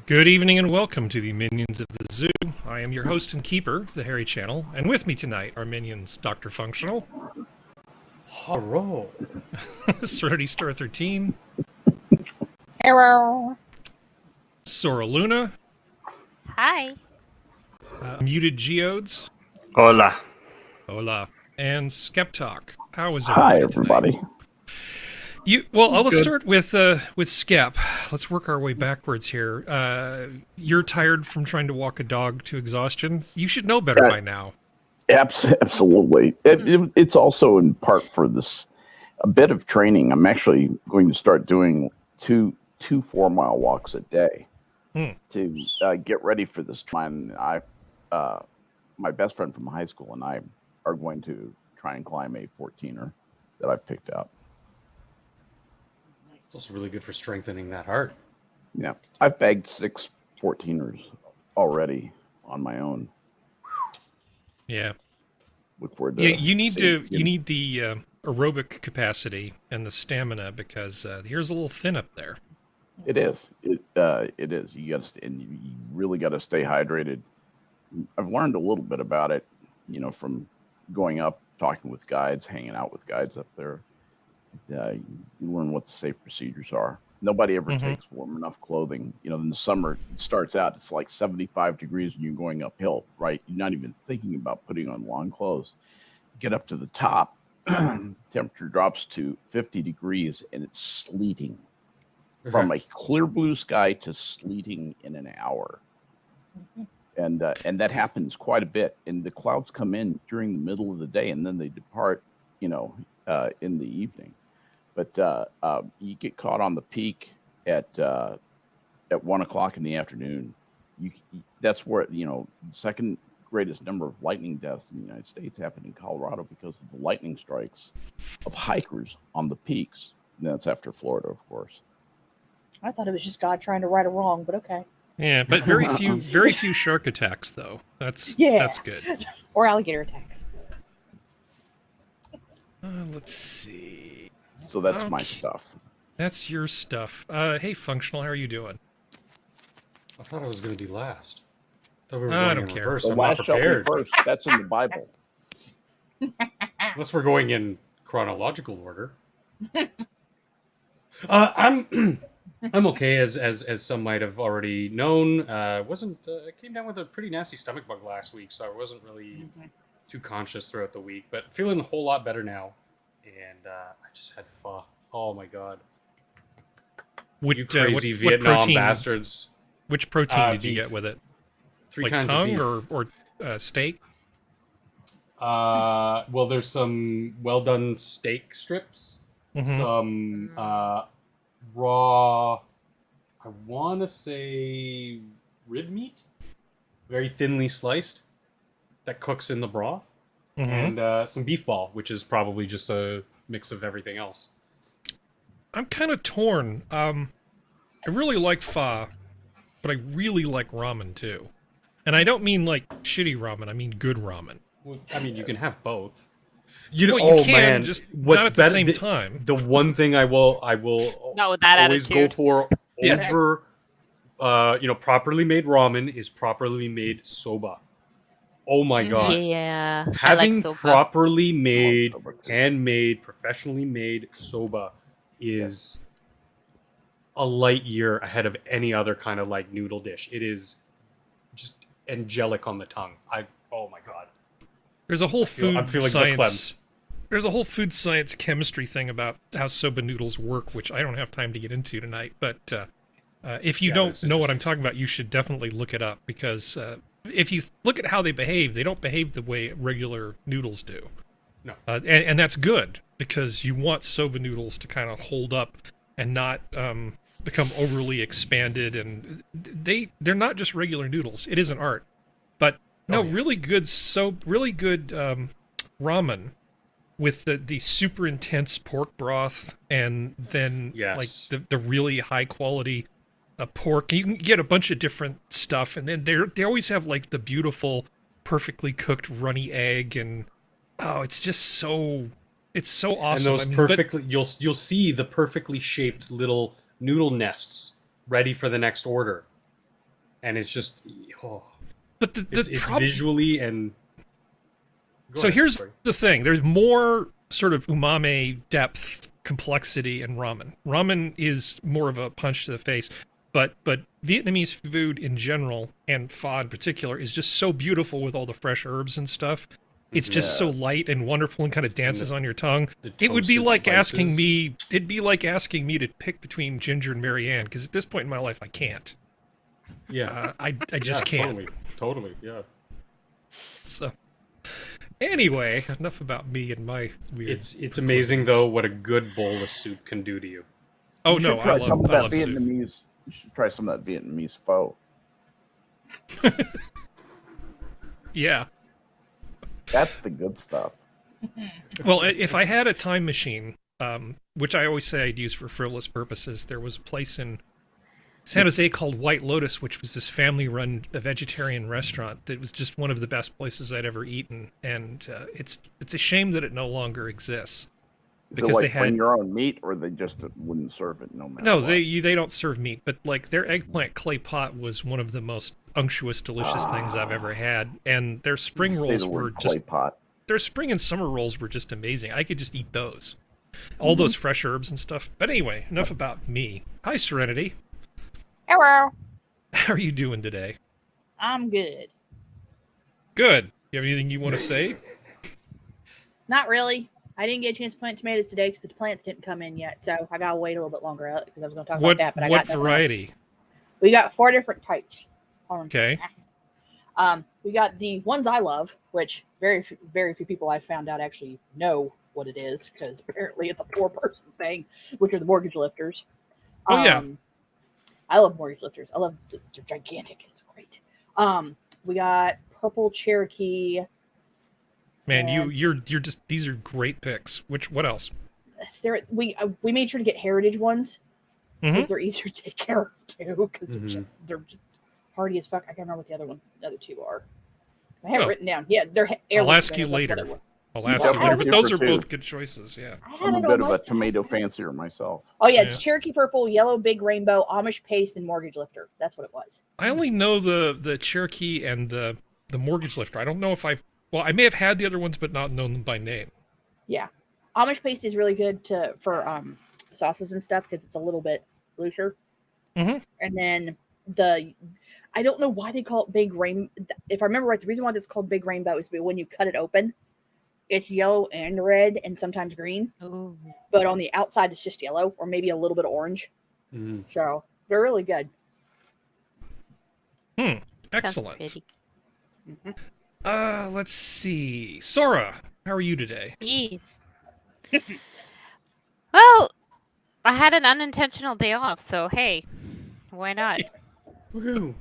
Good evening and welcome to the Minions of the Zoo. I am your host and keeper, the Harry Channel, and with me tonight are minions DrFunctional. Hello. Serenity Star 13. Hello. Sora Luna. Hi. Muted Geodes. Hola. Hola. And SkepTock. How is everybody Hi, tonight? everybody. Let's start with Skep. Let's work our way backwards here. You're tired from trying to walk a dog to exhaustion. You should know better by now. Absolutely. It's also in part for a bit of training. I'm actually going to start doing two 4-mile walks a day to get ready for this. My best friend from high school and I are going to try and climb a 14er that I've picked up. It's also really good for strengthening that heart. Yeah, I've bagged 6 14ers already on my own. Yeah. Look forward to you need the aerobic capacity and the stamina because here's a little thin up there. It is. It is. You really got to stay hydrated. I've learned a little bit about it, from going up, talking with guides, hanging out with guides up there. You learn what the safe procedures are. Nobody ever takes warm enough clothing. In the summer, it starts out, it's like 75 degrees and you're going uphill, right? You're not even thinking about putting on long clothes. Get up to the top, temperature drops to 50 degrees and it's sleeting. From a clear blue sky to sleeting in an hour. And that happens quite a bit. And the clouds come in during the middle of the day and then they depart, in the evening. But you get caught on the peak at 1 o'clock in the afternoon. That's where, the second greatest number of lightning deaths in the United States happen in Colorado because of the lightning strikes of hikers on the peaks. And that's after Florida, of course. I thought it was just God trying to right a wrong, but okay. Yeah, but very few shark attacks though. That's good. Or alligator attacks. Let's see. So that's my stuff. That's your stuff. Hey, Functional, how are you doing? I thought I was going to be last. I don't care. Reverse. The I'm last not shall be prepared. first. That's in the Bible. Unless we're going in chronological order. I'm okay, as some might have already known. I came down with a pretty nasty stomach bug last week, so I wasn't really too conscious throughout the week, but feeling a whole lot better now. And I just had pho. Oh my god! You crazy Vietnam protein, bastards! Which protein did you beef. get with it? 3 like kinds tongue of beef. or steak? Well, there's some well done steak strips, some raw. I want to say rib meat, very thinly sliced, that cooks in the broth. And some beef ball, which is probably just a mix of everything else. I'm kind of torn. I really like pho, but I really like ramen too. And I don't mean like shitty ramen, I mean good ramen. Well, I mean, you can have both. You can, just not at the same time. The one thing I will Not with that always attitude. go for over, properly made ramen is properly made soba. Oh my god. Yeah. Having I like soba. properly made, handmade, professionally made soba is a light year ahead of any other kind of like noodle dish. It is just angelic on the tongue. Oh my god. There's a whole food science. science. There's a whole food science chemistry thing about how soba noodles work, which I don't have time to get into tonight. But if you don't know what I'm talking about, you should definitely look it up because if you look at how they don't behave the way regular noodles do. No. And that's good because you want soba noodles to kind of hold up and not become overly expanded. And they're not just regular noodles. It is an art. But really good ramen with the super intense pork broth and then like the really high quality pork. You can get a bunch of different stuff, and then they always have like the beautiful, perfectly cooked runny egg, and it's just so awesome. And those you'll see the perfectly shaped little noodle nests ready for the next order. and it's just, But it's visually and. So here's the thing: there's more sort of umami depth, complexity in ramen. Ramen is more of a punch to the face, but Vietnamese food in general, and pho in particular, is just so beautiful with all the fresh herbs and stuff. It's just so light and wonderful and kind of dances on your tongue. It would be like asking me. It'd be like asking me to pick between Ginger and Marianne, because at this point in my life, I can't. Yeah, I just can't. Totally, yeah. So. Anyway, enough about me and my weird. It's amazing though what a good bowl of soup can do to you. Oh no, I love Vietnamese. soup. You should try some of that Vietnamese pho. Yeah, that's the good stuff. Well, if I had a time machine, which I always say I'd use for frivolous purposes, there was a place in San Jose called White Lotus, which was this family-run vegetarian restaurant that was just one of the best places I'd ever eaten, and it's a shame that it no longer exists. Because they had bring your own meat, or they just wouldn't serve it no matter. No, what? they don't serve meat, but like their eggplant clay pot was one of the most unctuous, delicious things I've ever had, and their spring rolls were just their spring and summer rolls were just amazing. I could just eat those, all those fresh herbs and stuff. But anyway, enough about me. Hi, Serenity. Hello. How are you doing today? I'm good. Good. You have anything you want to say? Not really. I didn't get a chance to plant tomatoes today because the plants didn't come in yet, so I gotta wait a little bit longer because I was going to talk about that. But what variety? We got 4 different types. Okay. We got the ones I love, which very few people I've found out actually know what it is, because apparently it's a 4-person thing, which are the mortgage lifters. Oh yeah. I love mortgage lifters. I love they're gigantic. It's great. We got purple Cherokee. Man, you're just these are great picks. What else? We made sure to get heritage ones because they're easier to take care of too, because they're just hardy as fuck. I can't remember what the other 2 are. I have it written down. Yeah, they're. I'll ask you later. But those are both good choices. Yeah. I'm a bit of a tomato fancier myself. Oh yeah, it's Cherokee Purple, Yellow Big Rainbow, Amish Paste, and Mortgage Lifter. That's what it was. I only know the Cherokee and the Mortgage Lifter. I don't know if I may have had the other ones, but not known them by name. Yeah, Amish Paste is really good for sauces and stuff because it's a little bit looser. And then I don't know why they call it Big Rain. If I remember right, the reason why it's called Big Rainbow is when you cut it open, it's yellow and red and sometimes green. Ooh. But on the outside, it's just yellow or maybe a little bit of orange. So they're really good. Excellent. Let's see. Sora, how are you today? Well, I had an unintentional day off, so hey, why not? Woohoo.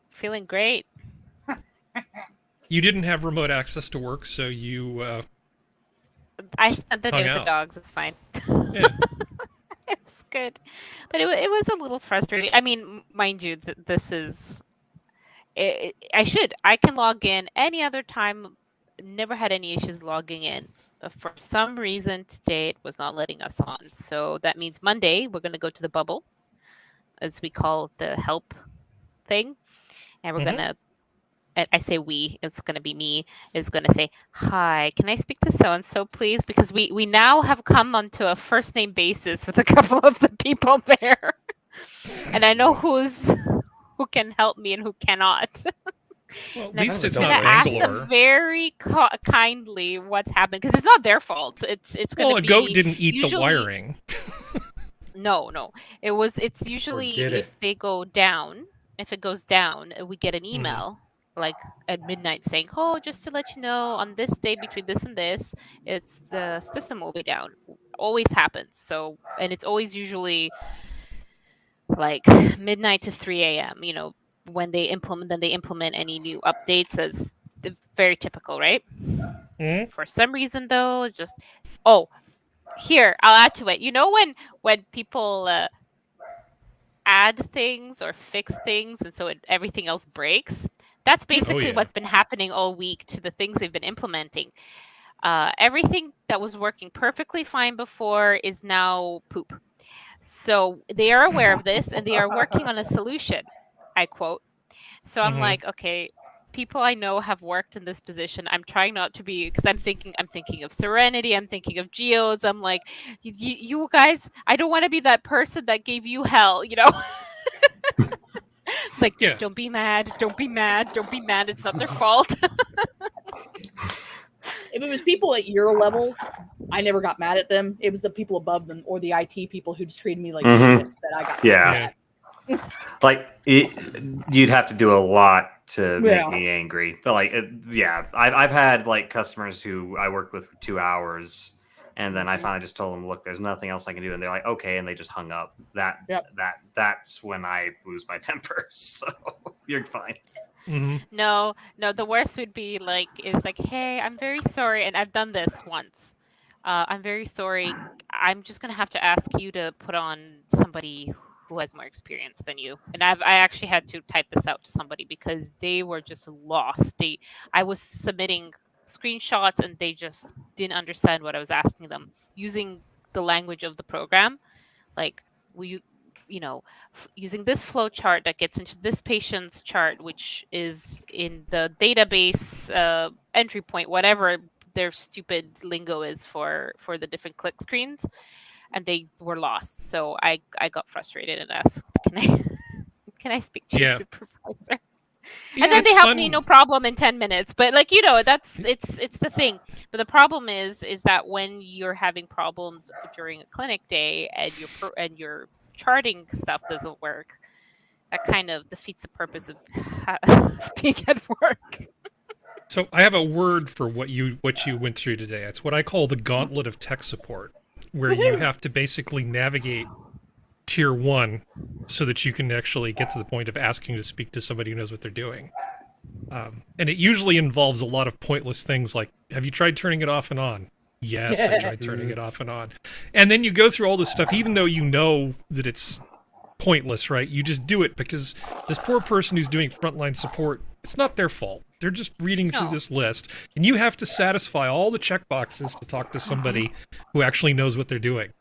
Feeling great. You didn't have remote access to work, so you I spent the day with the dogs. It's fine. Yeah. It's good. But it was a little frustrating. I mean, mind you, this is... I can log in any other time. Never had any issues logging in. But for some reason, today it was not letting us on. So that means Monday, we're going to go to the bubble, as we call the help thing. And we're going to... I say we, it's going to be me, is going to say, hi, can I speak to so-and-so, please? Because we now have come onto a first name basis with a couple of the people there. And I know who can help me and who cannot. Well, at least it's not Wrangler. Ask them very kindly what's happened, because it's not their fault. It's going to be... Well, a goat didn't eat the wiring. No. It's usually if they go down, if it goes down, we get an email. Like at midnight saying, oh, just to let you know, on this day between this and this, it's the system will be down. Always happens. So, and it's always usually like midnight to 3 a.m. You know, when they implement any new updates, as very typical, right? For some reason, though, here I'll add to it. You know, when people add things or fix things, and so everything else breaks. That's basically what's been happening all week to the things they've been implementing. Everything that was working perfectly fine before is now poop. So they are aware of this, and they are working on a solution. I quote. So I'm like, okay, people I know have worked in this position. I'm trying not to be, because I'm thinking of Serenity, I'm thinking of Geodes. I'm like, you guys, I don't want to be that person that gave you hell, you know. Like, don't be mad, don't be mad, don't be mad. It's not their fault. If it was people at your level, I never got mad at them. It was the people above them or the IT people who just treated me like shit that I got mad at. Like, you'd have to do a lot to make me angry. But, like, I've had, like, customers who I worked with for 2 hours, and then I finally just told them, look, there's nothing else I can do. And they're like, okay, and they just hung up. That's when I lose my temper. So you're fine. No, the worst would be is hey, I'm very sorry, and I've done this once. I'm very sorry. I'm just gonna have to ask you to put on somebody who has more experience than you. And I actually had to type this out to somebody because they were just lost. I was submitting screenshots and they just didn't understand what I was asking them using the language of the program. Like, using this flow chart that gets into this patient's chart, which is in the database entry point, whatever their stupid lingo is for the different click screens, and they were lost. So I got frustrated and asked, can I speak to your supervisor? And then they helped me, no problem, in 10 minutes. But it's the thing. But the problem is that when you're having problems during a clinic day and your charting stuff doesn't work, that kind of defeats the purpose of being at work. So I have a word for what you went through today. It's what I call the gauntlet of tech support, where you have to basically navigate tier 1 so that you can actually get to the point of asking to speak to somebody who knows what they're doing. And it usually involves a lot of pointless things like, have you tried turning it off and on? Yes, I tried turning it off and on. And then you go through all this stuff, even though you know that it's pointless, right? You just do it because this poor person who's doing frontline support, it's not their fault. They're just reading through this list, and you have to satisfy all the checkboxes to talk to somebody who actually knows what they're doing.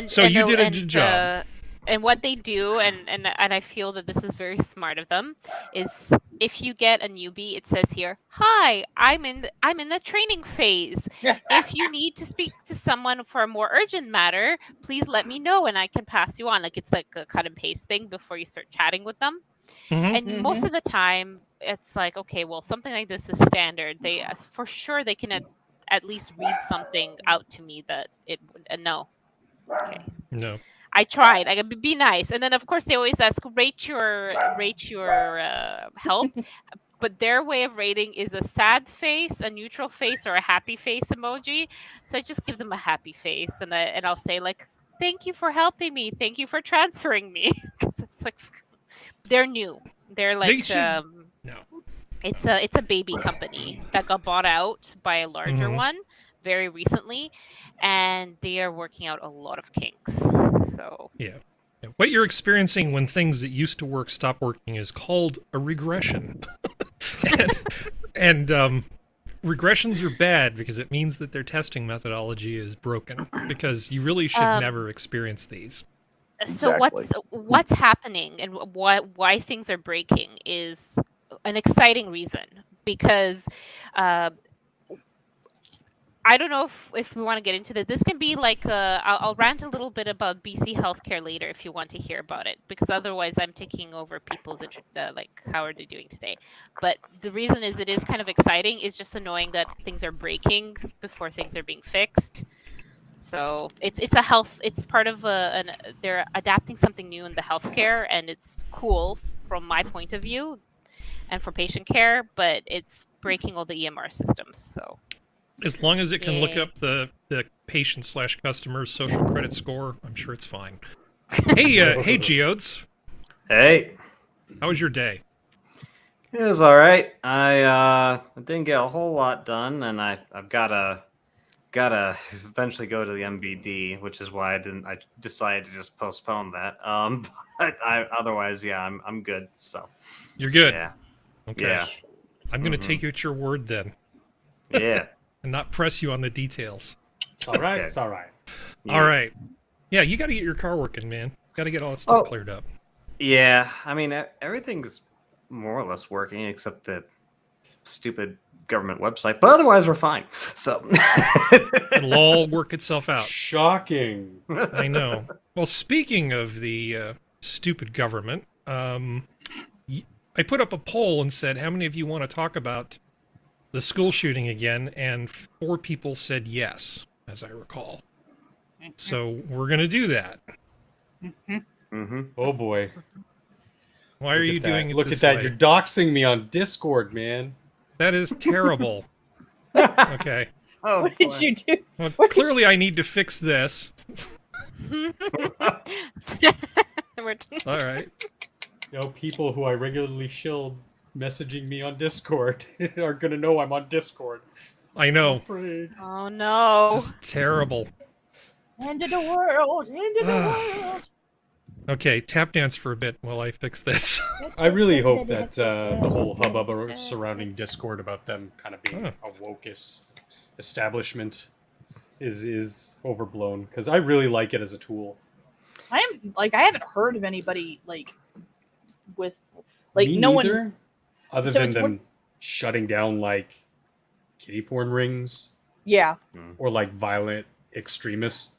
So you did a good job. And what they do, and I feel that this is very smart of them, is if you get a newbie, it says here, "Hi, I'm in the training phase. If you need to speak to someone for a more urgent matter, please let me know and I can pass you on." Like, it's like a cut and paste thing before you start chatting with them. And most of the time, it's like, okay, well, something like this is standard. They for sure they can at least read something out to me that it no. Okay. No. I tried. I could be nice, and then of course they always ask, rate your help, but their way of rating is a sad face, a neutral face, or a happy face emoji. So I just give them a happy face, and I'll say, like, "Thank you for helping me. Thank you for transferring me." Because it's like they're new. They're like no. It's a baby company that got bought out by a larger one very recently, and they are working out a lot of kinks. So what you're experiencing when things that used to work stop working is called a regression. and regressions are bad because it means that their testing methodology is broken, because you really should never experience these. So what's happening and why things are breaking is an exciting reason, because I don't know if we want to get into that. This can be like I'll rant a little bit about BC healthcare later if you want to hear about it, because otherwise I'm taking over people's like, how are they doing today? But the reason is it is kind of exciting. It's just annoying that things are breaking before things are being fixed. So it's part of they're adapting something new in the healthcare, and it's cool from my point of view and for patient care, but it's breaking all the EMR systems. So as long as it can look up the patient/customer's social credit score, I'm sure it's fine. Hey, Geodes. Hey. How was your day? It was all right. I didn't get a whole lot done, and I've gotta eventually go to the MBD, which is why I decided to just postpone that. But otherwise, I'm good. So you're good. Yeah. Okay. Yeah. I'm gonna take you at your word then. Yeah. And not press you on the details. It's all right. Okay. It's all right. Yeah. All right. Yeah, you got to get your car working, man. Got to get all that stuff cleared up. Yeah, I mean, everything's more or less working except the stupid government website, but otherwise we're fine. So it'll all work itself out. Shocking. I know. Well, speaking of the stupid government, I put up a poll and said, how many of you want to talk about the school shooting again? And 4 people said yes, as I recall. So we're going to do that. Oh boy. Why are you doing it Look this at that. way? You're doxing me on Discord, man. That is terrible. Okay. oh, What did you do? Well, clearly I need to fix this. All right. People who I regularly shield messaging me on Discord are gonna know I'm on Discord. I know. Oh no. This is terrible. End of the world. End of the world. Okay, tap dance for a bit while I fix this. I really hope that the whole hubbub surrounding Discord about them kind of being a wokest establishment is overblown, because I really like it as a tool. I haven't heard of anybody with Me no neither, one other So than it's them shutting down kiddie porn rings Yeah. or violent extremists.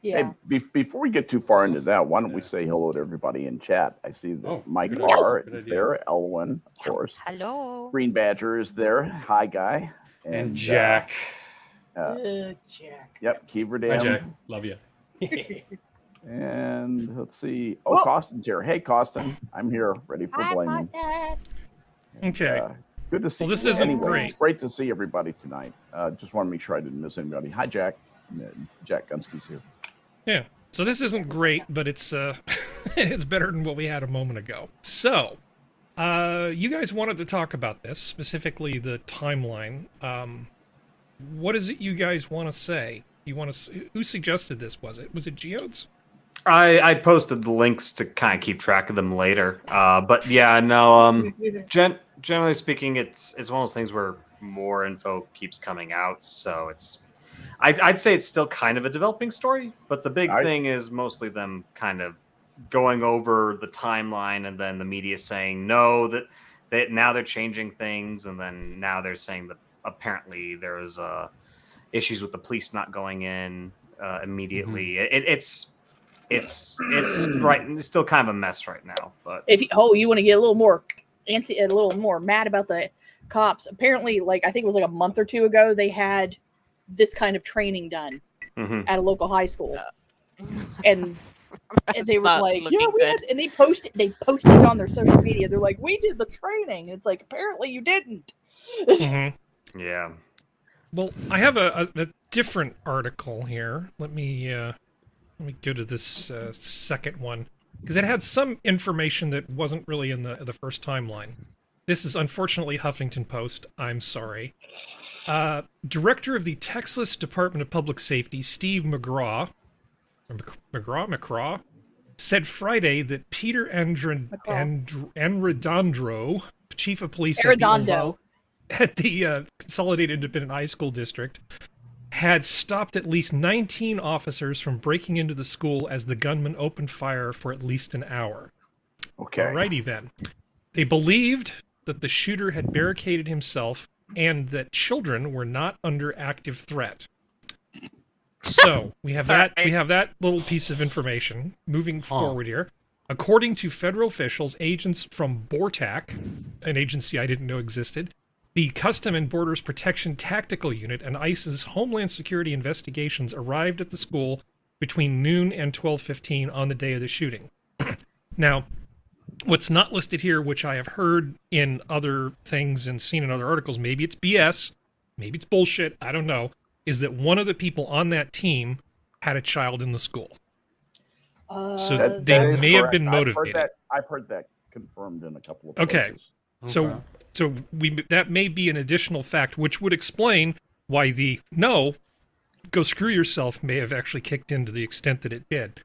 Yeah. Hey, before we get too far into that, why don't we say hello to everybody in chat? I see that Mike good R idea. is there, Elwin, of course. Hello. Green Badger is there. Hi, guy. And Jack. Jack. Yep, Kiever Hi, Dam. Jack. Love you. And let's see. Oh, Whoa. Costin's here. Hey, Costin. I'm here, ready for Hi, blaming. Boston. Okay. Good to see Well, this you. isn't Anyway, great. It's great to see everybody tonight. Just want to make sure I didn't miss anybody. Hi, Jack. Jack Gunsky's here. Yeah. So this isn't great, but it's it's better than what we had a moment ago. So, you guys wanted to talk about this, specifically the timeline. What is it you guys want to say? Who suggested this? Was it Geodes? I posted the links to kind of keep track of them later. But yeah, no. Generally speaking, it's one of those things where more info keeps coming out, so I'd say it's still kind of a developing story, but the big thing is mostly them kind of going over the timeline, and then the media saying no, that now they're changing things, and then now they're saying that apparently there was issues with the police not going in immediately. It's right. It's still kind of a mess right now. But If you want to get a little more antsy, a little more mad about the cops, apparently, I think it was a month or 2 ago, they had this kind of training done at a local high school, and they were like, "Yeah, we had," and they posted it on their social media. They're like, "We did the training." It's like, apparently you didn't. Yeah. Well, I have a different article here. Let me go to this second one, because it had some information that wasn't really in the first timeline. This is unfortunately Huffington Post. I'm sorry. Director of the Texas Department of Public Safety, Steve McGraw, said Friday that Peter Anredondro, chief of police at the Consolidated Independent High School District, had stopped at least 19 officers from breaking into the school as the gunman opened fire for at least an hour. Okay. Alrighty then. They believed that the shooter had barricaded himself and that children were not under active threat. So we have that little piece of information. Moving forward here, according to federal officials, agents from BORTAC, an agency I didn't know existed, the Custom and Borders Protection Tactical Unit, and ICE's Homeland Security Investigations arrived at the school between noon and 12:15 on the day of the shooting. Now, what's not listed here, which I have heard in other things and seen in other articles, maybe it's BS, maybe it's bullshit, I don't know, is that one of the people on that team had a child in the school. So they may have been motivated. I've heard that confirmed in a couple of places. Okay. So that may be an additional fact, which would explain why the "no, go screw yourself" may have actually kicked in to the extent that it did.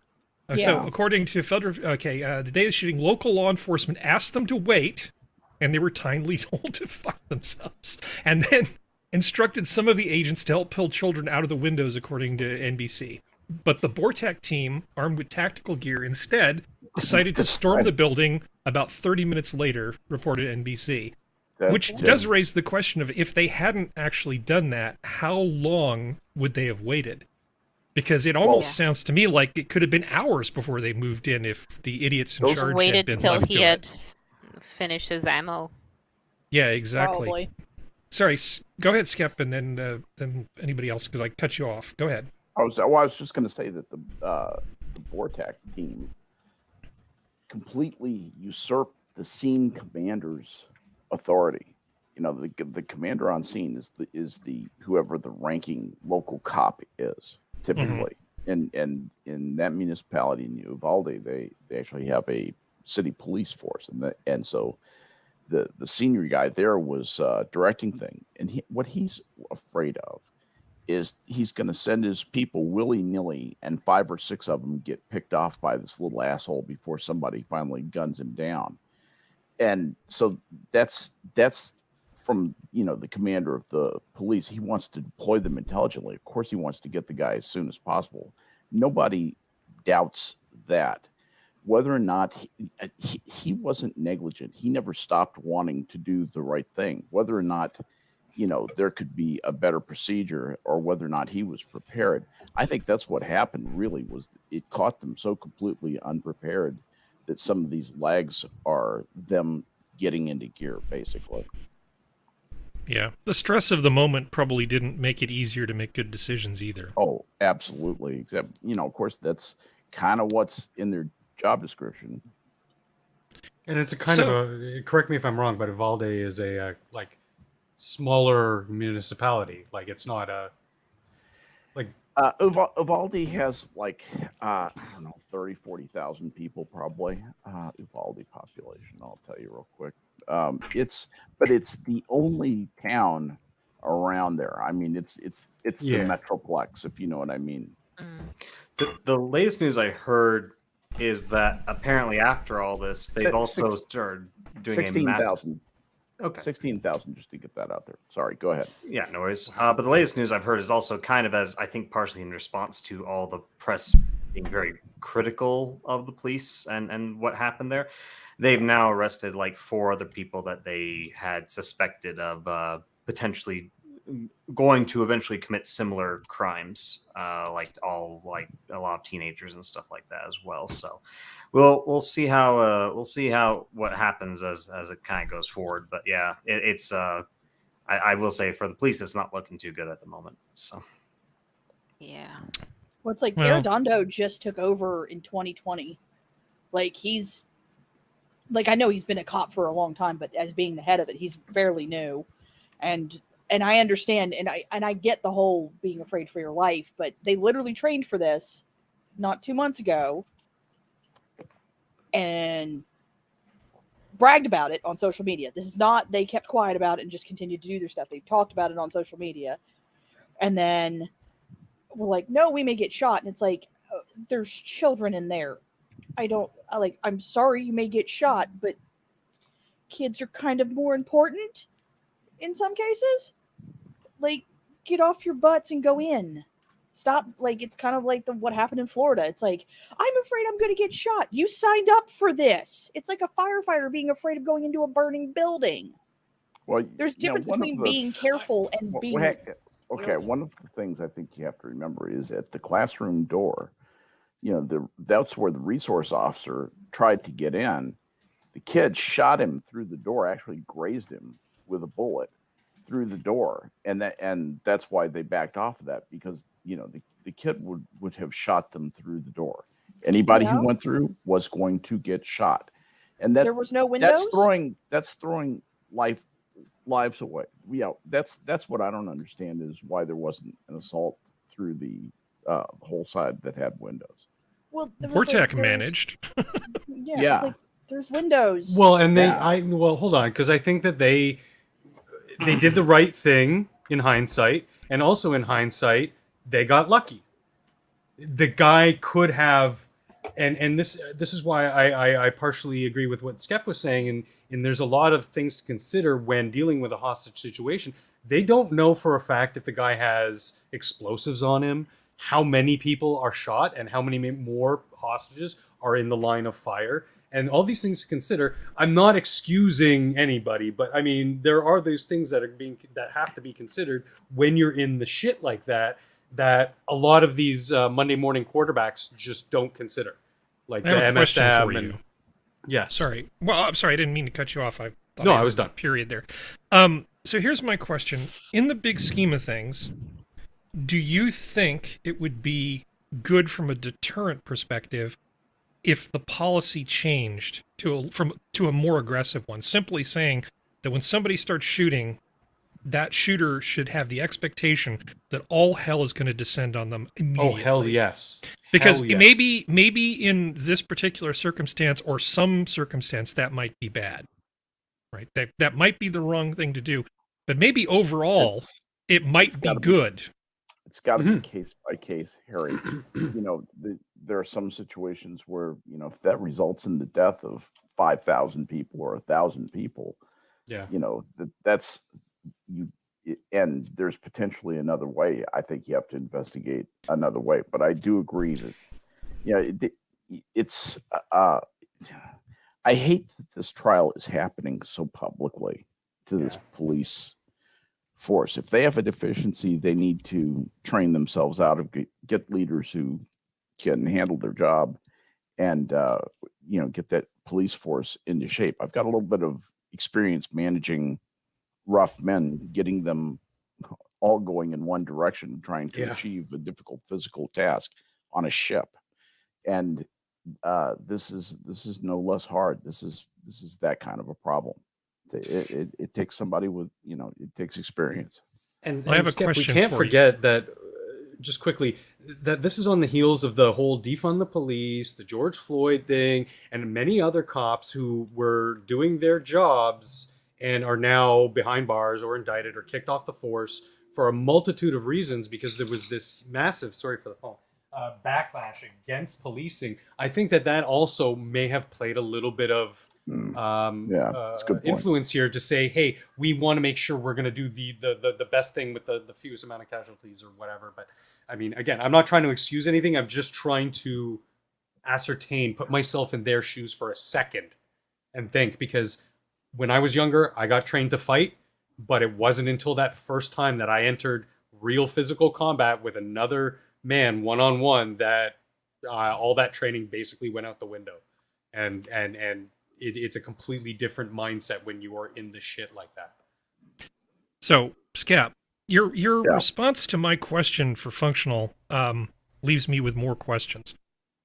So according to federal, the day of the shooting, local law enforcement asked them to wait, and they were kindly told to fuck themselves, and then instructed some of the agents to help pull children out of the windows, according to NBC. But the BORTAC team, armed with tactical gear, instead decided to storm the building about 30 minutes later, reported NBC. Which does raise the question of, if they hadn't actually done that, how long would they have waited? Because it almost sounds to me like it could have been hours before they moved in if the idiots in charge had been left to it. Finished his ammo. Yeah, exactly. Probably. Sorry, go ahead, Skep, and then anybody else, because I cut you off. Go ahead. I was just going to say that the Vortex team completely usurped the scene commander's authority. You know, the commander on scene is the whoever the ranking local cop is typically. And in that municipality in Uvalde, they actually have a city police force, and so the senior guy there was directing things, and what he's afraid of is he's going to send his people willy-nilly, and 5 or 6 of them get picked off by this little asshole before somebody finally guns him down. And so that's from, you know, the commander of the police. He wants to deploy them intelligently. Of course, he wants to get the guy as soon as possible. Nobody doubts that. Whether or not he wasn't negligent, he never stopped wanting to do the right thing. Whether or not, you know, there could be a better procedure, or whether or not he was prepared, I think that's what happened. Really, was it caught them so completely unprepared that some of these lags are them getting into gear, basically. Yeah, the stress of the moment probably didn't make it easier to make good decisions either. Oh, absolutely. Except, you know, of course, that's kind of what's in their job description. And it's a kind of a, correct me if I'm wrong, but Uvalde is a like smaller municipality. Like, it's not a like Uvalde has like I don't know, 30,000-40,000 people probably. Uvalde population, I'll tell you real quick. It's the only town around there. I mean, it's the metroplex, if you know what I mean. The latest news I heard is that apparently after all this, they've also started doing 16,000. Okay. 16,000, just to get that out there. Sorry, go ahead. Yeah, no worries. But the latest news I've heard is also kind of, as I think partially in response to all the press being very critical of the police and what happened there. They've now arrested like 4 other people that they had suspected of potentially going to eventually commit similar crimes, like a lot of teenagers and stuff like that as well. So we'll see how what happens as it kind of goes forward. But yeah, it's I will say for the police, it's not looking too good at the moment. So yeah, well, it's like Arredondo just took over in 2020. Like, he's like, I know he's been a cop for a long time, but as being the head of it, he's fairly new. And I understand, and I get the whole being afraid for your life, but they literally trained for this not 2 months ago and bragged about it on social media. This is not, they kept quiet about it and just continued to do their stuff. They talked about it on social media. And then we're like, no, we may get shot. And it's like, there's children in there. I'm sorry you may get shot, but kids are kind of more important in some cases. Like, get off your butts and go in. Stop. Like, it's kind of like what happened in Florida. It's like, I'm afraid I'm going to get shot. You signed up for this. It's like a firefighter being afraid of going into a burning building. Well, there's a difference between being careful and being... Okay, one of the things I think you have to remember is at the classroom door, you know, that's where the resource officer tried to get in. The kid shot him through the door, actually grazed him with a bullet through the door, and that's why they backed off of that, because, you know, the kid would have shot them through the door. Anybody who went through was going to get shot, and that there was no windows. That's throwing lives away. Yeah, that's what I don't understand, is why there wasn't an assault through the whole side that had windows. Well, Vortex managed. Yeah. Like, there's windows. Well, and hold on, because I think that they did the right thing in hindsight, and also in hindsight, they got lucky. The guy could have, and this is why I partially agree with what Skep was saying, and there's a lot of things to consider when dealing with a hostage situation. They don't know for a fact if the guy has explosives on him, how many people are shot, and how many more hostages are in the line of fire. And all these things to consider. I'm not excusing anybody, but I mean, there are those things that have to be considered when you're in the shit like that a lot of these Monday morning quarterbacks just don't consider. Like I have the a question MSM for you. Yeah. Sorry. Well, I'm sorry. I didn't mean to cut you off. I was done. Period there. So here's my question. In the big scheme of things, do you think it would be good from a deterrent perspective if the policy changed to a more aggressive one, simply saying that when somebody starts shooting, that shooter should have the expectation that all hell is going to descend on them immediately? Oh, hell yes. Because hell yes. maybe in this particular circumstance or some circumstance that might be bad, right? That might be the wrong thing to do, but maybe overall it might be good. It's got to be case by case, Harry. There are some situations where, if that results in the death of 5,000 people or 1,000 people, that's you. And there's potentially another way. I think you have to investigate another way. But I do agree that, it's. I hate that this trial is happening so publicly to this police force. If they have a deficiency, they need to train themselves out of get leaders who can handle their job and get that police force into shape. I've got a little bit of experience managing rough men, getting them all going in one direction, trying to achieve a difficult physical task on a ship. And this is no less hard. This is that kind of a problem. It takes somebody with, it takes experience. And I have a Skep, question. We can't forget that, just quickly, that this is on the heels of the whole defund the police, the George Floyd thing, and many other cops who were doing their jobs and are now behind bars or indicted or kicked off the force for a multitude of reasons because there was this massive, sorry for the phone, backlash against policing. I think that also may have played a little bit of influence here to say, hey, we want to make sure we're going to do the best thing with the fewest amount of casualties or whatever. But I mean, again, I'm not trying to excuse anything. I'm just trying to put myself in their shoes for a second and think, because when I was younger, I got trained to fight, but it wasn't until that first time that I entered real physical combat with another man one-on-one that all that training basically went out the window. And it's a completely different mindset when you are in the shit like that. So, Skep, your response to my question for functional leaves me with more questions.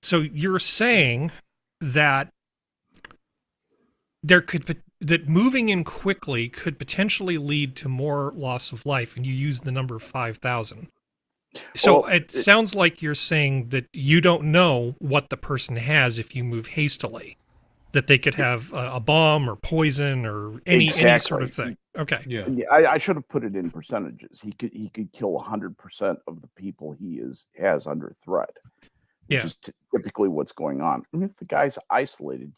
So you're saying that that moving in quickly could potentially lead to more loss of life, and you use the number 5,000. So it sounds like you're saying that you don't know what the person has if you move hastily. That they could have a bomb or poison or any sort of thing. Okay. Yeah. I should have put it in percentages. He could kill 100% of the people he has under threat, which is typically what's going on. I mean, if the guy's isolated,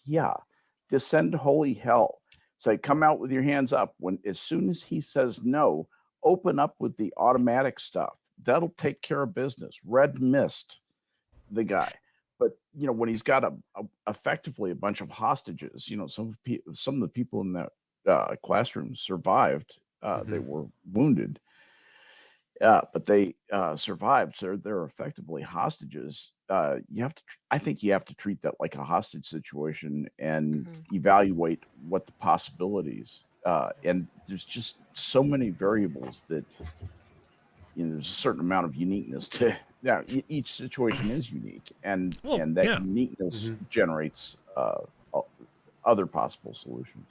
descend to holy hell. Say, come out with your hands up. As soon as he says no, open up with the automatic stuff. That'll take care of business. Red mist the guy. But when he's got effectively a bunch of hostages, some of the people in that classroom survived. They were wounded, but they survived. So they're effectively hostages. I think you have to treat that like a hostage situation and evaluate what the possibilities. And there's just so many variables that there's a certain amount of uniqueness to. Yeah, each situation is unique, and that uniqueness generates other possible solutions.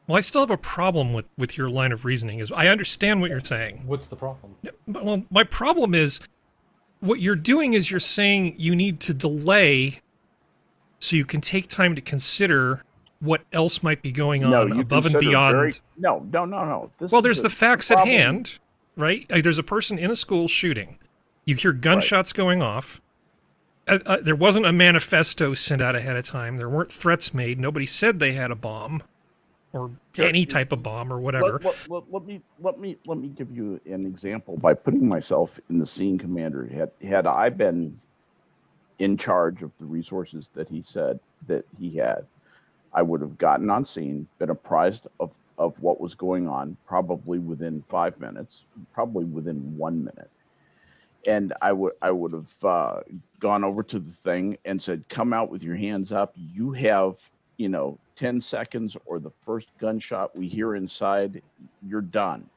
Well, I still have a problem with your line of reasoning. Is I understand what you're saying. What's the problem? Well, my problem is what you're doing is you're saying you need to delay so you can take time to consider what else might be going on above and beyond. No. There's the facts at hand, right? There's a person in a school shooting. You hear gunshots going off. There wasn't a manifesto sent out ahead of time. There weren't threats made. Nobody said they had a bomb or any type of bomb or whatever. Let me give you an example by putting myself in the scene commander. Had I been in charge of the resources that he said that he had, I would have gotten on scene, been apprised of what was going on, probably within 5 minutes, probably within 1 minute. And I would have gone over to the thing and said, come out with your hands up. You have, 10 seconds or the first gunshot we hear inside, you're done.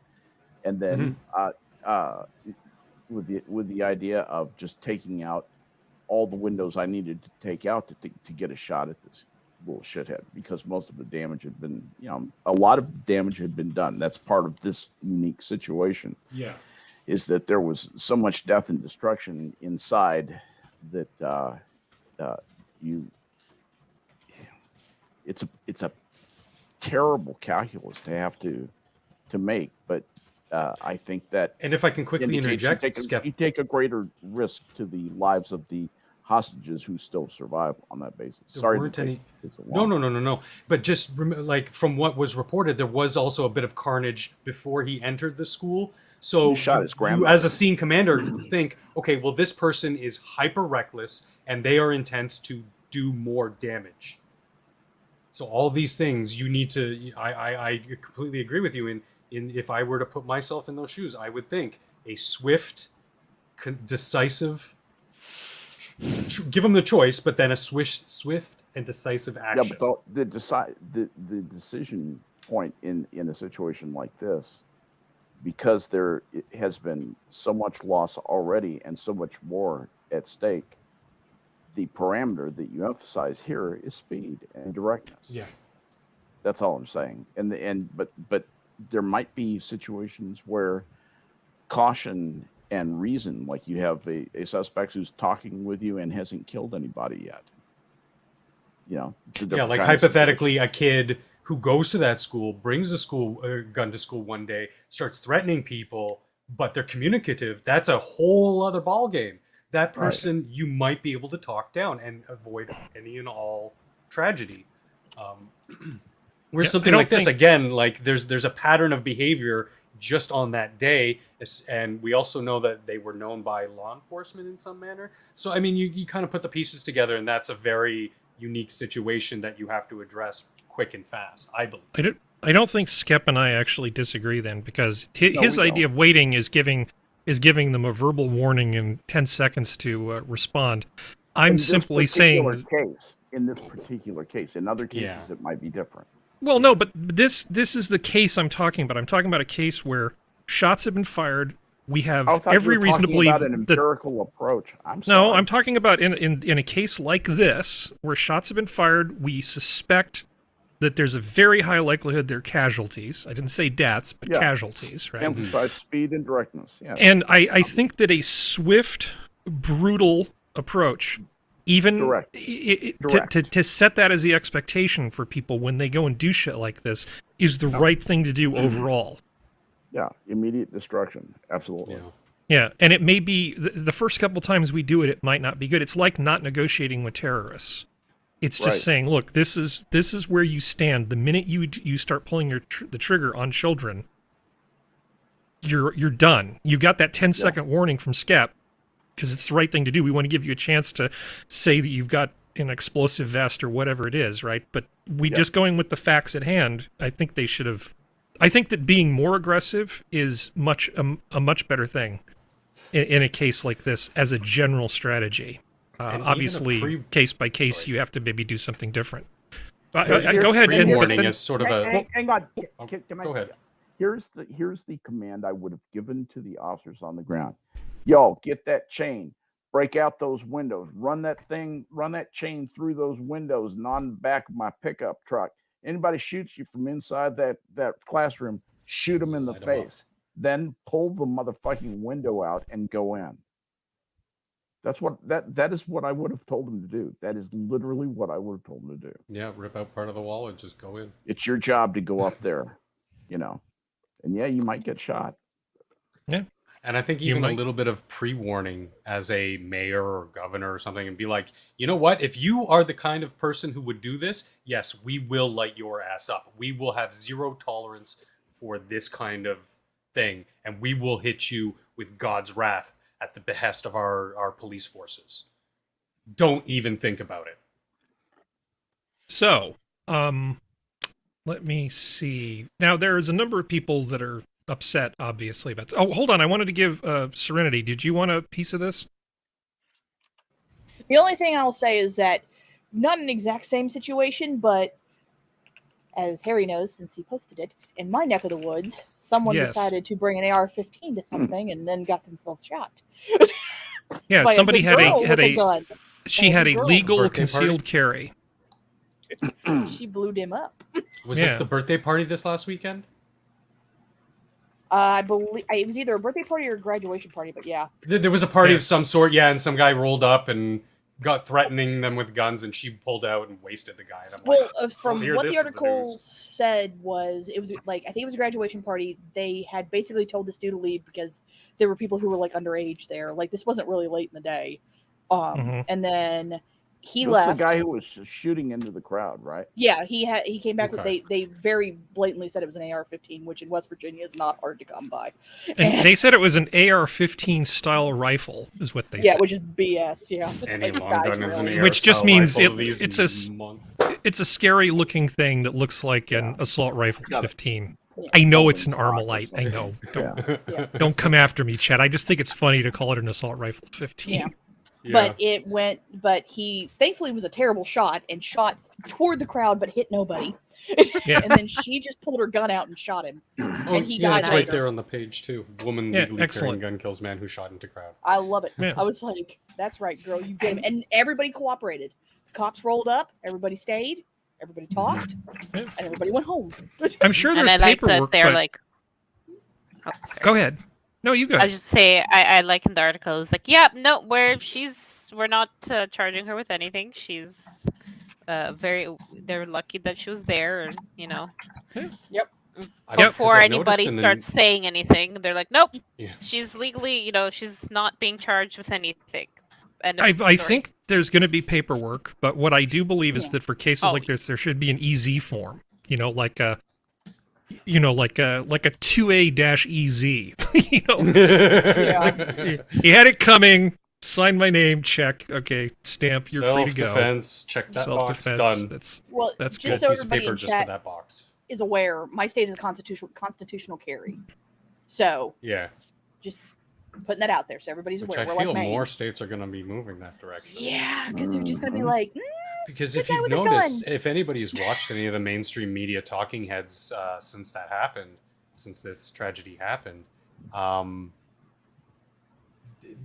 And then with the idea of just taking out all the windows I needed to take out to get a shot at this little shithead, because most of the damage had been, a lot of damage had been done. That's part of this unique situation. Yeah. Is that there was so much death and destruction inside that it's a terrible calculus to have to make, but I think that, and if I can quickly interject, you take a greater risk to the lives of the hostages who still survive on that basis. Sorry, no. But just like from what was reported, there was also a bit of carnage before he entered the school. So he shot his grandma. You, as a scene commander, think, okay, well, this person is hyper reckless and they are intent to do more damage. So all these things you need to. I completely agree with you. In if I were to put myself in those shoes, I would think a swift, decisive. Give them the choice, but then a swift and decisive action. Yeah, but the decision point in a situation like this, because there has been so much loss already and so much more at stake, the parameter that you emphasize here is speed and directness. Yeah, that's all I'm saying. But there might be situations where caution and reason, like you have a suspect who's talking with you and hasn't killed anybody yet. Like hypothetically, a kid who goes to that school, brings a gun to school one day, starts threatening people, but they're communicative. That's a whole other ballgame. That person, you might be able to talk down and avoid any and all tragedy. Whereas something like this, again, like there's a pattern of behavior just on that day, and we also know that they were known by law enforcement in some manner. So I mean, you kind of put the pieces together, and that's a very unique situation that you have to address quick and fast, I believe. I don't think Skep and I actually disagree then, because his idea of waiting is giving them a verbal warning in 10 seconds to respond. I'm simply saying in this particular case. In other cases, it might be different. Well, no, but this is the case I'm talking about. I'm talking about a case where shots have been fired. We have every reason to believe about an empirical approach. No, I'm talking about in a case like this where shots have been fired. We suspect that there's a very high likelihood they're casualties. I didn't say deaths, but casualties, right? Emphasize speed and directness. Yeah. And I think that a swift, brutal approach, even to set that as the expectation for people when they go and do shit like this, is the right thing to do overall. Yeah, immediate destruction. Absolutely. Yeah, and it may be the first couple times we do it, it might not be good. It's like not negotiating with terrorists. It's just saying, look, this is where you stand. The minute you start pulling the trigger on children, you're done. You got that 10-second warning from Skep because it's the right thing to do. We want to give you a chance to say that you've got an explosive vest or whatever it is, right? But just going with the facts at hand, I think they should have. I think that being more aggressive is a much better thing in a case like this as a general strategy. Obviously, case by case, you have to maybe do something different. Go ahead. Warning is sort of a. Hang on. Go ahead. Here's the command I would have given to the officers on the ground. Yo, get that chain, break out those windows, run that chain through those windows and on the back of my pickup truck. Anybody shoots you from inside that classroom, shoot them in the face. Then pull the motherfucking window out and go in. That is what I would have told them to do. That is literally what I would have told them to do. Yeah, rip out part of the wall and just go in. It's your job to go up there, And you might get shot. Yeah. And I think even a little bit of pre-warning as a mayor or governor or something, and be like, you know what? If you are the kind of person who would do this, yes, we will light your ass up. We will have zero tolerance for this kind of thing, and we will hit you with God's wrath at the behest of our police forces. don't even think about it. So, let me see. Now, there's a number of people that are upset, obviously, about. Oh, hold on. I wanted to give Serenity. Did you want a piece of this? The only thing I'll say is that not an exact same situation, but as Harry knows, since he posted it, in my neck of the woods, someone decided to bring an AR-15 to something and then got themselves shot. Yeah, somebody had a gun. She had a legal Birthday concealed carry. She blew him up. Was this the birthday party this last weekend? I believe it was either a birthday party or a graduation party, but yeah. There was a party of some sort, and some guy rolled up and got threatening them with guns, and she pulled out and wasted the guy. And I'm from what the article said was, it was like, I think it was a graduation party. They had basically told this dude to leave because there were people who were like underage there. Like, this wasn't really late in the day. And then he left. The guy who was shooting into the crowd, right? Yeah, he came back with they very blatantly said it was an AR-15, which in West Virginia is not hard to come by. And they said it was an AR-15 style rifle, is what they said. Yeah, which is BS. Yeah, any long gun is an AR. Which just means it's a scary looking thing that looks like an assault rifle 15. Yeah. I know it's an Armalite. I know. Don't come after me, Chad. I just think it's funny to call it an assault rifle 15. Yeah. Yeah. But he thankfully was a terrible shot and shot toward the crowd but hit nobody. And then she just pulled her gun out and shot him. And he died. It's right there on the page too. Woman legally carrying gun kills man who shot into crowd. I love it. I was like, that's right, girl, you get him. And everybody cooperated. The cops rolled up, everybody stayed, everybody talked, and everybody went home. I'm sure there's paperwork. They're like, go ahead. No, you go. I was just say I like in the article. It's like, we're not charging her with anything. She's they're lucky that she was there, and Yep. Before anybody starts saying anything, they're like, nope, she's legally, she's not being charged with anything. And I think there's going to be paperwork, but what I do believe is that for cases like this, there should be an EZ form. Like a 2A-EZ. He had it coming. Sign my name. Check. Okay. Stamp. You're free to go. Self-defense. Check that box. Done. That's just good. So piece of everybody paper in just for chat that box is aware. My state is a constitutional carry. So just putting that out there so everybody's aware. I feel more states are going to be moving that direction. Yeah, because they're just going to be like. Because if you've noticed, if anybody's watched any of the mainstream media talking heads since that happened, since this tragedy happened,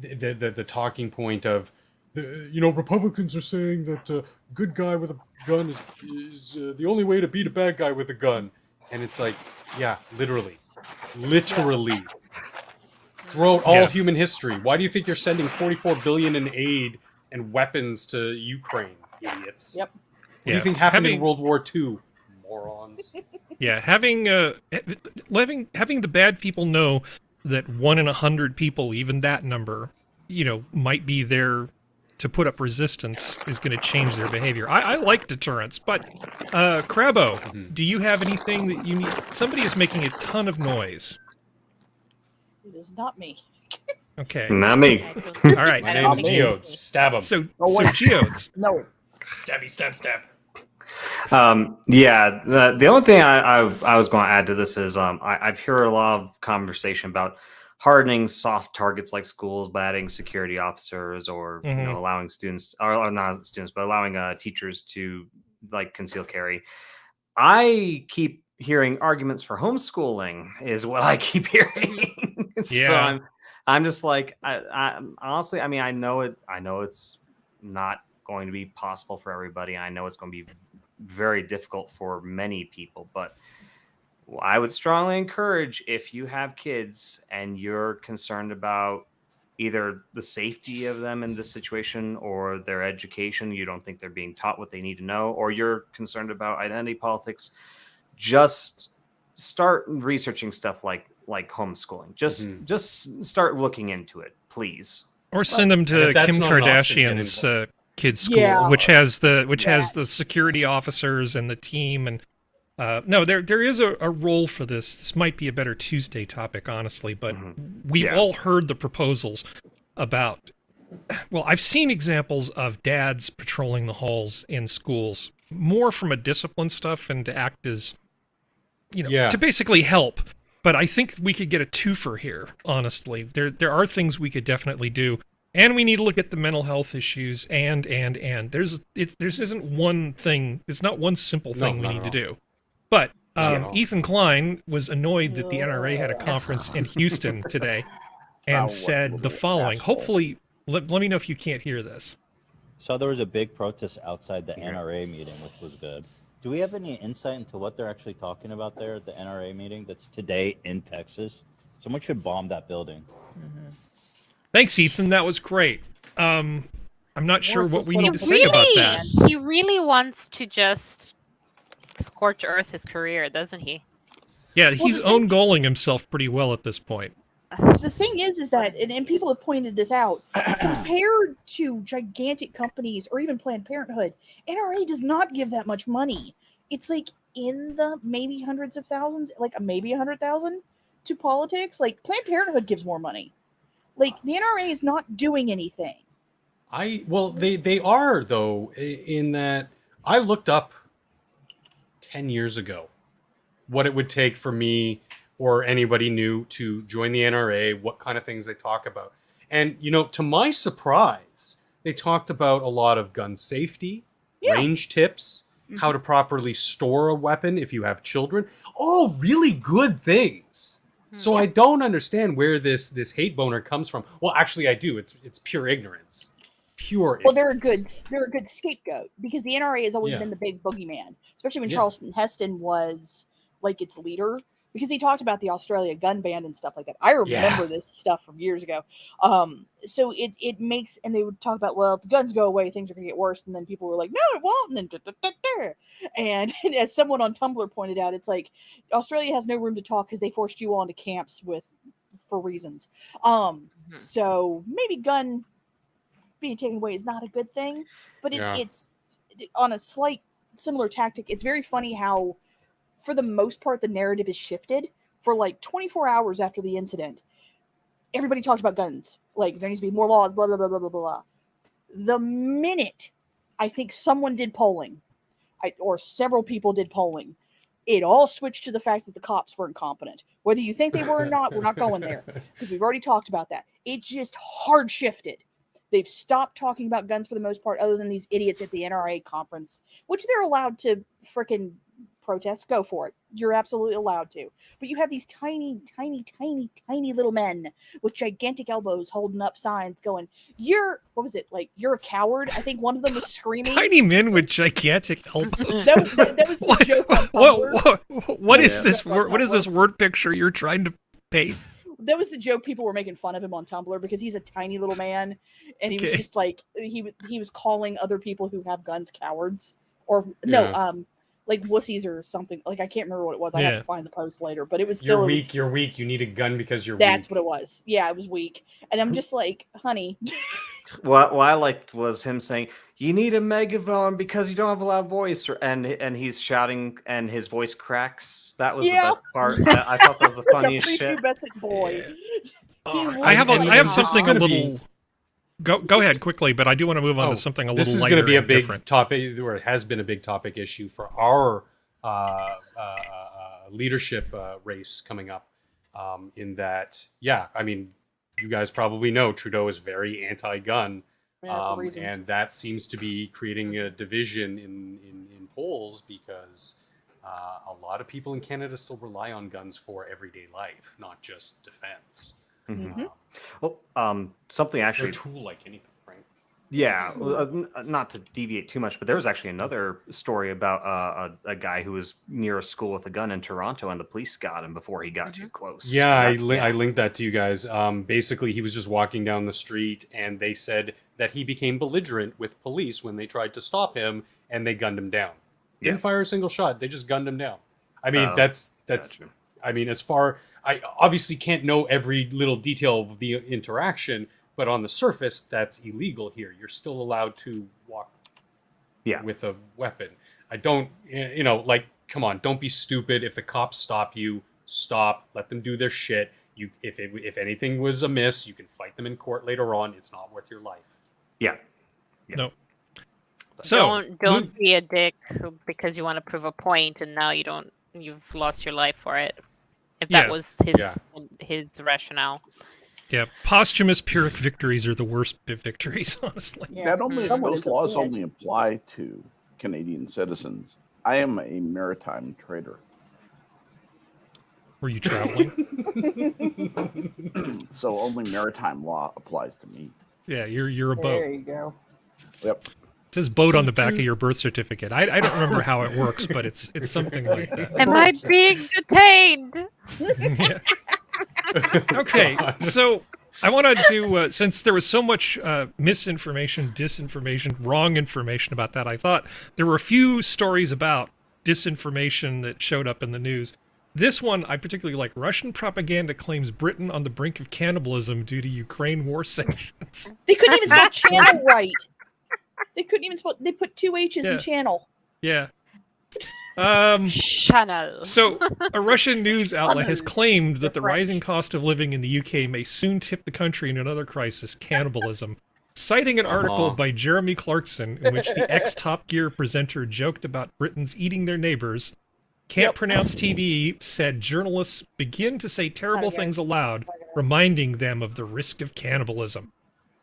the talking point of, Republicans are saying that a good guy with a gun is the only way to beat a bad guy with a gun. And it's like, literally. Throughout all human history. Why do you think you're sending $44 billion in aid and weapons to Ukraine? Idiots. Yep. What do you think happened in World War II? Morons. Yeah, having the bad people know that 1 in 100 people, even that number, might be there to put up resistance is going to change their behavior. I like deterrence, but Crabbo, do you have anything that you need? Somebody is making a ton of noise. It is not me. Okay. Not me. All right. My name is Geodes. Stab him. So Geodes. No. Stabby, stab. The only thing I was going to add to this is I've heard a lot of conversation about hardening soft targets like schools by adding security officers or allowing students or not students but allowing teachers to like conceal carry. I keep hearing arguments for homeschooling is what I keep hearing. So I'm just like I honestly, I mean, I know it's not going to be possible for everybody. I know it's going to be very difficult for many people, but I would strongly encourage, if you have kids and you're concerned about either the safety of them in this situation or their education, you don't think they're being taught what they need to know, or you're concerned about identity politics, just start researching stuff like homeschooling. Just start looking into it, please. Or send them to Kim Kardashian's kids' school, which has the security officers and the team. And no, there is a role for this. This might be a better Tuesday topic, honestly, but we've all heard the proposals about well, I've seen examples of dads patrolling the halls in schools, more from a discipline stuff and to act as, to basically help. But I think we could get a twofer here, honestly. There are things we could definitely do. And we need to look at the mental health issues and. There's isn't one thing, it's not one simple thing we need to do. But Ethan Klein was annoyed that the NRA had a conference in Houston today and said the following. asshole. Hopefully, let me know if you can't hear this. So there was a big protest outside the NRA meeting, which was good. Do we have any insight into what they're actually talking about there at the NRA meeting that's today in Texas? Someone should bomb that building. Mm-hmm. Thanks, Ethan. That was great. I'm not sure what we need to say about that. He really wants to just scorch earth his career, doesn't he? Yeah, he's own-goaling himself pretty well at this point. The thing is that, and people have pointed this out, compared to gigantic companies or even Planned Parenthood, NRA does not give that much money. It's like in the maybe hundreds of thousands, like maybe 100,000 to politics. Like Planned Parenthood gives more money. Like the NRA is not doing anything. They are though, in that I looked up 10 years ago what it would take for me or anybody new to join the NRA, what kind of things they talk about. And, to my surprise, they talked about a lot of gun safety, range tips, how to properly store a weapon if you have children. All really good things. So I don't understand where this hate boner comes from. Well, actually I do. It's pure ignorance. Pure Well, ignorance. they're a good scapegoat because the NRA has always been the big boogeyman, especially when Charleston Heston was like its leader, because he talked about the Australia gun ban and stuff like that. I remember this stuff from years ago. So it makes, and they would talk about, well, if the guns go away, things are going to get worse. And then people were like, no, it won't. And then, and as someone on Tumblr pointed out, it's like Australia has no room to talk because they forced you all into camps for reasons. So maybe gun being taken away is not a good thing, but it's on a slight similar tactic. It's very funny how, for the most part, the narrative is shifted. For like 24 hours after the incident, everybody talked about guns. Like, there needs to be more laws, blah, blah, blah, blah, blah, blah. The minute I think someone did polling, or several people did polling, it all switched to the fact that the cops were incompetent. Whether you think they were or not, we're not going there, because we've already talked about that. It just hard shifted. They've stopped talking about guns for the most part, other than these idiots at the NRA conference, which they're allowed to frickin' protest. Go for it. You're absolutely allowed to. But you have these tiny little men with gigantic elbows holding up signs going, you're a coward. I think one of them was screaming. Tiny men with gigantic elbows. That was the joke on Tumblr. What is this word? What is this word picture you're trying to paint? That was the joke. People were making fun of him on Tumblr because he's a tiny little man, and he was just like he was calling other people who have guns cowards, or like wussies or something. Like, I can't remember what it was. I have to find the post later, but it was still weak. You're weak. You need a gun because you're weak. That's weak. what it was. Yeah, it was weak, and I'm just like, honey. What I liked was him saying, "You need a megaphone because you don't have a loud voice," and he's shouting and his voice cracks. That was the best part. I thought that was the funniest shit. Boy. I have something a little. Go ahead quickly, but I do want to move on to something a little lighter. This is going to be a big different topic, or it has been a big topic issue for our leadership race coming up. In that, I mean, you guys probably know Trudeau is very anti-gun, and that seems to be creating a division in polls because a lot of people in Canada still rely on guns for everyday life, not just defense. Something actually, a tool like anything, right? Yeah, not to deviate too much, but there was actually another story about a guy who was near a school with a gun in Toronto, and the police got him before he got too close. Yeah, I linked that to you guys. Basically, he was just walking down the street, and they said that he became belligerent with police when they tried to stop him, and they gunned him down. Didn't fire a single shot. They just gunned him down. I mean, that's. Gotcha. I mean, I obviously can't know every little detail of the interaction, but on the surface, that's illegal here. You're still allowed to walk with a weapon. I don't, come on, don't be stupid. If the cops stop you, stop, let them do their shit, if anything was amiss, you can fight them in court later on. It's not worth your life. Yeah. No. So don't be a dick because you want to prove a point, and now you've lost your life for it. If that was his rationale. Yeah, posthumous Pyrrhic victories are the worst victories, honestly. Yeah. Those laws only apply to Canadian citizens. I am a maritime trader. Were you traveling? So only maritime law applies to me. Yeah, you're a boat. There you go. Yep. It says boat on the back of your birth certificate. I don't remember how it works, but it's something like that. Am I being detained? Yeah. Okay, so I wanted to, since there was so much misinformation, disinformation, wrong information about that, I thought there were a few stories about disinformation that showed up in the news. This one I particularly like. Russian propaganda claims Britain on the brink of cannibalism due to Ukraine war sanctions. They couldn't even spell channel right. They couldn't even spell. They put 2 H's in channel. Yeah. Channel. So, a Russian news outlet has claimed that the rising cost of living in the UK may soon tip the country into another crisis, cannibalism, citing an article by Jeremy Clarkson in which the ex-Top Gear presenter joked about Britons eating their neighbors. Can't Pronounce TV said journalists begin to say terrible things aloud, reminding them of the risk of cannibalism.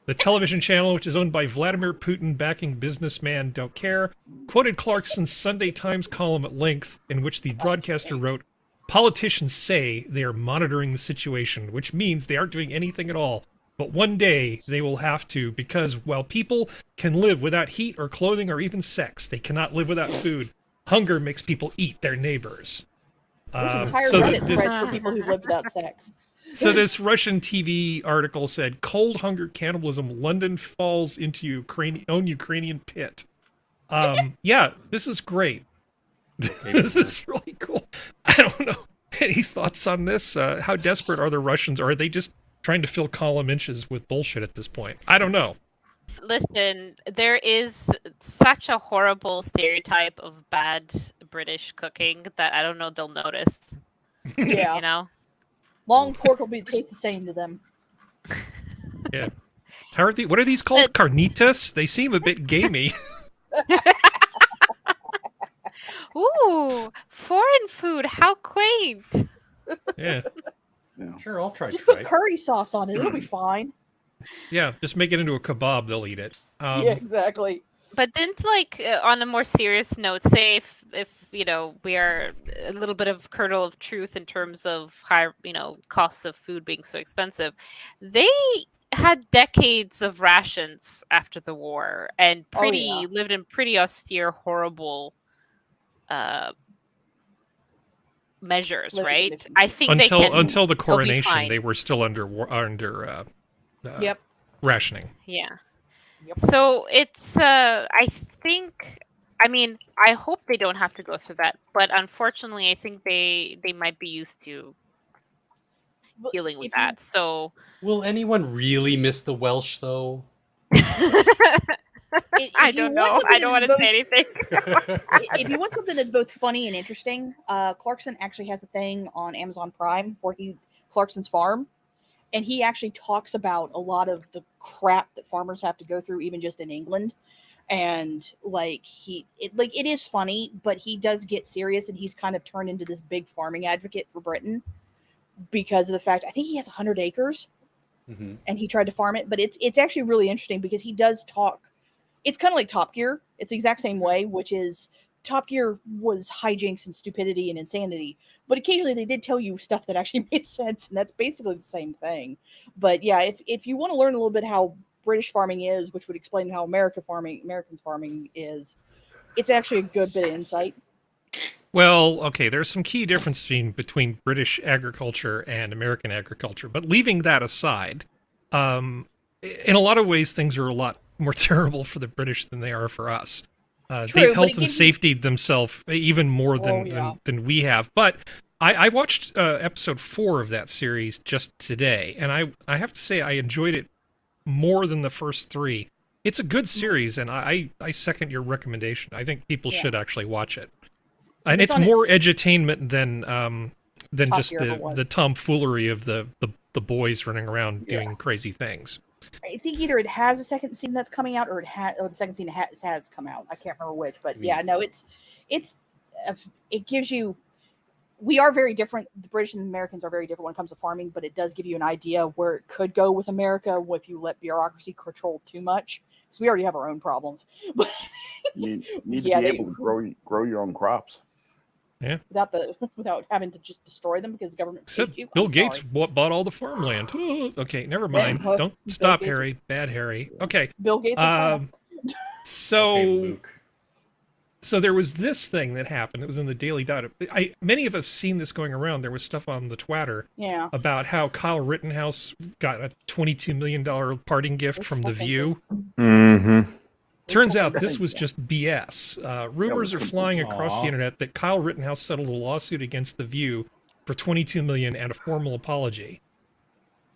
The television channel, which is owned by Vladimir Putin backing businessman Don't Care, quoted Clarkson's Sunday Times column at length, in which the broadcaster wrote, "Politicians say they are monitoring the situation, which means they aren't doing anything at all. But one day they will have to, because while people can live without heat or clothing or even sex, they cannot live without food. Hunger makes people eat their neighbors." There's entire Reddit threads for people who live without sex. So this Russian TV article said, "Cold hunger cannibalism, London falls into own Ukrainian pit." Yeah, this is great. This is really cool. I don't know. Any thoughts on this? How desperate are the Russians? Or are they just trying to fill column inches with bullshit at this point? I don't know. Listen, there is such a horrible stereotype of bad British cooking that I don't know they'll notice. Yeah. You know? Long pork will taste the same to them. Yeah. How are what are these called? Carnitas? They seem a bit gamey. Ooh, foreign food. How quaint. Yeah. Sure, I'll try. Just put curry sauce on it. It'll be fine. Yeah, just make it into a kebab. They'll eat it. Yeah, exactly. But then, like, on a more serious note, say if you know, we are a little bit of kernel of truth in terms of high, costs of food being so expensive, they had decades of rations after the war and lived in pretty austere, horrible measures, right? I think until the coronation, they were still under rationing. Yeah. Yep. So it's, I think, I hope they don't have to go through that, but unfortunately, I think they might be used to dealing with that. So, will anyone really miss the Welsh, though? I don't know. I don't want to say anything. If you want something that's both funny and interesting, Clarkson actually has a thing on Amazon Prime where Clarkson's Farm. And he actually talks about a lot of the crap that farmers have to go through, even just in England. And it is funny, but he does get serious, and he's kind of turned into this big farming advocate for Britain because of the fact I think he has 100 acres, and he tried to farm it. But it's actually really interesting because he does talk. It's kind of like Top Gear. It's the exact same way, which is Top Gear was hijinks and stupidity and insanity. But occasionally they did tell you stuff that actually made sense, and that's basically the same thing. But yeah, if you want to learn a little bit how British farming is, which would explain how Americans farming is, it's actually a good bit of insight. Well, okay, there's some key difference between British agriculture and American agriculture. But leaving that aside, in a lot of ways, things are a lot more terrible for the British than they are for us. They've health and safety themselves even more than we have. But I watched episode 4 of that series just today, and I have to say I enjoyed it more than the first 3. It's a good series, and I second your recommendation. I think people should actually watch it. And it's more edutainment than Top just tier ever was. the tomfoolery of the boys running around doing crazy things. I think either it has a second season that's coming out, or the second season has come out. I can't remember which, but yeah, no, it gives you. We are very different. The British and Americans are very different when it comes to farming, but it does give you an idea of where it could go with America if you let bureaucracy control too much. Because we already have our own problems. But you need to be able to grow your own crops. Yeah. Without having to just destroy them because the government. Except Bill Gates bought all the farmland. Okay, never mind. Yeah, Don't stop, Harry. Bad Harry. Okay. Bill Gates. So there was this thing that happened. It was in the Daily Dot. Many of us have seen this going around. There was stuff on the Twitter about how Kyle Rittenhouse got a $22 million parting gift from The View. Mm-hmm. Turns out this was just BS. Rumors are flying across the internet that Kyle Rittenhouse settled a lawsuit against The View for $22 million and a formal apology.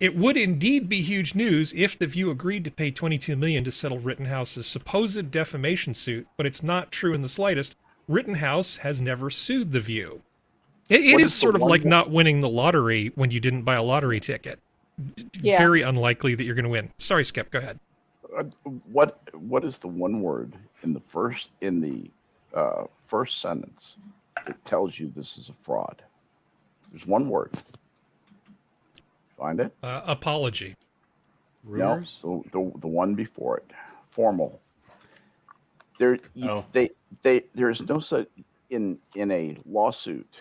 It would indeed be huge news if The View agreed to pay $22 million to settle Rittenhouse's supposed defamation suit, but it's not true in the slightest. Rittenhouse has never sued The View. It is sort of like not winning the lottery when you didn't buy a lottery ticket. Yeah. Very unlikely that you're going to win. Sorry, Skep, go ahead. What is the one word in the first sentence that tells you this is a fraud? There's one word. Find it. Apology. Rumors? No, the one before it. Formal. There's no such in a lawsuit.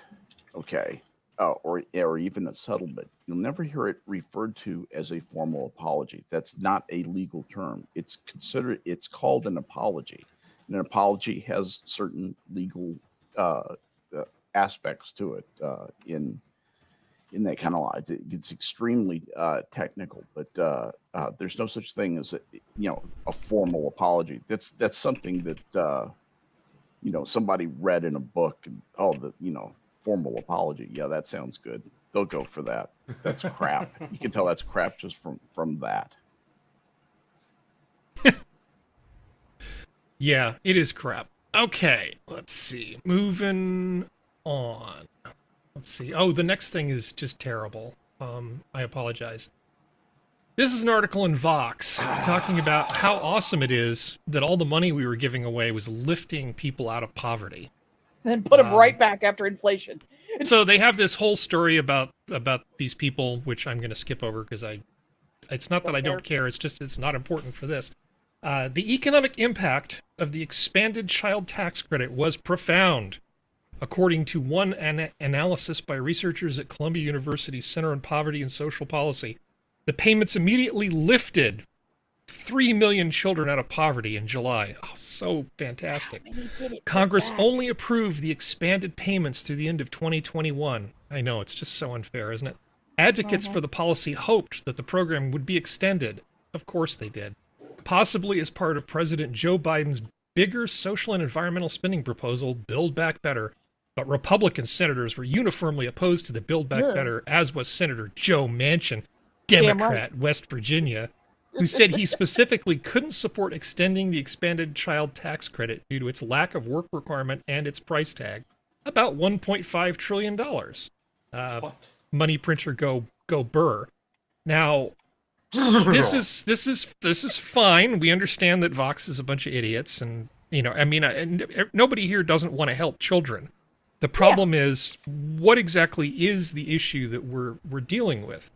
Okay. Or even a settlement, you'll never hear it referred to as a formal apology. That's not a legal term. It's called an apology. And an apology has certain legal aspects to it in that kind of law. It's extremely technical, but there's no such thing as a formal apology. That's something that somebody read in a book and formal apology. Yeah, that sounds good. They'll go for that. That's crap. You can tell that's crap just from that. Yeah, it is crap. Okay, let's see. Moving on. Let's see. Oh, the next thing is just terrible. I apologize. This is an article in Vox talking about how awesome it is that all the money we were giving away was lifting people out of poverty. And then put them right back after inflation. So they have this whole story about these people, which I'm going to skip over because it's not that I don't care. It's just it's not important for this. The economic impact of the expanded child tax credit was profound, according to one analysis by researchers at Columbia University's Center on Poverty and Social Policy. The payments immediately lifted 3 million children out of poverty in July. Oh, so fantastic. Congress only approved the expanded payments through the end of 2021. I know, it's just so unfair, isn't it? Advocates for the policy hoped that the program would be extended. Of course they did. Possibly as part of President Joe Biden's bigger social and environmental spending proposal, Build Back Better. But Republican senators were uniformly opposed to the Build Back Better, as was Senator Joe Manchin, Democrat, West Virginia, who said he specifically couldn't support extending the expanded child tax credit due to its lack of work requirement and its price tag. About $1.5 trillion. Money printer go Burr. Now, this is fine. We understand that Vox is a bunch of idiots, and nobody here doesn't want to help children. The problem is, what exactly is the issue that we're dealing with?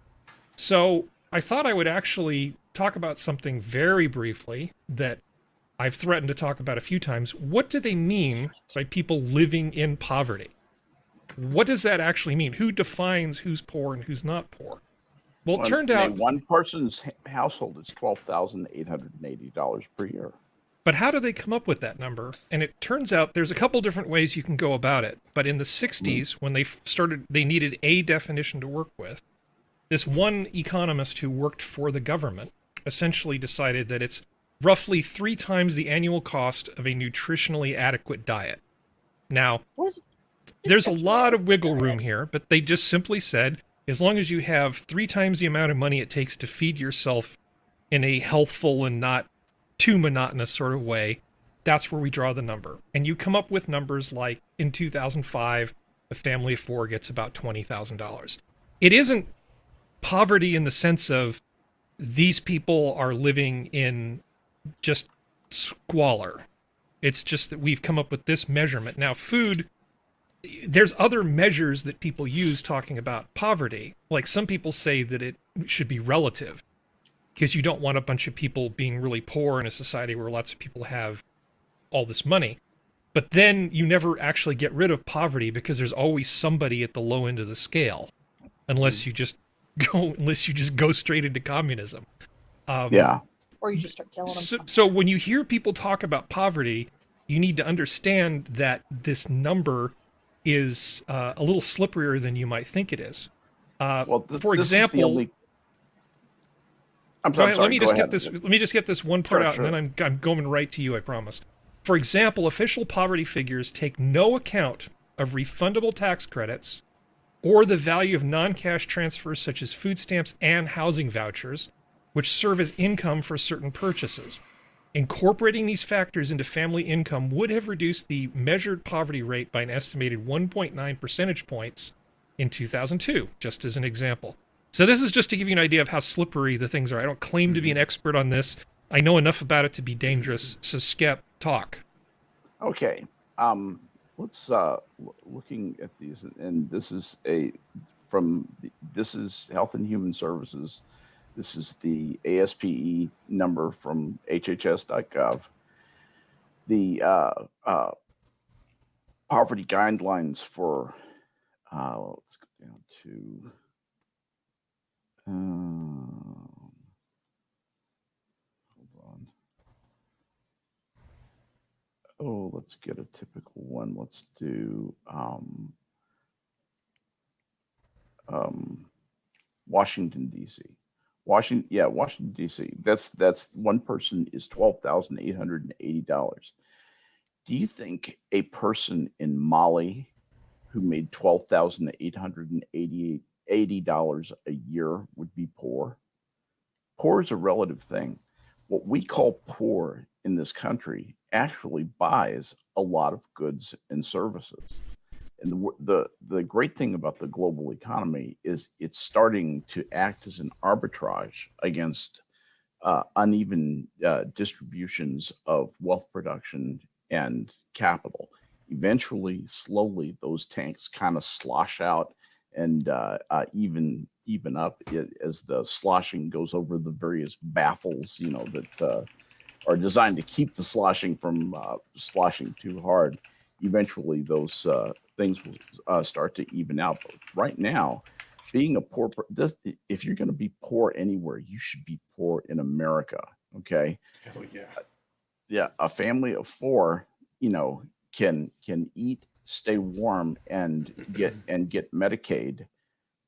So I thought I would actually talk about something very briefly that I've threatened to talk about a few times. What do they mean by people living in poverty? What does that actually mean? Who defines who's poor and who's not poor? Well, it turned out one person's household is $12,880 per year. But how do they come up with that number? And it turns out there's a couple different ways you can go about it. But in the 60s, when they needed a definition to work with. This one economist who worked for the government essentially decided that it's roughly 3 times the annual cost of a nutritionally adequate diet. Now, there's a lot of wiggle room here, but they just simply said, as long as you have 3 times the amount of money it takes to feed yourself in a healthful and not too monotonous sort of way, that's where we draw the number. And you come up with numbers like, in 2005, A family of 4 gets about $20,000. It isn't poverty in the sense of these people are living in just squalor. It's just that we've come up with this measurement. Now, food, there's other measures that people use talking about poverty. Like some people say that it should be relative because you don't want a bunch of people being really poor in a society where lots of people have all this money. But then you never actually get rid of poverty because there's always somebody at the low end of the scale, unless you just go straight into communism. Or you just start killing them. So when you hear people talk about poverty, you need to understand that this number is a little slipperier than you might think it is. For example, let me just get this one part out, and then I'm going right to you, I promise. For example, official poverty figures take no account of refundable tax credits or the value of non-cash transfers such as food stamps and housing vouchers, which serve as income for certain purchases. Incorporating these factors into family income would have reduced the measured poverty rate by an estimated 1.9 percentage points in 2002, just as an example. So this is just to give you an idea of how slippery the things are. I don't claim to be an expert on this. I know enough about it to be dangerous. So Skep, talk. Okay. Let's looking at these, and this is this is Health and Human Services. This is the ASPE number from HHS.gov. The poverty guidelines for, let's go down to, hold on. Oh, let's get a typical one. Let's do Washington, D.C. Washington, D.C. That's one person is $12,880. Do you think a person in Mali who made $12,880 a year would be poor? Poor is a relative thing. What we call poor in this country actually buys a lot of goods and services. And the great thing about the global economy is it's starting to act as an arbitrage against uneven distributions of wealth production and capital. Eventually, slowly, those tanks kind of slosh out and even up as the sloshing goes over the various baffles, that are designed to keep the sloshing from sloshing too hard. Eventually, those things will start to even out. But right now, being a poor, if you're going to be poor anywhere, you should be poor in America. Okay. Hell yeah. Yeah. A family of 4, can eat, stay warm, and get Medicaid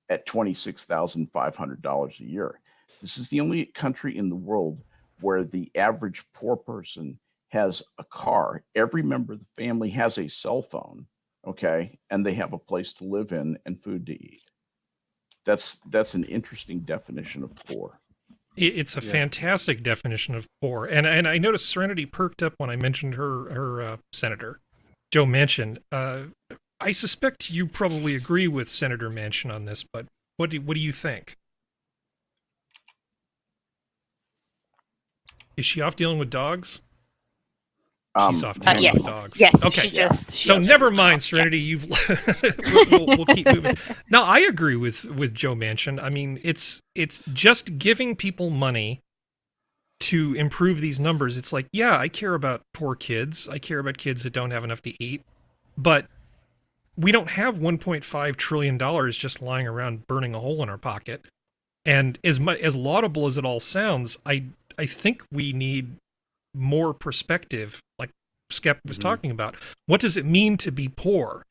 at $26,500 a year. This is the only country in the world where the average poor person has a car. Every member of the family has a cell phone, okay, and they have a place to live in and food to eat. That's an interesting definition of poor. It's a fantastic definition of poor, and I noticed Serenity perked up when I mentioned her senator, Joe Manchin. I suspect you probably agree with Senator Manchin on this, but what do you think? Is she off dealing with dogs? She's off dealing with dogs. Yes. Okay. So never mind, Serenity. We'll keep moving. No, I agree with Joe Manchin. I mean, it's just giving people money to improve these numbers. It's like, yeah, I care about poor kids. I care about kids that don't have enough to eat, but we don't have $1.5 trillion just lying around burning a hole in our pocket. And as laudable as it all sounds, I think we need more perspective, like Skep was talking about. What does it mean to be poor?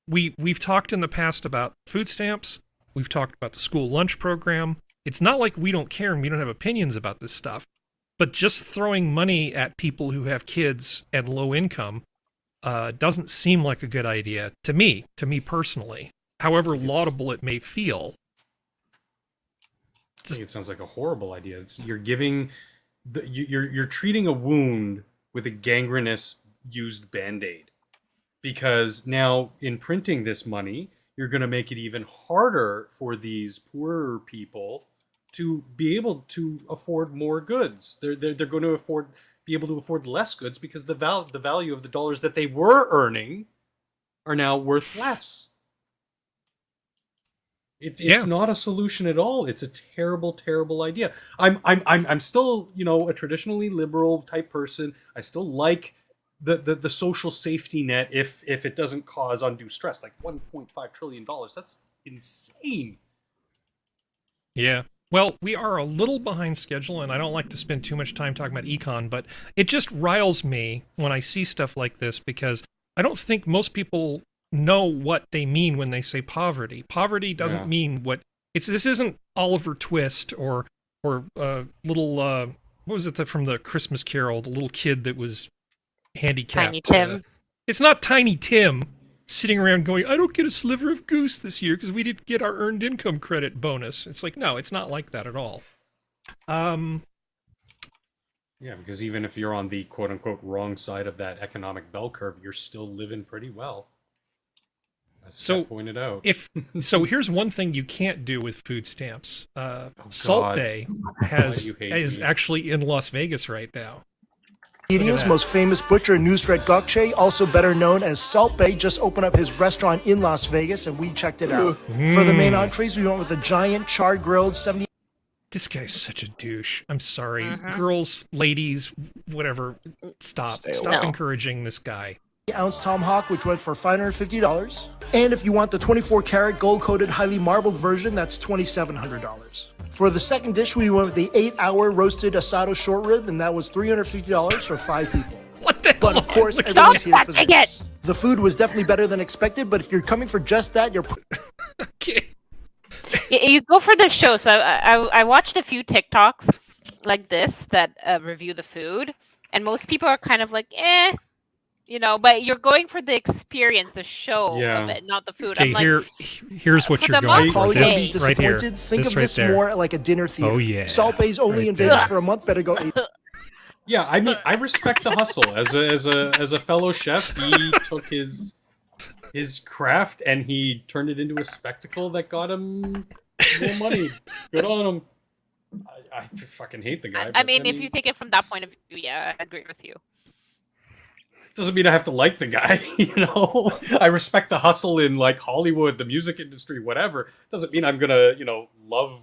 We've talked in the past about food stamps. We've talked about the school lunch program. It's not like we don't care and we don't have opinions about this stuff, but just throwing money at people who have kids and low income doesn't seem like a good idea to me personally, however laudable it may feel. I think it sounds like a horrible idea. You're giving, you're treating a wound with a gangrenous used Band-Aid. because now in printing this money, you're going to make it even harder for these poorer people to be able to afford more goods. They're going to be able to afford less goods because the value of the dollars that they were earning are now worth less. It's not a solution at all. It's a terrible, terrible idea. I'm still, a traditionally liberal type person. I still like the social safety net if it doesn't cause undue stress. Like $1.5 trillion. That's insane. Yeah. Well, we are a little behind schedule, and I don't like to spend too much time talking about econ, but it just riles me when I see stuff like this because I don't think most people know what they mean when they say poverty. Poverty doesn't mean what it's. This isn't Oliver Twist or little what was it from the Christmas Carol? The little kid that was handicapped. Tiny Tim. It's not Tiny Tim sitting around going, I don't get a sliver of goose this year because we didn't get our earned income credit bonus. It's like, no, it's not like that at all. Yeah, because even if you're on the quote-unquote wrong side of that economic bell curve, you're still living pretty well. As Skep pointed out. So here's one thing you can't do with food stamps. Salt Bay is actually in Las Vegas right now. Canadian's most famous butcher, Nusret Gokche, also better known as Salt Bay, just opened up his restaurant in Las Vegas, and we checked it out. For the main entrees, we went with a giant charred grilled 70. This guy's such a douche. I'm sorry. Girls, ladies, whatever. Stop encouraging this guy. Ounce tomahawk, which went for $550. And if you want the 24-karat gold-coated, highly marbled version, that's $2,700. For the second dish, we went with the 8-hour roasted asado short rib, and that was $350 for 5 people. What the hell? But of course, everyone's here for this. The food was definitely better than expected, but if you're coming for just that, you're... Okay. You go for the show. So I watched a few TikToks like this that review the food, and most people are kind of like, but you're going for the experience, the show of it, not the food. Okay, I'm like, here's what you're going for. This right here. Think this of right this there. more like a dinner theater. Oh, yeah. Salt Bay's only in Vegas for a month. Better go eat. Yeah, I mean, I respect the hustle. As a fellow chef, he took his craft and he turned it into a spectacle that got him more money. Good on him. I fucking hate the guy. I mean, if you take it from that point of view, yeah, I agree with you. Doesn't mean I have to like the guy, I respect the hustle in like Hollywood, the music industry, whatever. Doesn't mean I'm gonna, love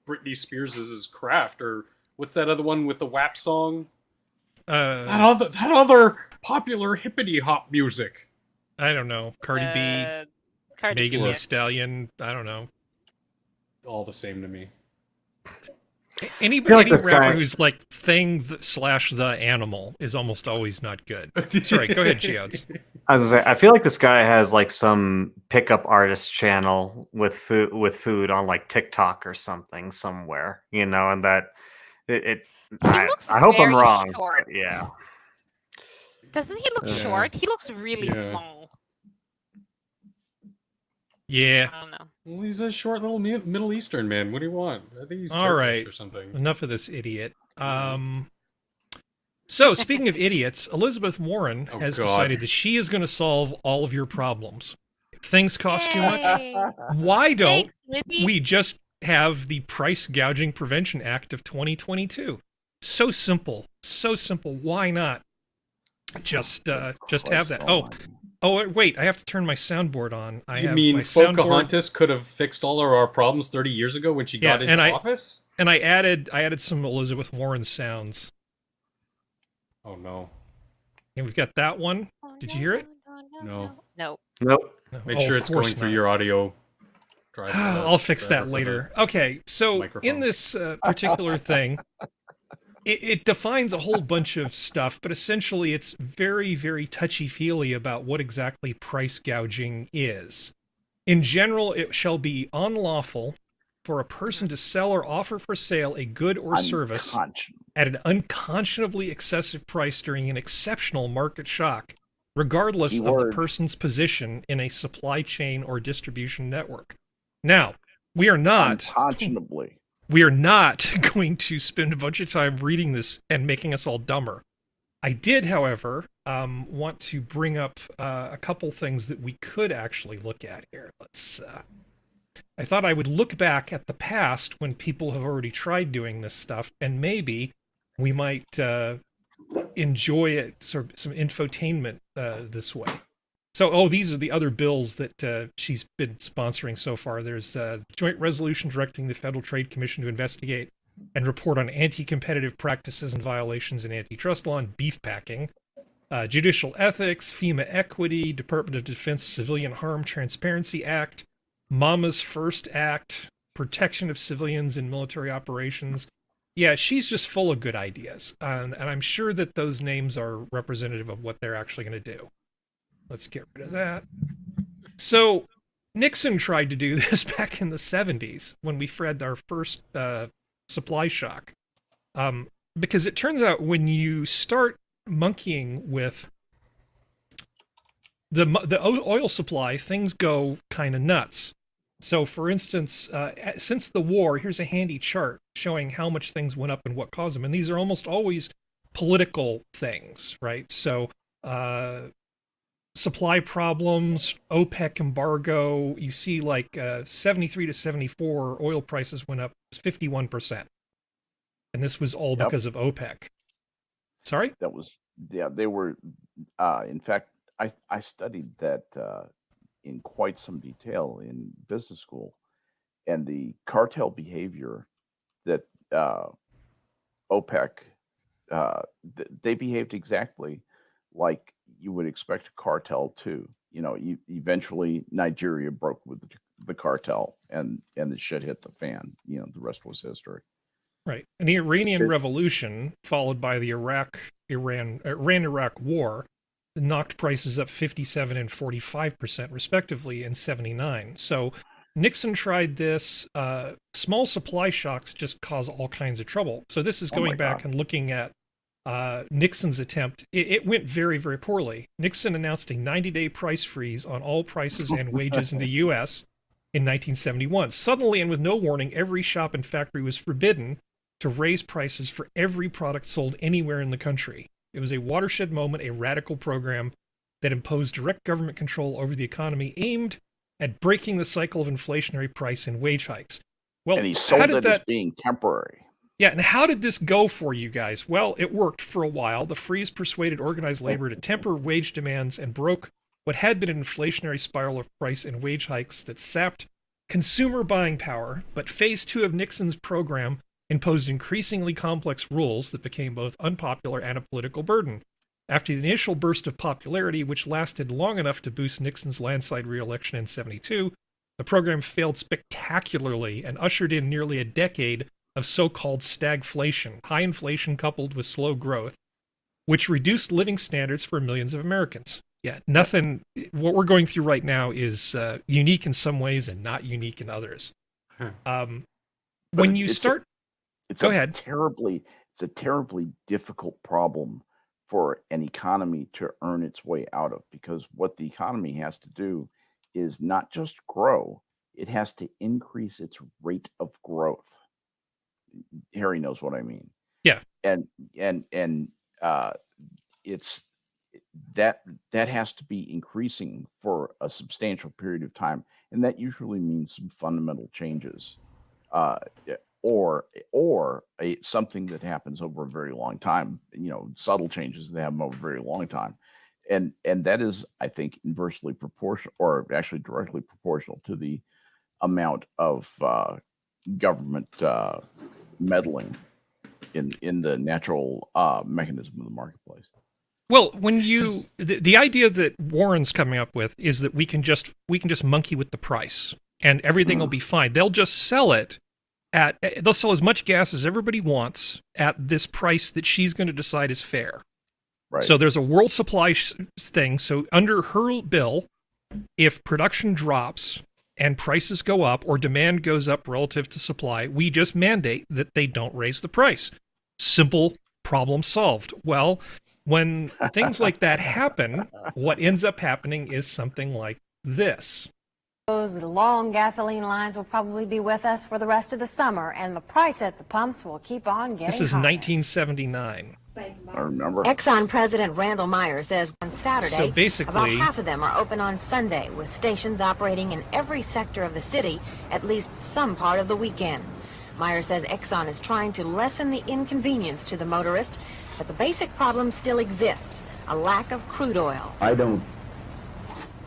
Britney Spears' craft or what's that other one with the WAP song? That other popular hippity hop music. I don't know. Cardi B, Megan Thee Stallion. I don't know. All the same to me. Any rapper who's like /the animal is almost always not good. Sorry, go ahead, Geodes. I feel like this guy has like some pickup artist channel with food on like TikTok or something somewhere, and that I hope I'm wrong. Yeah. Doesn't he look short? He looks really small. Yeah. I don't know. Well, he's a short little Middle Eastern man. What do you want? I think he's all right or something. Enough of this idiot. So, speaking of idiots, Elizabeth Warren has decided that she is going to solve all of your problems. If things cost too much, why don't we just have the Price Gouging Prevention Act of 2022? So simple. So simple. Why not just have that? Oh, wait, I have to turn my soundboard on. You mean Pocahontas could have fixed all of our problems 30 years ago when she got into office? And I added some Elizabeth Warren sounds. Oh, no. And we've got that one. Did you hear it? No. Nope. Make sure it's going through your audio driver. I'll fix that later. Okay, so in this particular thing, it defines a whole bunch of stuff, but essentially it's very, very touchy-feely about what exactly price gouging is. In general, it shall be unlawful for a person to sell or offer for sale a good or service at an unconscionably excessive price during an exceptional market shock, regardless of the person's position in a supply chain or distribution network. Now, we are not going to spend a bunch of time reading this and making us all dumber. I did, however, want to bring up a couple things that we could actually look at here. I thought I would look back at the past when people have already tried doing this stuff, and maybe we might enjoy it, sort of some infotainment this way. So, these are the other bills that she's been sponsoring so far. There's the joint resolution directing the Federal Trade Commission to investigate and report on anti-competitive practices and violations in antitrust law and beef packing, judicial ethics, FEMA equity, Department of Defense Civilian Harm Transparency Act, Mama's First Act, protection of civilians in military operations. Yeah, she's just full of good ideas, and I'm sure that those names are representative of what they're actually going to do. Let's get rid of that. So Nixon tried to do this back in the 70s when we had our first supply shock. Because it turns out when you start monkeying with the oil supply, things go kind of nuts. So for instance, since the war, here's a handy chart showing how much things went up and what caused them. And these are almost always political things, right? So supply problems, OPEC embargo, you see like 73 to 74 oil prices went up 51%. And this was all because of OPEC. Sorry? That was, yeah, they were, in fact, I studied that in quite some detail in business school, and the cartel behavior that OPEC, they behaved exactly like you would expect a cartel to. You know, eventually Nigeria broke with the cartel, and the shit hit the fan. You know, the rest was history. Right. And the Iranian Revolution, followed by the Iran-Iraq War, knocked prices up 57 and 45% respectively in 79. So Nixon tried this. Small supply shocks just cause all kinds of trouble. So this is going back and looking at Nixon's attempt. It went very, very poorly. Nixon announced a 90-day price freeze on all prices and wages in the U.S. in 1971. Suddenly and with no warning, every shop and factory was forbidden to raise prices for every product sold anywhere in the country. It was a watershed moment, a radical program that imposed direct government control over the economy aimed at breaking the cycle of inflationary price and wage hikes. Well, and he sold it as being temporary. Yeah, and how did this go for you guys? Well, it worked for a while. The freeze persuaded organized labor to temper wage demands and broke what had been an inflationary spiral of price and wage hikes that sapped consumer buying power. But phase 2 of Nixon's program imposed increasingly complex rules that became both unpopular and a political burden. After the initial burst of popularity, which lasted long enough to boost Nixon's landslide re-election in 72, the program failed spectacularly and ushered in nearly a decade of so-called stagflation, high inflation coupled with slow growth, which reduced living standards for millions of Americans. Yeah, nothing, what we're going through right now is unique in some ways and not unique in others. When you start... It's a terribly difficult problem for an economy to earn its way out of, because what the economy has to do is not just grow, it has to increase its rate of growth. Harry knows what I mean. Yeah. And it's that has to be increasing for a substantial period of time, and that usually means some fundamental changes. Or something that happens over a very long time, you know, subtle changes that happen over a very long time. And that is, I think, inversely proportional, or actually directly proportional to the amount of government meddling in the natural mechanism of the marketplace. Well, when you the idea that Warren's coming up with is that we can just monkey with the price and everything will be fine. They'll just sell it. They'll sell as much gas as everybody wants at this price that she's going to decide is fair. Right. So there's a world supply thing. So under her bill, if production drops and prices go up or demand goes up relative to supply, we just mandate that they don't raise the price. Simple, problem solved. Well, when things like that happen, what ends up happening is something like this. The long gasoline lines will probably be with us for the rest of the summer, and the price at the pumps will keep on getting This is higher. 1979. I remember. Exxon President Randall Meyer says on Saturday, So basically, about half of them are open on Sunday, with stations operating in every sector of the city at least some part of the weekend. Meyer says Exxon is trying to lessen the inconvenience to the motorist, but the basic problem still exists, a lack of crude oil.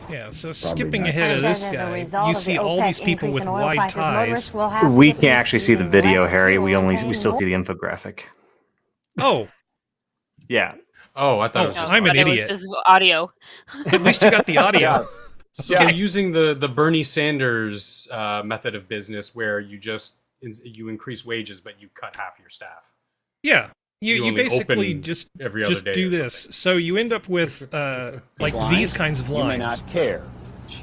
Yeah, so skipping ahead of this guy, you see all these people with wide ties. We can't actually see the video, Harry. We still see the infographic. Oh. Yeah. Oh, I thought it was just I'm an idiot. It was just audio. At least you got the audio. So they're using the Bernie Sanders method of business where you increase wages, but you cut half your staff. Yeah. You only basically open just every other day do or this. So you end up with like these kinds of lines. You may not care.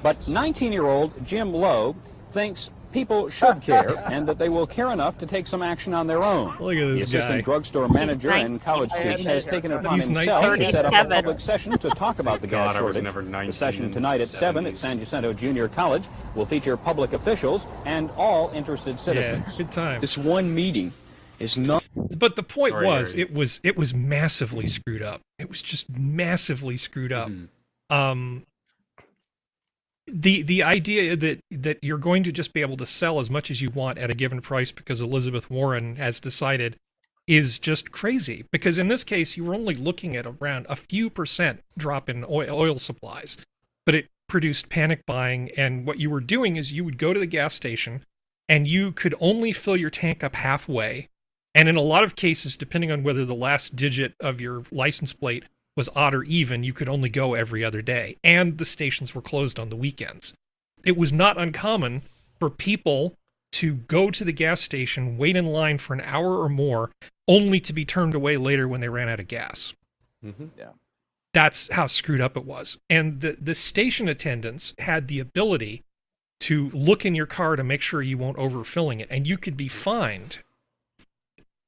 But 19-year-old Jim Lowe thinks people should care and that they will care enough to take some action on their own. Look at The this assistant guy. drugstore manager and college student has taken it upon He's himself 19. to set up a public session to talk about the gas God, I was shortage. never 19 The session tonight at 7 at 70s. San Jacinto Junior College will feature public officials and all interested citizens. Yeah, good time. This one meeting is not. But the point Sorry, was, Harry. it was massively screwed up. It was just massively screwed up. The idea that you're going to just be able to sell as much as you want at a given price because Elizabeth Warren has decided is just crazy. Because in this case, you were only looking at around a few % drop in oil supplies, but it produced panic buying. And what you were doing is you would go to the gas station and you could only fill your tank up halfway. And in a lot of cases, depending on whether the last digit of your license plate was odd or even, you could only go every other day. And the stations were closed on the weekends. It was not uncommon for people to go to the gas station, wait in line for an hour or more, only to be turned away later when they ran out of gas. Yeah. That's how screwed up it was. And the station attendants had the ability to look in your car to make sure you weren't overfilling it. And you could be fined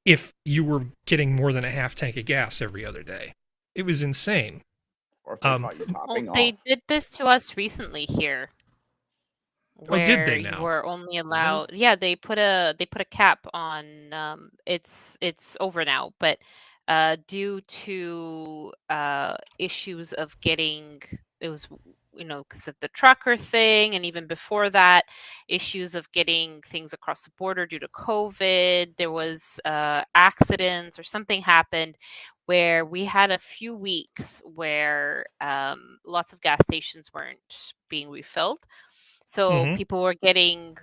if you were getting more than a half tank of gas every other day. It was insane. Or if they caught you topping They off. did this to us recently here. Oh, did they Where now? you were only allowed, yeah, they put a cap on it's over now, but due to issues of getting, it was, because of the trucker thing, and even before that, issues of getting things across the border due to COVID. There was accidents or something happened where we had a few weeks where lots of gas stations weren't being refilled. So people were getting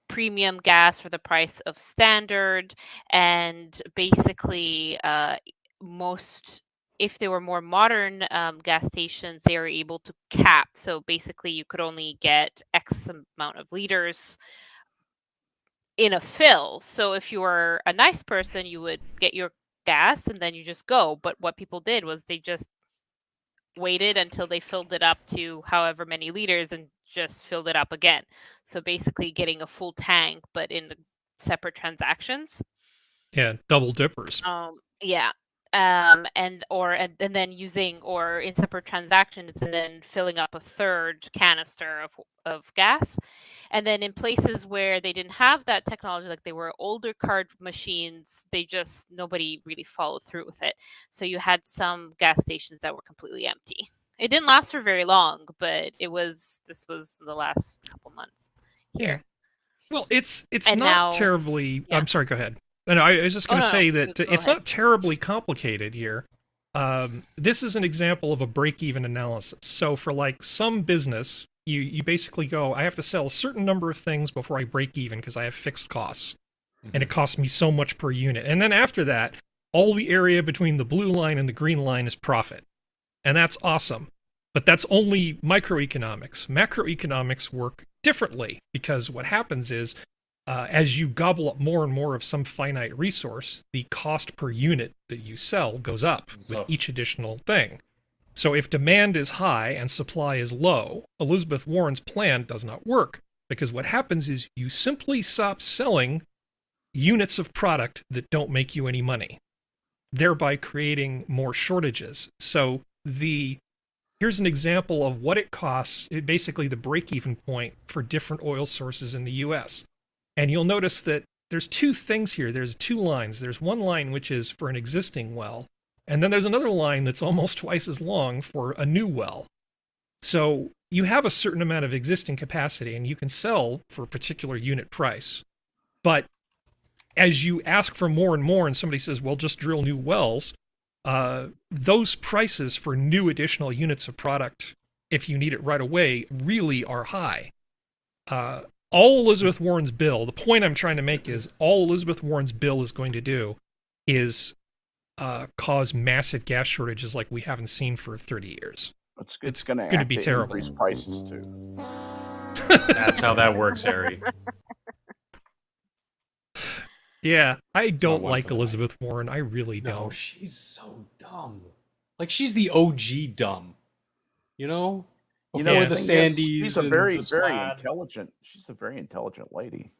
premium gas for the price of standard, and basically if they were more modern gas stations, they were able to cap. So basically you could only get X amount of liters in a fill. So if you were a nice person, you would get your gas and then you just go. But what people did was they just waited until they filled it up to however many liters and just filled it up again. So basically getting a full tank, but in separate transactions. Yeah, double dippers. Yeah. And then using, or in separate transactions, and then filling up a third canister of gas. And then in places where they didn't have that technology, like they were older card machines, nobody really followed through with it. So you had some gas stations that were completely empty. It didn't last for very long, but this was the last couple months here. Yeah. Well, it's And not now- terribly. yeah. I'm sorry. Go ahead. No, I was just going to no, say no, that go it's ahead. not terribly complicated here. This is an example of a break-even analysis. So for like some business, you basically go, I have to sell a certain number of things before I break even because I have fixed costs, and it costs me so much per unit. And then after that, all the area between the blue line and the green line is profit, and that's awesome. But that's only microeconomics. Macroeconomics work differently, because what happens is, as you gobble up more and more of some finite resource, the cost per unit that you sell goes up with each additional thing. So if demand is high and supply is low, Elizabeth Warren's plan does not work, because what happens is you simply stop selling units of product that don't make you any money, thereby creating more shortages. So here's an example of what it costs, basically the break-even point for different oil sources in the US. And you'll notice that there's two things here. There's two lines. There's one line which is for an existing well, and then there's another line that's almost twice as long for a new well. So you have a certain amount of existing capacity, and you can sell for a particular unit price. But as you ask for more and more, and somebody says, well, just drill new wells, those prices for new additional units of product, if you need it right away, really are high. All Elizabeth Warren's bill, the point I'm trying to make is, all Elizabeth Warren's bill is going to do is cause massive gas shortages like we haven't seen for 30 years. It's going to be terrible. Increase prices too. That's how that works, Harry. Yeah, I don't like Elizabeth Warren. I really don't. No, she's so dumb. Like, she's the OG dumb. You know? Before the Sandys. She's a very intelligent. She's a very intelligent lady.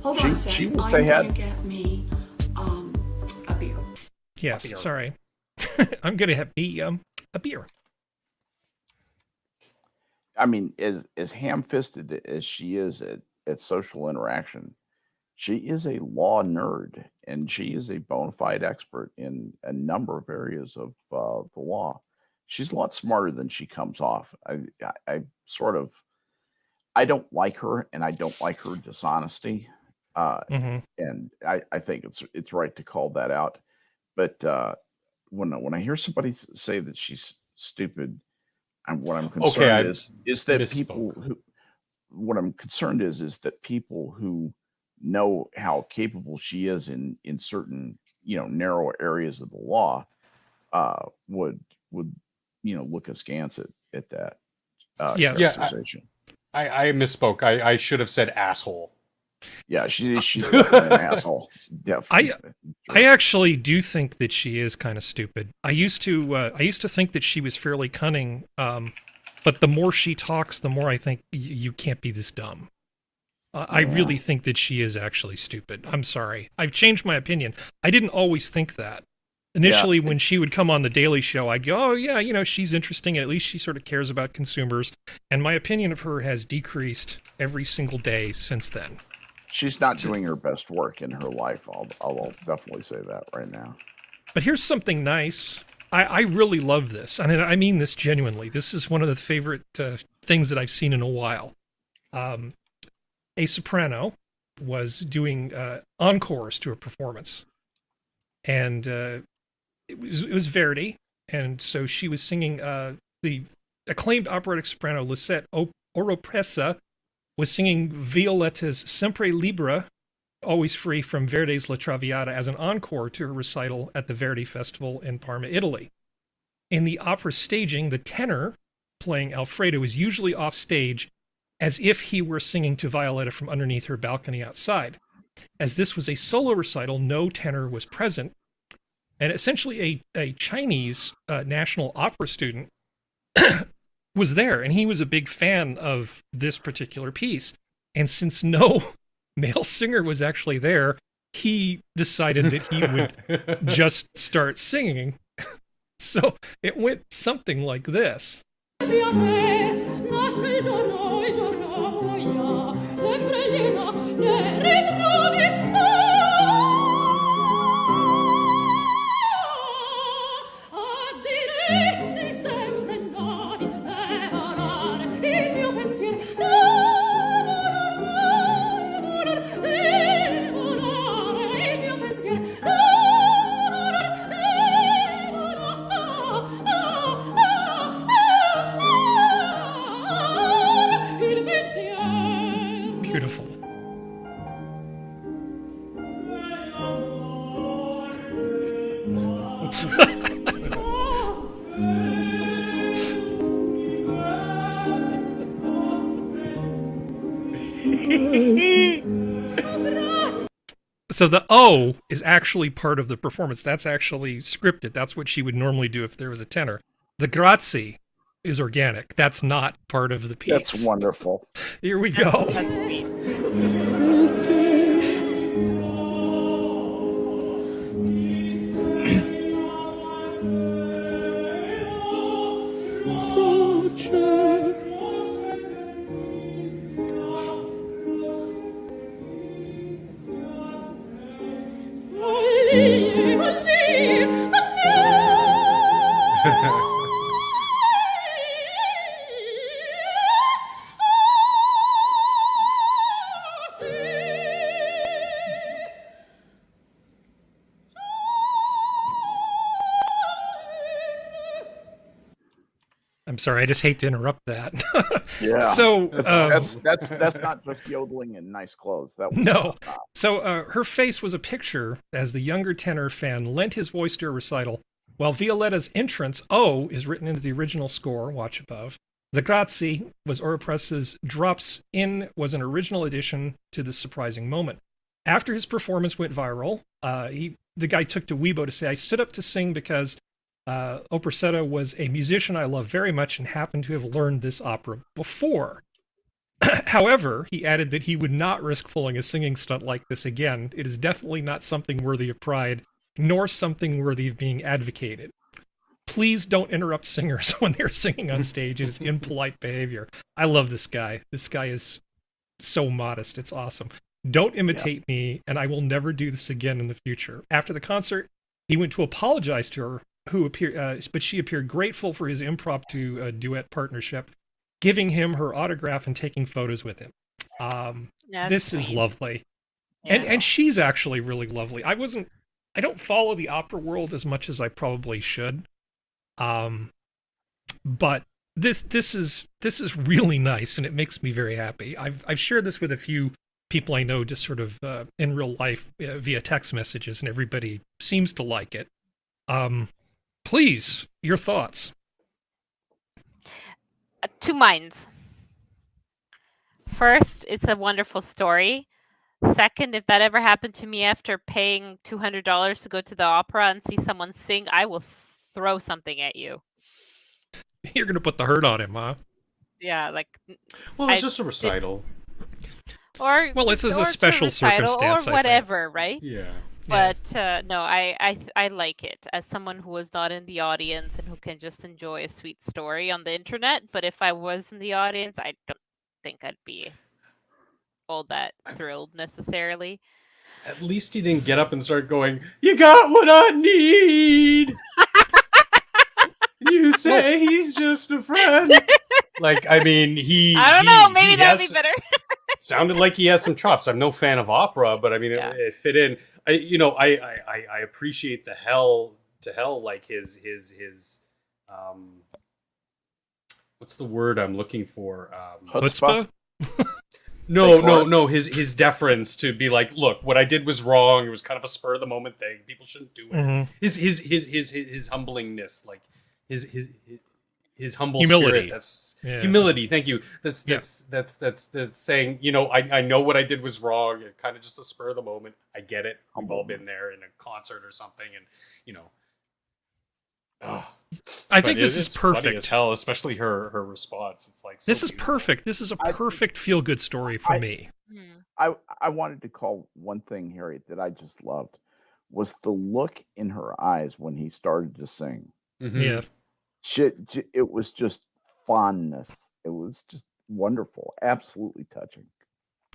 Hold on a second. She will I'm stay going ahead. to get me a beer. Yes, A beer. sorry. I'm going to have a beer. I mean, as ham-fisted as she is at social interaction, she is a law nerd, and she is a bona fide expert in a number of areas of the law. She's a lot smarter than she comes off. I don't like her, and I don't like her dishonesty. And I think it's right to call that out. But when I hear somebody say that she's stupid, what I'm concerned is that people who, what I'm concerned is that people who know how capable she is in certain, narrow areas of the law would look askance at that. Characterization. I misspoke. I should have said asshole. Yeah, she's definitely an asshole. Definitely. I actually do think that she is kind of stupid. I used to think that she was fairly cunning, but the more she talks, the more I think you can't be this dumb. I really think that she is actually stupid. I'm sorry. I've changed my opinion. I didn't always think that. Initially, when she would come on The Daily Show, I'd go, oh, yeah, she's interesting, and at least she sort of cares about consumers. And my opinion of her has decreased every single day since then. She's not doing her best work in her life. I'll definitely say that right now. But here's something nice. I really love this. And I mean this genuinely. This is one of the favorite things that I've seen in a while. A soprano was doing encores to a performance. And it was Verdi. And so she was singing the acclaimed operatic soprano Lisette Oropesa was singing Violetta's Sempre Libera, Always Free, from Verdi's La Traviata as an encore to her recital at the Verdi Festival in Parma, Italy. In the opera staging, the tenor playing Alfredo is usually off stage as if he were singing to Violetta from underneath her balcony outside. As this was a solo recital, no tenor was present, and essentially a Chinese national opera student was there, and he was a big fan of this particular piece. And since no male singer was actually there, he decided that he would just start singing. So it went something like this. Beautiful. So the O is actually part of the performance. That's actually scripted. That's what she would normally do if there was a tenor. The grazie is organic. That's not part of the piece. That's wonderful. Here we go. That's sweet. I'm sorry, I just hate to interrupt that. Yeah. So that's not just yodeling in nice clothes. That was no. So her face was a picture as the younger tenor fan lent his voice to a recital, while Violetta's entrance, "Oh," is written into the original score, watch above. The Grazie was Oropress's Drops In was an original addition to this surprising moment. After his performance went viral, the guy took to Weibo to say, "I stood up to sing because Opressetta was a musician I love very much and happened to have learned this opera before." However, he added that he would not risk pulling a singing stunt like this again. It is definitely not something worthy of pride, nor something worthy of being advocated. Please don't interrupt singers when they're singing on stage. It is impolite behavior. I love this guy. This guy is so modest. It's awesome. Don't imitate me, and I will never do this again in the future. After the concert, he went to apologize to her, but she appeared grateful for his impromptu duet partnership, giving him her autograph and taking photos with him. This is lovely. Yeah. And she's actually really lovely. I don't follow the opera world as much as I probably should. But this is really nice, and it makes me very happy. I've shared this with a few people I know, just sort of in real life via text messages, and everybody seems to like it. Please, your thoughts. 2 minds. First, it's a wonderful story. Second, if that ever happened to me after paying $200 to go to the opera and see someone sing, I will throw something at you. You're going to put the hurt on him, huh? Yeah, like... Well, it's just a recital. It's a special circumstance, or whatever, right? Yeah. But no, I like it as someone who was not in the audience and who can just enjoy a sweet story on the internet. But if I was in the audience, I don't think I'd be all that thrilled necessarily. At least he didn't get up and start going, "You got what I need." You say he's just a friend. Like, I mean, I don't know. Maybe that'd be better. Sounded like he has some chops. I'm no fan of opera, but I mean, it fit in. I appreciate the hell to hell, like his what's the word I'm looking for? Chutzpah? No. His deference to be like, look, what I did was wrong. It was kind of a spur of the moment thing. People shouldn't do it. Mm-hmm. His humblingness, like his humble humility. Spirit. That's humility. Thank you. That's saying, I know what I did was wrong. It kind of just a spur of the moment. I get it. We've all been there in a concert or something, and I think this is perfect. Funny as hell, especially her response. It's like this is perfect. This is a perfect feel good story for me. I wanted to call one thing, Harry, that I just loved was the look in her eyes when he started to sing. Mm-hmm. Yeah. It was just fondness. It was just wonderful. Absolutely touching.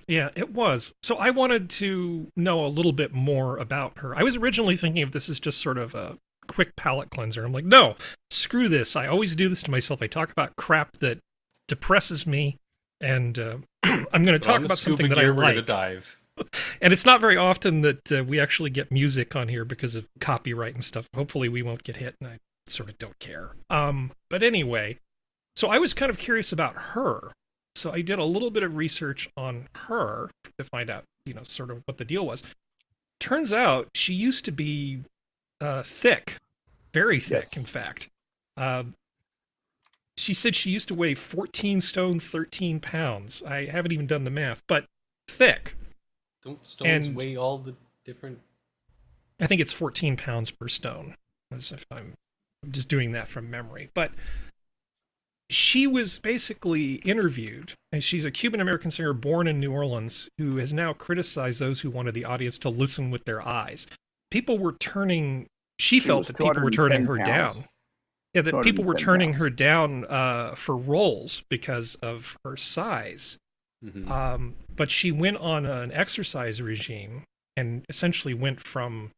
Yeah, it was. So I wanted to know a little bit more about her. I was originally thinking of this as just sort of a quick palate cleanser. I'm like, no, screw this. I always do this to myself. I talk about crap that depresses me, and I'm going to talk about something that I like. Dive. And it's not very often that we actually get music on here because of copyright and stuff. Hopefully we won't get hit, and I sort of don't care. But anyway, so I was kind of curious about her. So I did a little bit of research on her to find out, sort of what the deal was. Turns out she used to be thick, very thick, in fact. She said she used to weigh 14 stone, 13 pounds. I haven't even done the math, but thick. Don't stones weigh all the different... I think it's 14 pounds per stone, as if I'm just doing that from memory. But she was basically interviewed, and she's a Cuban-American singer born in New Orleans who has now criticized those who wanted the audience to listen with their eyes. People were turning... She felt that people were turning her down. Yeah, that people were turning her down for roles because of her size. Mm-hmm. But she went on an exercise regime and essentially went from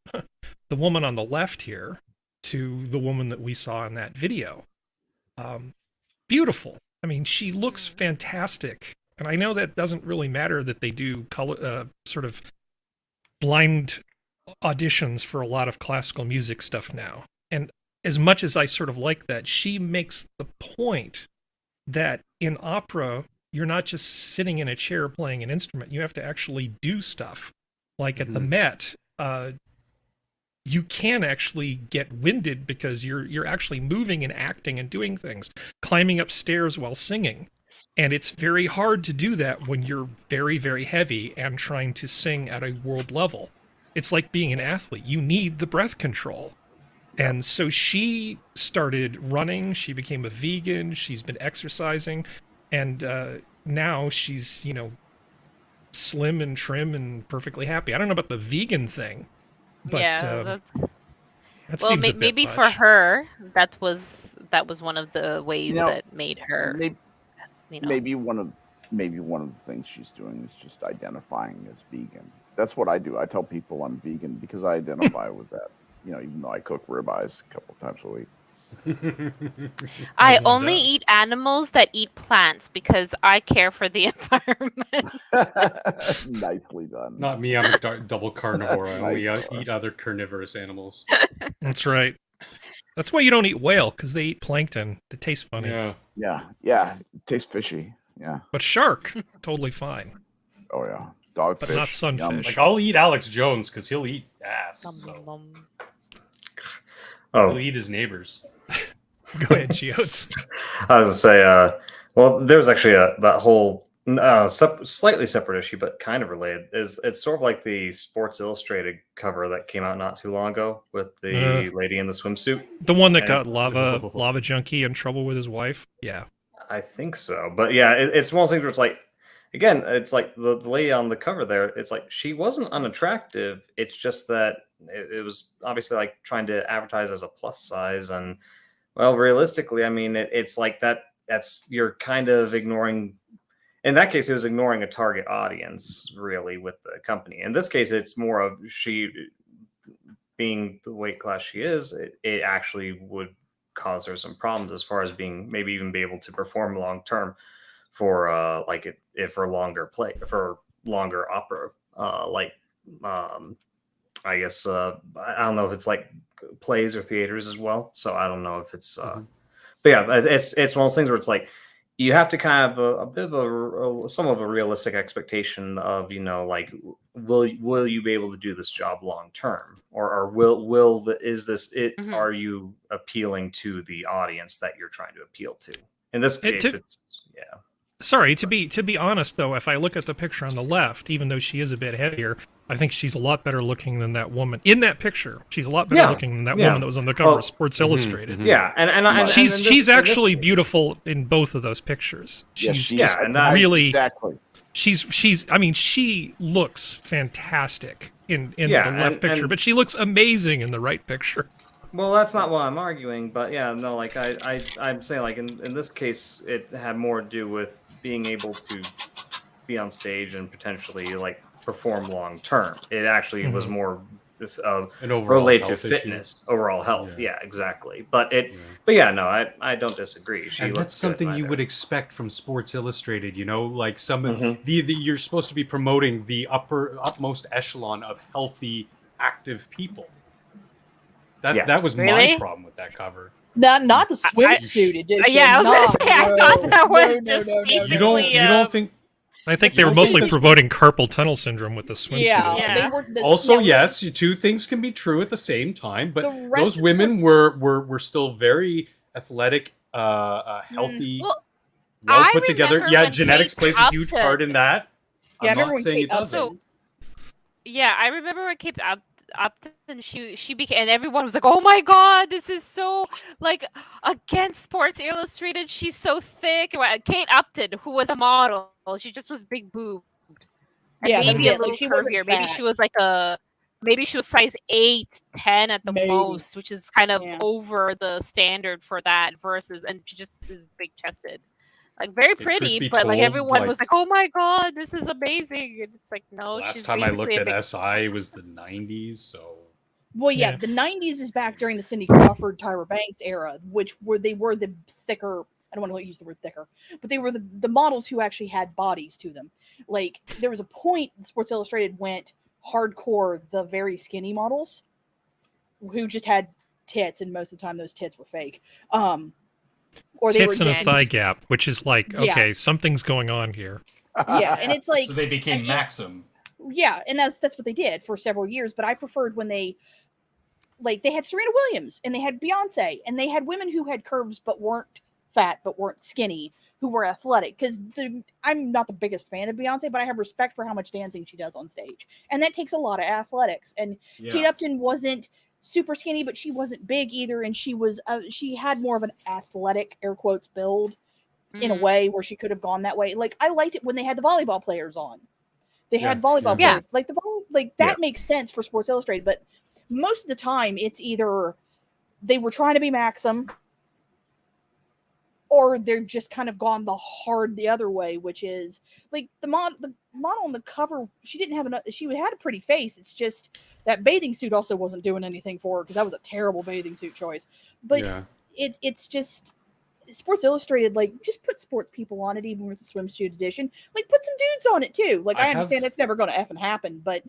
the woman on the left here to the woman that we saw in that video. Beautiful. I mean, she looks fantastic. And I know that doesn't really matter that they do color, sort of blind auditions for a lot of classical music stuff now. And as much as I sort of like that, she makes the point that in opera, you're not just sitting in a chair playing an instrument. You have to actually do stuff. Like at the Met, you can actually get winded because you're actually moving and acting and doing things, climbing up stairs while singing. And it's very hard to do that when you're very, very heavy and trying to sing at a world level. It's like being an athlete. You need the breath control. And so she started running. She became a vegan. She's been exercising. And now she's, slim and trim and perfectly happy. I don't know about the vegan thing. But, that seems a bit maybe much. for her, that was one of the ways that made her. Maybe one of the things she's doing is just identifying as vegan. That's what I do. I tell people I'm vegan because I identify with that. Even though I cook ribeyes a couple times a week. I only eat animals that eat plants because I care for the environment. Nicely done. Not me. I'm a double carnivore. I only eat other carnivorous animals. That's right. That's why you don't eat whale, because they eat plankton. It tastes funny. Yeah. It tastes fishy. Yeah. But shark, totally fine. Oh yeah. Dogfish. But not sunfish. Like I'll eat Alex Jones because he'll eat ass. He'll eat his neighbors. Go ahead, Geodes. I was gonna say, well, there's actually that whole slightly separate issue, but kind of related. It's sort of like the Sports Illustrated cover that came out not too long ago with the lady in the swimsuit. The one that got lava junkie in trouble with his wife. Yeah, I think so. But yeah, it's one of those things where it's like, again, it's like the lady on the cover there. It's like she wasn't unattractive. It's just that it was obviously like trying to advertise as a plus size, and well, realistically, I mean, it's like that's you're kind of ignoring. In that case, it was ignoring a target audience, really, with the company. In this case, it's more of she being the weight class she is. It actually would cause her some problems as far as being maybe even be able to perform long term for for longer opera. I guess I don't know if it's like plays or theaters as well. So I don't know if it's. But yeah, it's one of those things where it's like. You have to kind of a bit of some of a realistic expectation of like will you be able to do this job long term or is this it? Mm-hmm. Are you appealing to the audience that you're trying to appeal to? In this case, it's yeah. Sorry, to be honest though, if I look at the picture on the left, even though she is a bit heavier, I think she's a lot better looking than that woman in that picture. She's a lot better looking than that woman that was on the cover of Sports Illustrated. Mm-hmm. Yeah, and she's actually beautiful in both of those pictures. She's really exactly. She's I mean, she looks fantastic in the left picture, but she looks amazing in the right picture. Well, that's not what I'm arguing, but yeah, no, like I'm saying, like in this case, it had more to do with being able to be on stage and potentially like perform long term. It actually was more related to fitness, overall health. Yeah, exactly. But no, I don't disagree. And that's something you would expect from Sports Illustrated. Like some you're supposed to be promoting the upmost echelon of healthy, active people. That was my problem with that cover. Not the swimsuit edition. Yeah, I was going to say, I thought that was just basically... You don't think... I think they were mostly promoting carpal tunnel syndrome with the swimsuit. Yeah. Also, yes, two things can be true at the same time, but those women were still very athletic, healthy, well put together. Yeah, genetics plays a huge part in that. I'm not saying it doesn't. Yeah, I remember when Kate Upton, she became, and everyone was like, "Oh my God, this is so like against Sports Illustrated. She's so thick." Kate Upton, who was a model, she just was big boobed, maybe a little curvier. Maybe she was like maybe she was size 8, 10 at the most, which is kind of over the standard for that. And she just is big chested. Like very pretty, but like everyone was like, "Oh my God, this is amazing!" And it's like, no. Last time I looked at SI was the '90s, so. Well, yeah, the '90s is back during the Cindy Crawford, Tyra Banks era, they were the thicker. I don't want to use the word thicker, but they were the models who actually had bodies to them. Like there was a point Sports Illustrated went hardcore the very skinny models, who just had tits, and most of the time those tits were fake. Or they tits were and a thigh gap, which is like, okay, something's going on here. Yeah, and it's like so they became Maxim. Yeah, and that's what they did for several years. But I preferred when they had Serena Williams and they had Beyonce and they had women who had curves but weren't fat but weren't skinny, who were athletic. Because I'm not the biggest fan of Beyonce, but I have respect for how much dancing she does on stage, and that takes a lot of athletics. And Kate Upton wasn't super skinny, but she wasn't big either, and she had more of an athletic, air quotes, build in a way where she could have gone that way. Like, I liked it when they had the volleyball players on. They had volleyball players. Like that makes sense for Sports Illustrated, but most of the time it's either they were trying to be Maxim or they're just kind of gone the other way, which is like the model on the cover. She had a pretty face. It's just that bathing suit also wasn't doing anything for her because that was a terrible bathing suit choice. But it's just Sports Illustrated, like, just put sports people on it, even with the swimsuit edition. Like, put some dudes on it too. Like, I understand that's never going to effing happen, but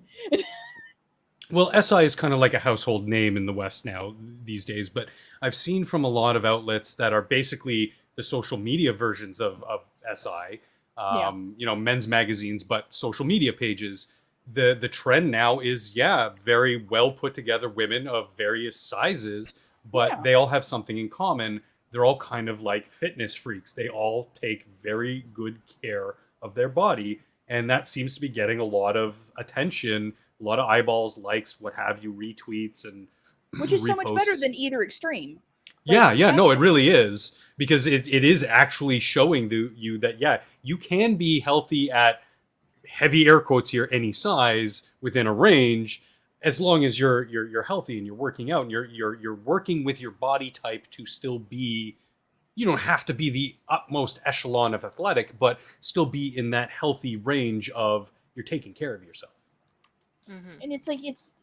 well, SI is kind of like a household name in the West now these days. But I've seen from a lot of outlets that are basically the social media versions of SI, men's magazines, but social media pages. The trend now is very well put together women of various sizes, but they all have something in common. They're all kind of like fitness freaks. They all take very good care of their body. And that seems to be getting a lot of attention, a lot of eyeballs, likes, what have you, retweets, and which is reposts. So much better than either extreme. No, it really is. Because it is actually showing you that, you can be healthy at, heavy air quotes here, any size within a range, as long as you're healthy and you're working out and you're working with your body type to still be, you don't have to be the utmost echelon of athletic, but still be in that healthy range of you're taking care of yourself. Mm-hmm. And it's like it's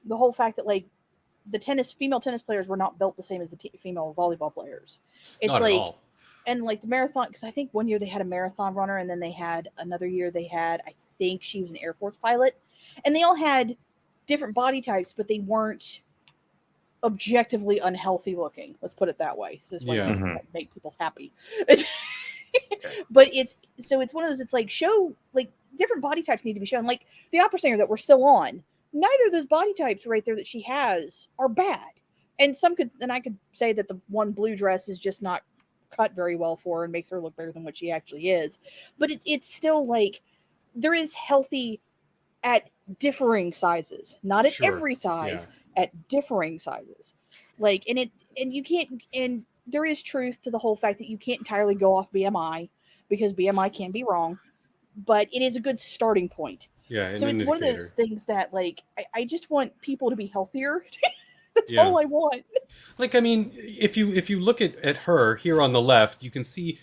the whole fact that like the female tennis players were not built the same as the female volleyball players. It's not like, at all. And like the marathon, because I think one year they had a marathon runner, and then they had another year I think she was an Air Force pilot, and they all had different body types, but they weren't objectively unhealthy looking. Let's put it that way. So this way make people happy. But it's one of those. It's like show like different body types need to be shown. Like the opera singer that we're still on. Neither of those body types right there that she has are bad, and I could say that the one blue dress is just not cut very well for her and makes her look better than what she actually is. But it's still like there is healthy at differing sizes, not at every size, at differing sizes. Like, and you can't, and there is truth to the whole fact that you can't entirely go off BMI because BMI can be wrong, but it is a good starting point. Yeah. So it's one of those things that like, I just want people to be healthier. That's all I want. Like, I mean, if you look at her here on the left, you can see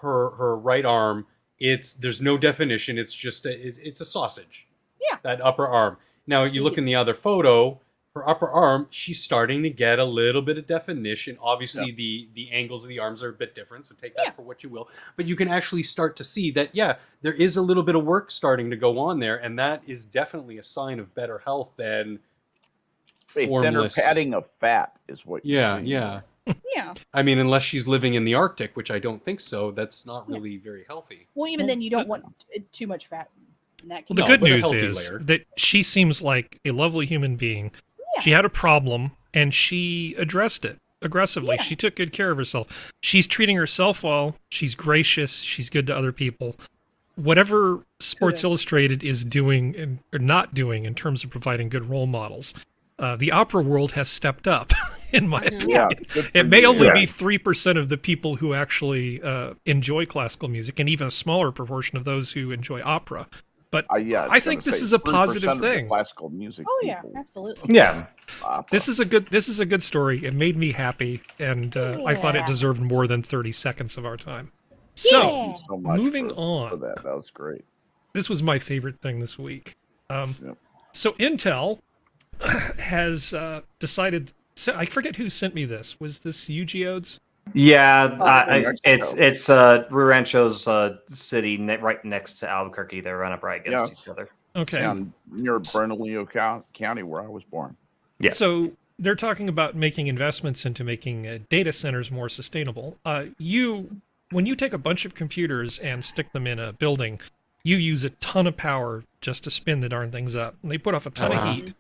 her right arm. There's no definition. It's just it's a sausage. Yeah. That upper arm. Now you look in the other photo, her upper arm, she's starting to get a little bit of definition. Obviously, the angles of the arms are a bit different, so take that for what you will. But you can actually start to see that, there is a little bit of work starting to go on there, and that is definitely a sign of better health than formless. Thinner padding of fat is what you're seeing. Yeah. I mean, unless she's living in the Arctic, which I don't think so, that's not really very healthy. Well, even then, you don't want too much fat. Well, the good news is that she seems like a lovely human being. Yeah. She had a problem, and she addressed it aggressively. Yeah. She took good care of herself. She's treating herself well. She's gracious. She's good to other people. Whatever Sports Illustrated is doing or not doing in terms of providing good role models, the opera world has stepped up, in my opinion. It may only be 3% of the people who actually enjoy classical music, and even a smaller proportion of those who enjoy opera. But I think this is a positive thing. Classical music. Oh people. yeah, absolutely. Yeah, this is a good story. It made me happy, and I thought it deserved more than 30 seconds of our time. So, moving on. That was great. This was my favorite thing this week. So Intel has decided. So I forget who sent me this. Was this you, Geodes? Yeah, it's Rancho's city right next to Albuquerque. They run up right against each other. Okay, near Bernalillo County, where I was born. Yeah. So they're talking about making investments into making data centers more sustainable. When you take a bunch of computers and stick them in a building, you use a ton of power just to spin the darn things up. And they put off a ton of heat.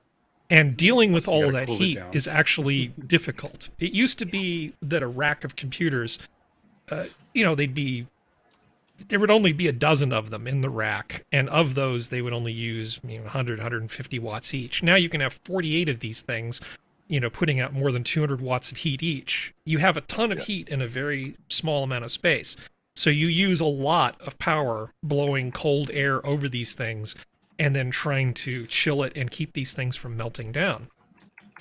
And dealing with all of that heat is actually difficult. It used to be that a rack of computers, there would only be a dozen of them in the rack. And of those, they would only use 100, 150 watts each. Now you can have 48 of these things, putting out more than 200 watts of heat each. You have a ton of heat in a very small amount of space. So you use a lot of power blowing cold air over these things and then trying to chill it and keep these things from melting down.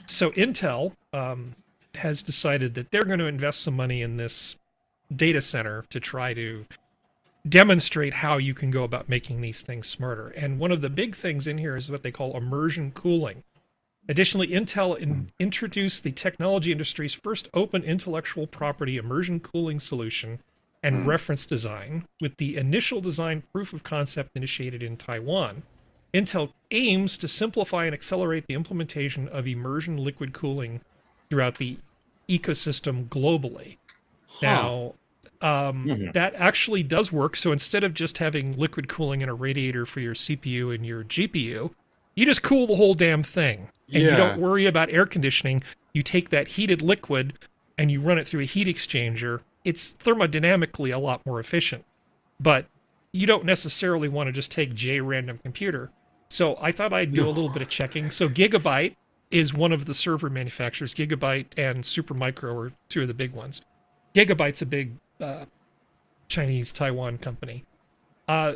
So Intel has decided that they're going to invest some money in this data center to try to demonstrate how you can go about making these things smarter. And one of the big things in here is what they call immersion cooling. Additionally, Intel introduced the technology industry's first open intellectual property immersion cooling solution and reference design, with the initial design proof of concept initiated in Taiwan. Intel aims to simplify and accelerate the implementation of immersion liquid cooling throughout the ecosystem globally. Now, that actually does work. So instead of just having liquid cooling in a radiator for your CPU and your GPU, you just cool the whole damn thing. And you don't worry about air conditioning. You take that heated liquid and you run it through a heat exchanger. It's thermodynamically a lot more efficient. But you don't necessarily want to just take J-random computer. So I thought I'd do a little bit of checking. So Gigabyte is one of the server manufacturers. Gigabyte and Supermicro are two of the big ones. Gigabyte's a big Chinese Taiwan company.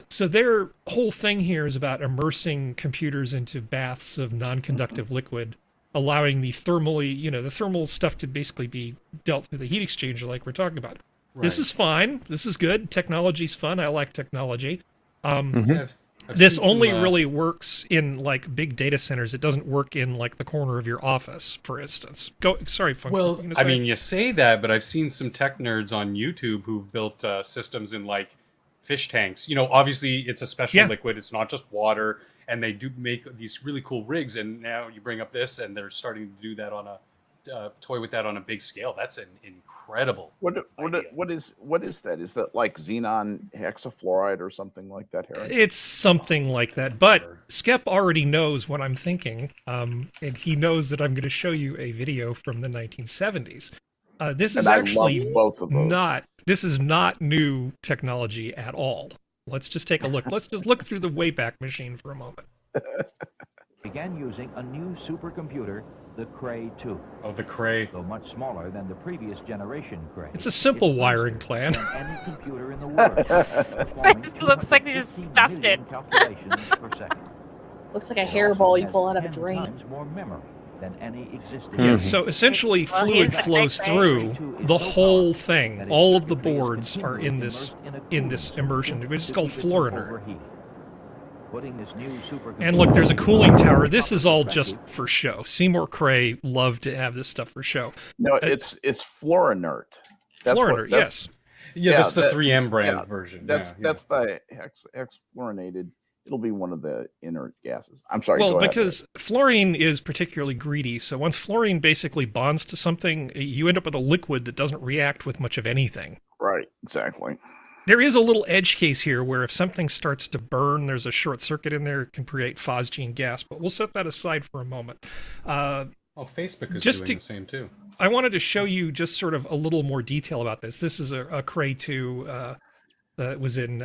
So their whole thing here is about immersing computers into baths of non-conductive liquid, allowing the the thermal stuff to basically be dealt through the heat exchanger like we're talking about. Right. This is fine. This is good. Technology's fun. I like technology. This only really works in like big data centers. It doesn't work in like the corner of your office, for instance. Sorry, Functional. Well, I mean, you say that, but I've seen some tech nerds on YouTube who've built systems in like fish tanks. Obviously it's a special liquid. It's not just water, and they do make these really cool rigs. And now you bring up this, and they're starting to do that on a toy with that on a big scale. That's an incredible. What is that? Is that like xenon hexafluoride or something like that, Harry? It's something like that. But Skep already knows what I'm thinking, and he knows that I'm going to show you a video from the 1970s. This is actually this is not new technology at all. Let's just take a look. Let's just look through the Wayback Machine for a moment. Began using a new supercomputer, the Cray 2. Oh, the Cray. Though much smaller than the previous generation Cray. It's a simple wiring plan. Any computer in the world. It looks like they just stuffed it. Looks like a hairball you pull out of a drain. More memory than any existing. Yeah, so essentially fluid flows through the whole thing. All of the boards are in this immersion. It's called Fluoriner. And look, there's a cooling tower. This is all just for show. Seymour Cray loved to have this stuff for show. No, it's Fluorinert. Fluorinert, yes. Yeah, that's the 3M brand version. That's the hexafluorinated. It'll be one of the inert gases. I'm sorry. Well, because fluorine is particularly greedy. So once fluorine basically bonds to something, you end up with a liquid that doesn't react with much of anything. Right, exactly. There is a little edge case here where if something starts to burn, there's a short circuit in there, it can create phosgene gas, but we'll set that aside for a moment. Facebook is doing the same too. I wanted to show you just sort of a little more detail about this. This is a Cray 2 that was in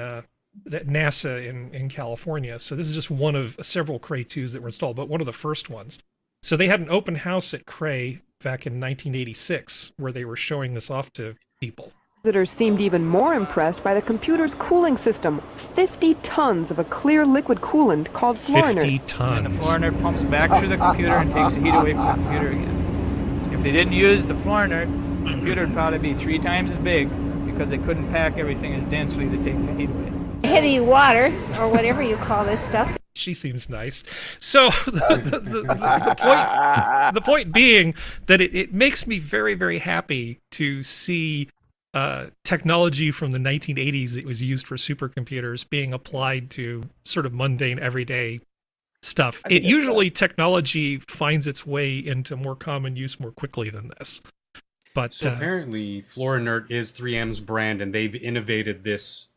NASA in California. So this is just one of several Cray 2s that were installed, but one of the first ones. So they had an open house at Cray back in 1986 where they were showing this off to people. Visitors seemed even more impressed by the computer's cooling system. 50 tons of a clear liquid coolant called Fluoriner. 50 tons. And the Fluoriner pumps back through the computer and takes the heat away from the computer again. If they didn't use the Fluoriner, the computer would probably be 3 times as big because they couldn't pack everything as densely to take the heat away. Heavy water, or whatever you call this stuff. She seems nice. So the point being that it makes me very, very happy to see technology from the 1980s that was used for supercomputers being applied to sort of mundane, everyday stuff. It usually technology finds its way into more common use more quickly than this. But so apparently, FloraNert is 3M's brand, and they've innovated this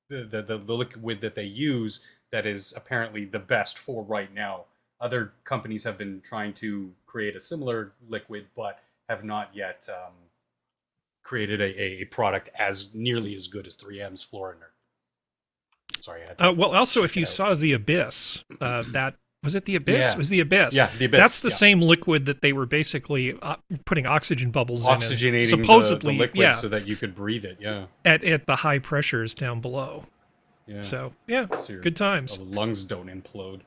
the liquid that they use that is apparently the best for right now. Other companies have been trying to create a similar liquid, but have not yet created a product as nearly as good as 3M's FloraNert. Sorry, I had to well, also, if you saw the Abyss, that was it. The Abyss was the Abyss. Yeah, the Abyss. That's the same liquid that they were basically putting oxygen bubbles oxygenating in, supposedly, the liquid so that you could breathe it. Yeah, at the high pressures down below. Yeah. So good times. The lungs don't implode.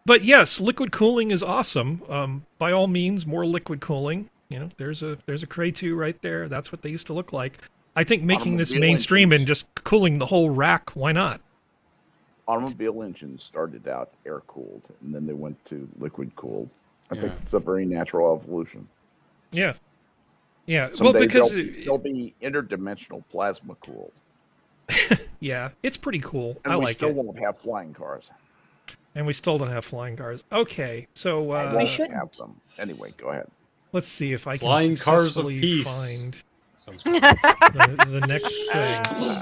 But yes, liquid cooling is awesome. By all means, more liquid cooling. There's a Cray 2 right there. That's what they used to look like. I think making this mainstream and just cooling the whole rack, why not? Automobile engines started out air-cooled, and then they went to liquid-cooled. I think it's a very natural evolution. Yeah. Yeah, Someday well, because... They'll be interdimensional plasma-cooled. Yeah, it's pretty cool. And I we like still it. won't have flying cars. And we still don't have flying cars. Okay, so... we should have them. Anyway, go ahead. Let's see if I can Flying cars of successfully peace. find Sounds the next thing.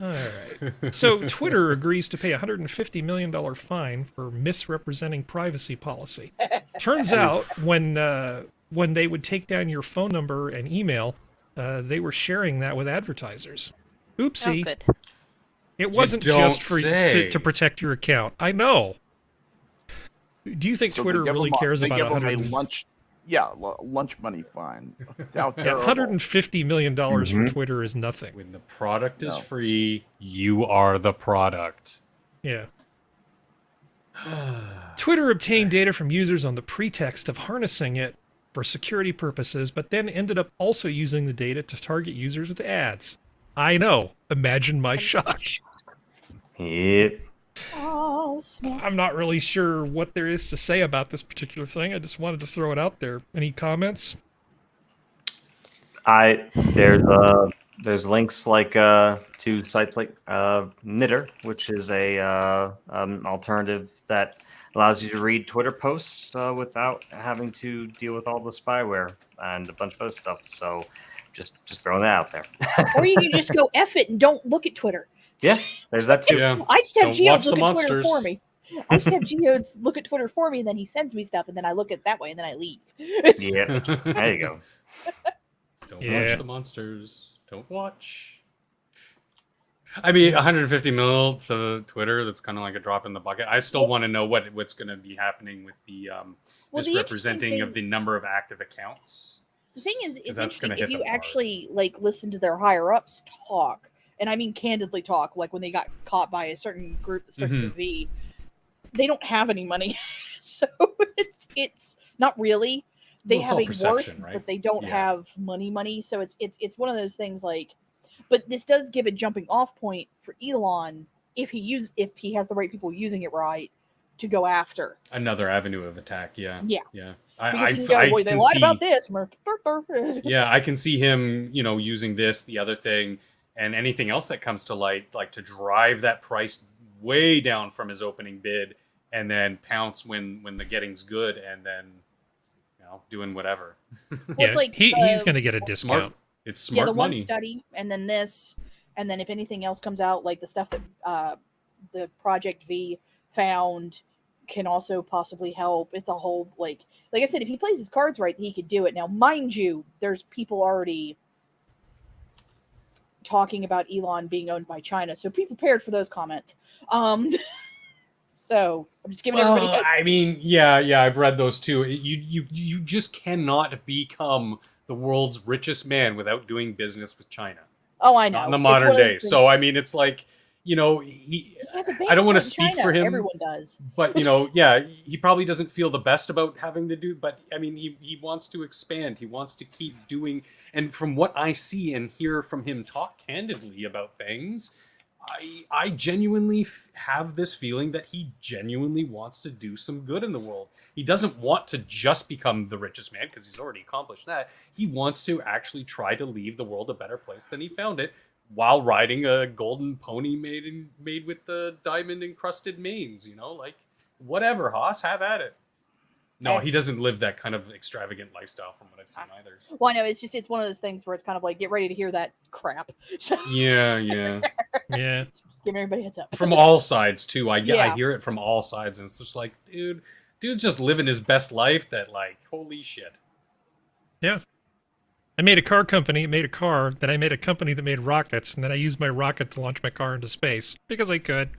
All right. So Twitter agrees to pay a $150 million fine for misrepresenting privacy policy. Turns out when they would take down your phone number and email, they were sharing that with advertisers. Oopsie. Oh, good. It wasn't just for to protect your account. I know. Do you think Twitter really cares about lunch money fine? $150 million for Twitter is nothing. When the product is free, you are the product. Yeah. Twitter obtained data from users on the pretext of harnessing it for security purposes, but then ended up also using the data to target users with ads. I know. Imagine my shock. Yep. Oh, snap. I'm not really sure what there is to say about this particular thing. I just wanted to throw it out there. Any comments? There's links like to sites like Knitter, which is a alternative that allows you to read Twitter posts without having to deal with all the spyware and a bunch of other stuff. So just throwing that out there. Or you can just go F it and don't look at Twitter. Yeah, there's that too. Yeah. I just have Don't Geodes watch look the at Twitter monsters. for me. I just have Geodes look at Twitter for me, and then he sends me stuff, and then I look at it that way, and then I leave. Yeah, there you go. Don't watch the monsters. Don't watch. I mean, 150 mil to Twitter, that's kind of like a drop in the bucket. I still want to know what's going to be happening with the misrepresenting of the number of active accounts. The thing is, it's that's interesting gonna if hit you them hard. actually listen to their higher ups talk, and I mean candidly talk, like when they got caught by a certain group that starts with a V, they don't have any money, so it's not really. They have a worth, right? But they don't have money. So it's one of those things like. But this does give a jumping off point for Elon if he has the right people using it right to go after Another avenue of attack. Yeah. Because I he can go, "Boy, they lied about this." Yeah, I can see him, using this, the other thing, and anything else that comes to light, like to drive that price way down from his opening bid, and then pounce when the getting's good, and then doing whatever. Yeah, like he's going to get a discount. Smart. It's smart the money. one study, and then this, and then if anything else comes out, like the stuff that the Project V found can also possibly help. It's a whole like I said, if he plays his cards right, he could do it. Now, mind you, there's people already talking about Elon being owned by China, so be prepared for those comments. So I'm just giving everybody. I mean, yeah, I've read those too. You just cannot become the world's richest man without doing business with China. Oh, I know. Not in the modern day. So I mean, it's like I don't want to speak for him. Everyone does. But he probably doesn't feel the best about having to do. But I mean, he wants to expand. He wants to keep doing. And from what I see and hear from him talk candidly about things, I genuinely have this feeling that he genuinely wants to do some good in the world. He doesn't want to just become the richest man because he's already accomplished that. He wants to actually try to leave the world a better place than he found it while riding a golden pony made with the diamond encrusted manes. You know, like whatever, Haas, have at it. No, he doesn't live that kind of extravagant lifestyle from what I've seen either. Well, I know it's one of those things where it's kind of like, get ready to hear that crap. Yeah. Just giving everybody a heads up. From all sides too. I hear it from all sides, and it's just like, dude's just living his best life. That like, holy shit. Yeah. I made a car company, made a car, then I made a company that made rockets, and then I used my rocket to launch my car into space because I could,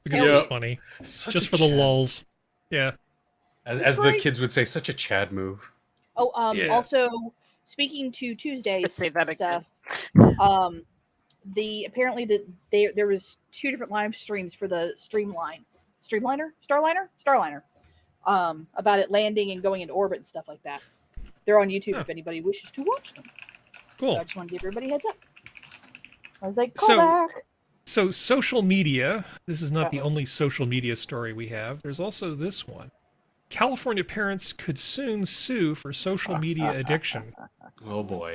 because it was funny, just for the lulz. Yeah. As the kids would say, such a Chad move. Oh, also speaking to Tuesday's say that stuff, apparently there was 2 different live streams for the Starliner, about it landing and going into orbit and stuff like that. They're on YouTube if anybody wishes to watch them. Cool. So I just want to give everybody a heads up. I was like, call back. So social media. This is not the only social media story we have. There's also this one. California parents could soon sue for social media addiction. Oh boy.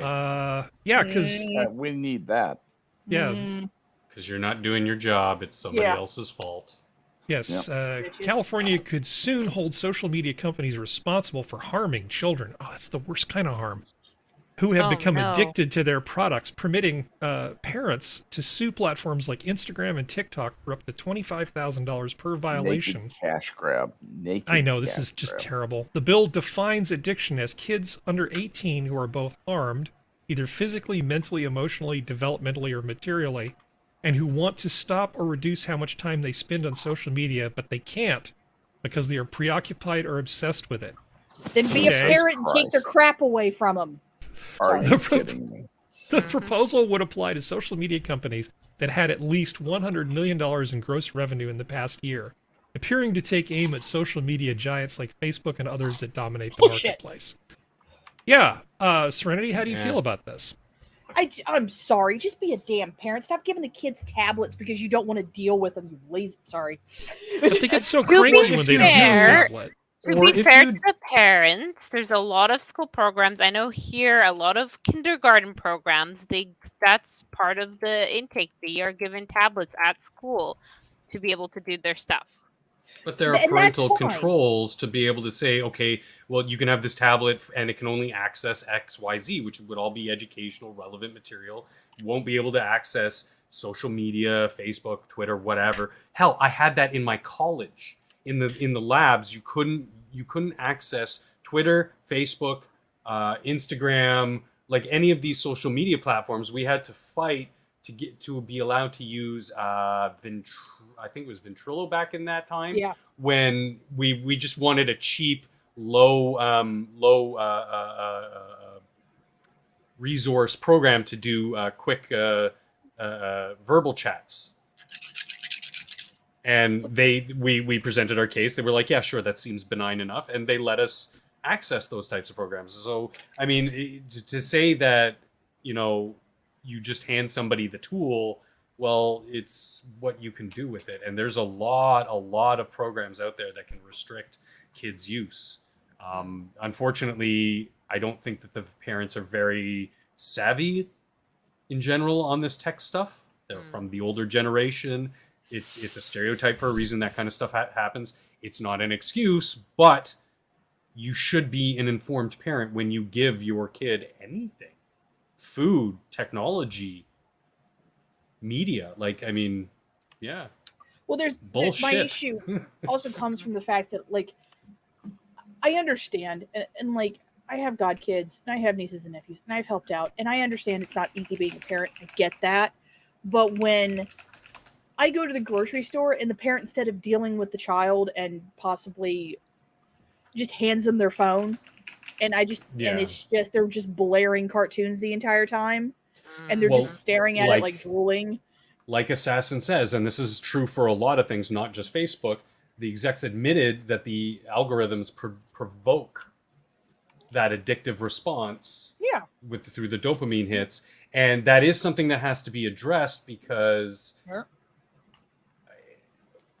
Yeah, because we need that. Yeah. Because you're not doing your job. It's somebody else's fault. Yes. California could soon hold social media companies responsible for harming children. Oh, that's the worst kind of harm. Who have become addicted to their products, permitting parents to sue platforms like Instagram and TikTok for up to $25,000 per violation. Naked cash grab. I know, this is just terrible. The bill defines addiction as kids under 18 who are both harmed, either physically, mentally, emotionally, developmentally, or materially, and who want to stop or reduce how much time they spend on social media, but they can't because they are preoccupied or obsessed with it. Then be a parent and take their crap away from them. The proposal would apply to social media companies that had at least $100 million in gross revenue in the past year, appearing to take aim at social media giants like Facebook and others that dominate the marketplace. Yeah, Serenity, how do you feel about this? I'm sorry. Just be a damn parent. Stop giving the kids tablets because you don't want to deal with them. You lazy. Sorry. But they get so cranky when they don't have a tablet. To be fair to the parents, there's a lot of school programs. I know here a lot of kindergarten programs. That's part of the intake. They are given tablets at school to be able to do their stuff. But there are parental controls to be able to say, okay, well, you can have this tablet and it can only access X, Y, Z, which would all be educational, relevant material. You won't be able to access social media, Facebook, Twitter, whatever. Hell, I had that in my college. In the labs, you couldn't access Twitter, Facebook, Instagram, like any of these social media platforms. We had to fight to be allowed to use I think it was Ventrilo back in that time. Yeah. When we just wanted a cheap, low resource program to do quick verbal chats. And we presented our case. They were like, yeah, sure, that seems benign enough. And they let us access those types of programs. So, I mean, to say that, you just hand somebody the tool, well, it's what you can do with it. And there's a lot of programs out there that can restrict kids' use. Unfortunately, I don't think that the parents are very savvy in general on this tech stuff. They're from the older generation. It's a stereotype for a reason. That kind of stuff happens. It's not an excuse, but you should be an informed parent when you give your kid anything. Food, technology, media. Like, I mean, yeah. Well, bullshit. My issue also comes from the fact that, like, I understand, and like, I have godkids, and I have nieces and nephews, and I've helped out, and I understand it's not easy being a parent. I get that. But when I go to the grocery store and the parent, instead of dealing with the child and possibly just hands them their phone, and it's just, they're just blaring cartoons the entire time, and they're just staring at it like drooling. Like Assassin says, and this is true for a lot of things, not just Facebook, the execs admitted that the algorithms provoke that addictive response through the dopamine hits. And that is something that has to be addressed because...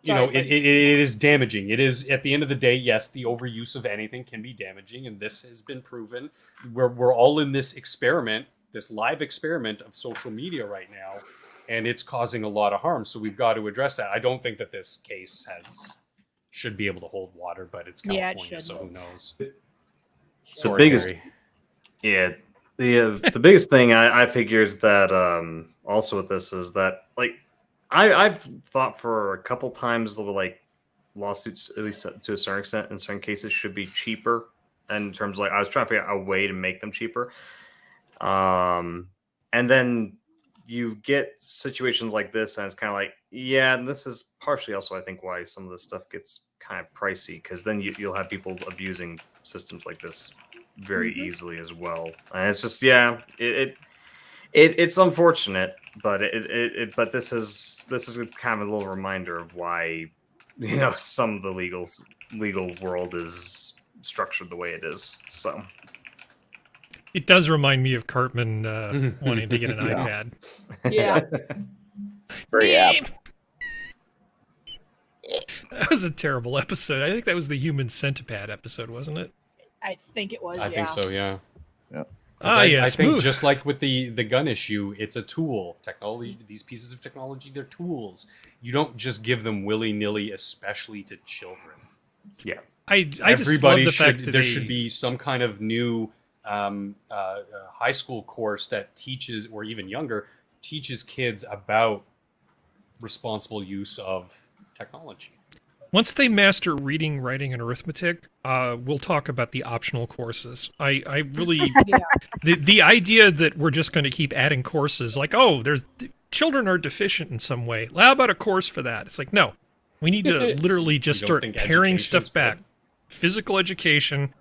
it is damaging. It is, at the end of the day, yes, the overuse of anything can be damaging, and this has been proven. We're all in this experiment, this live experiment of social media right now, and it's causing a lot of harm. So we've got to address that. I don't think that this case should be able to hold water, but it's California, so who knows? The biggest, the biggest thing I figure is that also with this is that like I've thought for a couple times like lawsuits, at least to a certain extent in certain cases, should be cheaper. In terms of, like, I was trying to figure out a way to make them cheaper. And then you get situations like this, and it's kind of like, yeah, and this is partially also, I think, why some of this stuff gets kind of pricey, because then you'll have people abusing systems like this very easily as well. And it's just, yeah, it's unfortunate, but but this is kind of a little reminder of why, you know, some of the legal world is structured the way it is. So it does remind me of Cartman wanting to get an iPad. Yeah. Very apt. That was a terrible episode. I think that was the Human Centipede episode, wasn't it? I think it was. I think so. Yeah. Yeah. I think just like with the gun issue, it's a tool. Technology. These pieces of technology, they're tools. You don't just give them willy-nilly, especially to children. Yeah. I just love the fact that there should be some kind of new high school course that teaches, or even younger, teaches kids about responsible use of technology. Once they master reading, writing, and arithmetic, we'll talk about the optional courses. I really the idea that we're just going to keep adding courses, like, oh, children are deficient in some way. How about a course for that? It's like, no, we need to literally just start paring stuff back. Physical education,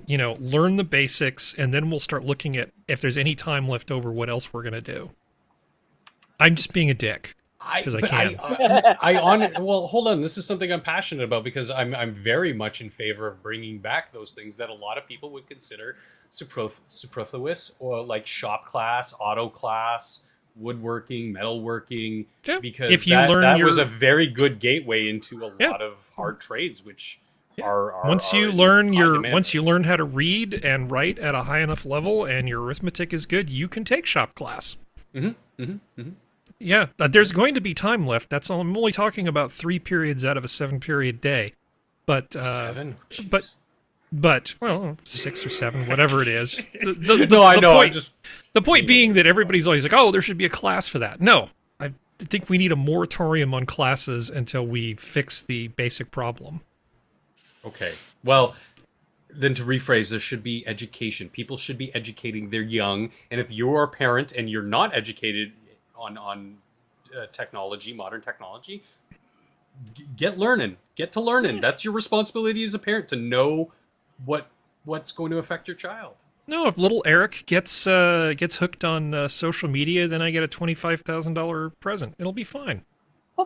you know, learn the basics, and then we'll start looking at if there's any time left over, what else we're going to do. I'm just being a dick because I can. Well, hold on. This is something I'm passionate about, because I'm very much in favor of bringing back those things that a lot of people would consider superfluous, or like shop class, auto class, woodworking, metalworking, because if you learn that was a very good gateway into a lot of hard trades, which once you learn how to read and write at a high enough level and your arithmetic is good, you can take shop class. Yeah, there's going to be time left. That's all. I'm only talking about 3 periods out of a 7-period day, but 7. But well, 6 or 7, whatever it is. The point being that everybody's always like, oh, there should be a class for that. No, I think we need a moratorium on classes until we fix the basic problem. Okay. Well, then to rephrase, there should be education. People should be educating their young. And if you're a parent and you're not educated on technology, modern technology, get to learning. That's your responsibility as a parent, to know what's going to affect your child. No, if little Eric gets hooked on social media, then I get a $25,000 present. It'll be fine.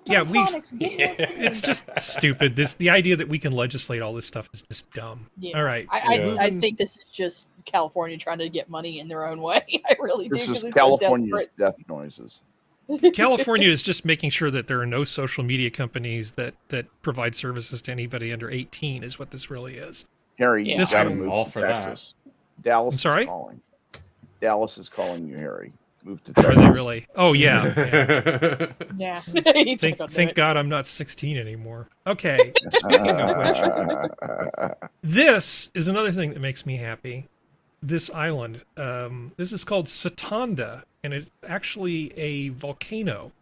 Yeah, it's just stupid. The idea that we can legislate all this stuff is just dumb. Yeah. All right. I think this is just California trying to get money in their own way. I really do. This is California's death noises. California is just making sure that there are no social media companies that provide services to anybody under 18 is what this really is. Harry, you gotta move all to for Texas. Dallas I'm sorry? is calling. Dallas is calling you, Harry. Move to Are Texas. they really? Oh, yeah. Yeah. Thank God I'm not 16 anymore. Okay, speaking of which, this is another thing that makes me happy. This island, this is called Satanda, and it's actually a volcano.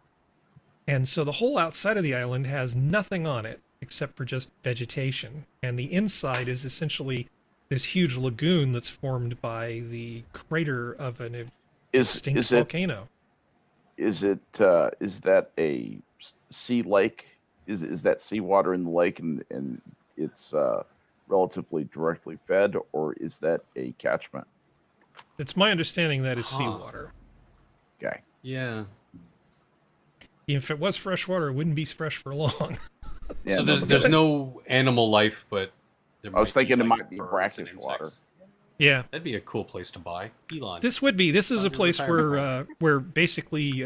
And so the whole outside of the island has nothing on it except for just vegetation. And the inside is essentially this huge lagoon that's formed by the crater of an extinct volcano. Is that a sea lake? Is that seawater in the lake and it's relatively directly fed, or is that a catchment? It's my understanding that is seawater. Okay. Yeah. If it was fresh water, it wouldn't be fresh for long. Yeah, so there's no animal life, but I was thinking it might be brackish water. Yeah, that'd be a cool place to buy. Elon. This is a place where basically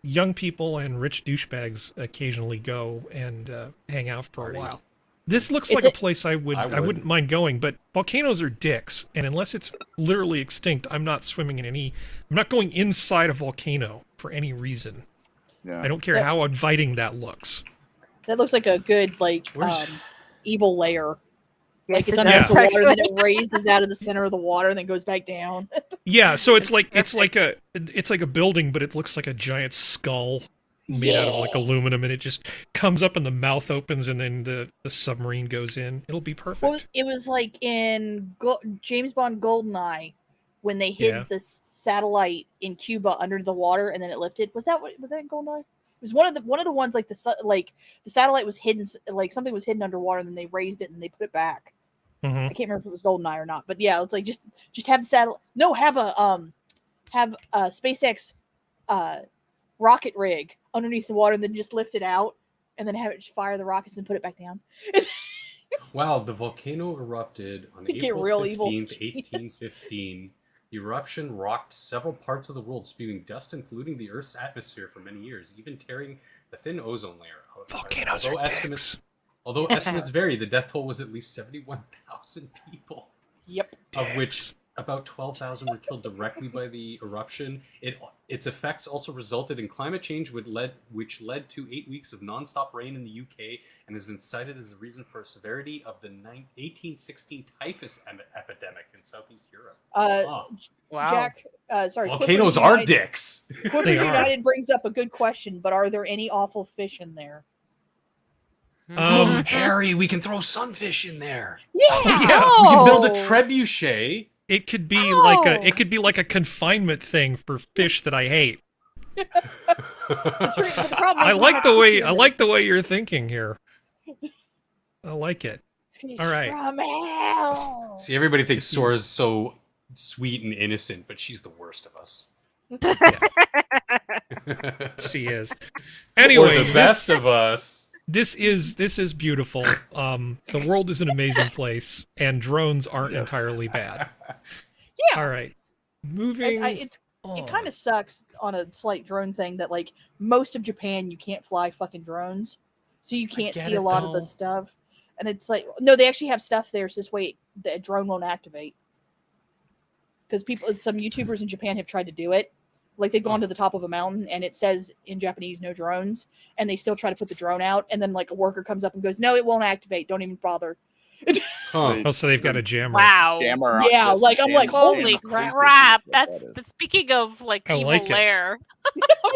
young people and rich douchebags occasionally go and hang out for a while. This looks like a place I wouldn't mind going, but volcanoes are dicks, and unless it's literally extinct, I'm not swimming in any. I'm not going inside a volcano for any reason. Yeah. I don't care how inviting that looks. That looks like a good evil layer. Yes, Like it's it under does, the water, and then actually. it raises out of the center of the water, and then goes back down. Yeah, so it's like a building, but it looks like a giant skull made out of like aluminum, and it just comes up and the mouth opens, and then the submarine goes in. It'll be perfect. Well, it was like in James Bond GoldenEye when they hid the satellite in Cuba under the water, and then it lifted. Was that in GoldenEye? It was one of the ones like the satellite was hidden, like something was hidden underwater, and then they raised it and they put it back. Mm-hmm. I can't remember if it was GoldenEye or not, but yeah, it's like just have the satellite. No, have a SpaceX rocket rig underneath the water, and then just lift it out, and then have it just fire the rockets and put it back down. Wow, the volcano erupted on April 15th, 1815. The eruption rocked several parts of the world, spewing dust and polluting the Earth's atmosphere for many years, even tearing the thin ozone layer. Volcanoes are dicks. Although estimates vary, the death toll was at least 71,000 people. Yep. Of which about 12,000 were killed directly by the eruption. Its effects also resulted in climate change, which led to 8 weeks of non-stop rain in the UK, and has been cited as the reason for severity of the 1816 typhus epidemic in Southeast Europe. Wow. Jack, sorry. Volcanoes are dicks. Clippers United brings up a good question, but are there any awful fish in there? Harry, we can throw sunfish in there. Yeah, we can build a trebuchet. It could be like a confinement thing for fish that I hate. I like the way you're thinking here. I like it. All right. See, everybody thinks Sora's so sweet and innocent, but she's the worst of us. She is. Anyway, or the best of us. This is beautiful. The world is an amazing place, and drones aren't entirely bad. Yeah. All right. Moving. It kind of sucks on a slight drone thing that like most of Japan you can't fly fucking drones, so you can't see a lot of the stuff. And it's like no, they actually have stuff there. So this way the drone won't activate because some YouTubers in Japan have tried to do it. Like they've gone to the top of a mountain and it says in Japanese no drones, and they still try to put the drone out, and then like a worker comes up and goes, no, it won't activate, don't even bother. Oh, so they've got a jammer. Wow. Yeah, like I'm like, holy crap. That's speaking of like evil lair.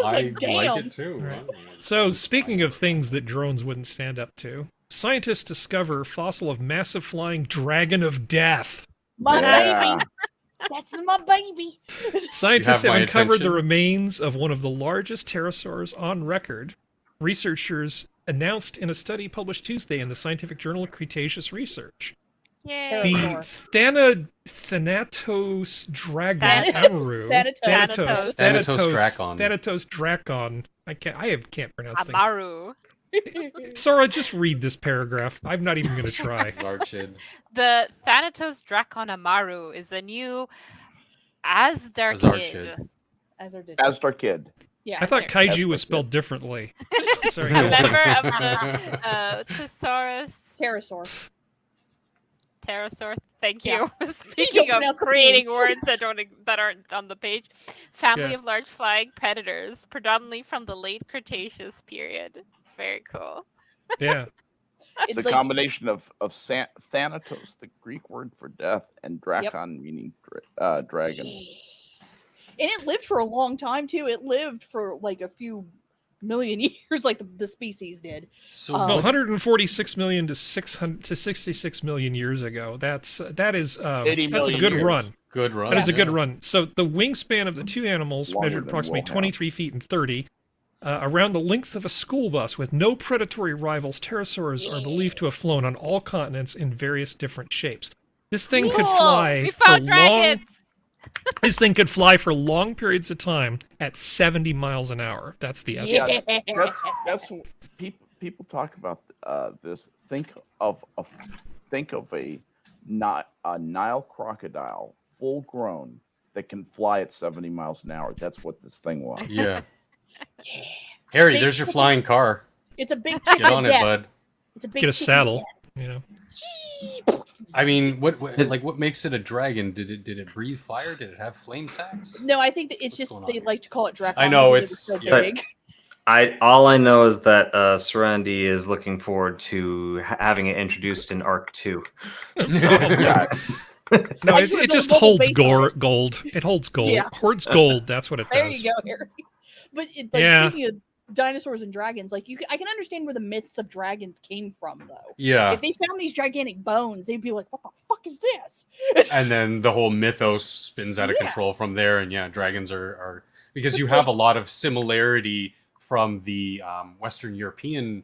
I like it too. Right. So speaking of things that drones wouldn't stand up to, scientists discover fossil of massive flying dragon of death. My baby. That's my baby. Scientists have uncovered the remains of one of the largest pterosaurs on record. Researchers announced in a study published Tuesday in the Scientific Journal of Cretaceous Research. Yay. The Thanatos dragon Amaru. Thanatos drakon. I can't pronounce things. Amaru. Sora, just read this paragraph. I'm not even going to try. The Thanatos Drakon Amaru is a new Azdarkid. Azdarkid. Yeah. I thought kaiju was spelled differently. Sorry. Member of the Pterosaur. Pterosaur. Thank you. Speaking of creating words that aren't on the page, family of large flying predators, predominantly from the late Cretaceous period. Very cool. Yeah. It's a combination of Thanatos, the Greek word for death, and Drakon, meaning dragon. And it lived for a long time too. It lived for like a few million years, like the species did. So 146 million to 66 million years ago. That's a good run. Good run. That is a good run. So the wingspan of the two animals measured approximately 23 feet and 30. Around the length of a school bus with no predatory rivals, pterosaurs are believed to have flown on all continents in various different shapes. This thing could fly for long. This thing could fly for long periods of time at 70 miles an hour. That's the estimate. Yeah, that's people talk about this. Think of a Nile crocodile, full grown, that can fly at 70 miles an hour. That's what this thing was. Yeah. Harry, there's your flying car. It's a big Get on it, bud. It's a big Get a saddle, you know. I mean, what makes it a dragon? Did it breathe fire? Did it have flame sacks? No, I think that it's just they like to call it Drakon. I know it's so big. All I know is that Serenity is looking forward to having it introduced in Arc 2. So, no, it just holds gold. It holds gold. Yeah. Hoards gold. That's what it There does. you go, Harry. But speaking of dinosaurs and dragons, like I can understand where the myths of dragons came from, though. Yeah. If they found these gigantic bones, they'd be like, "What the fuck is this?" And then the whole mythos spins out of control from there. And yeah, dragons are because you have a lot of similarity from the Western European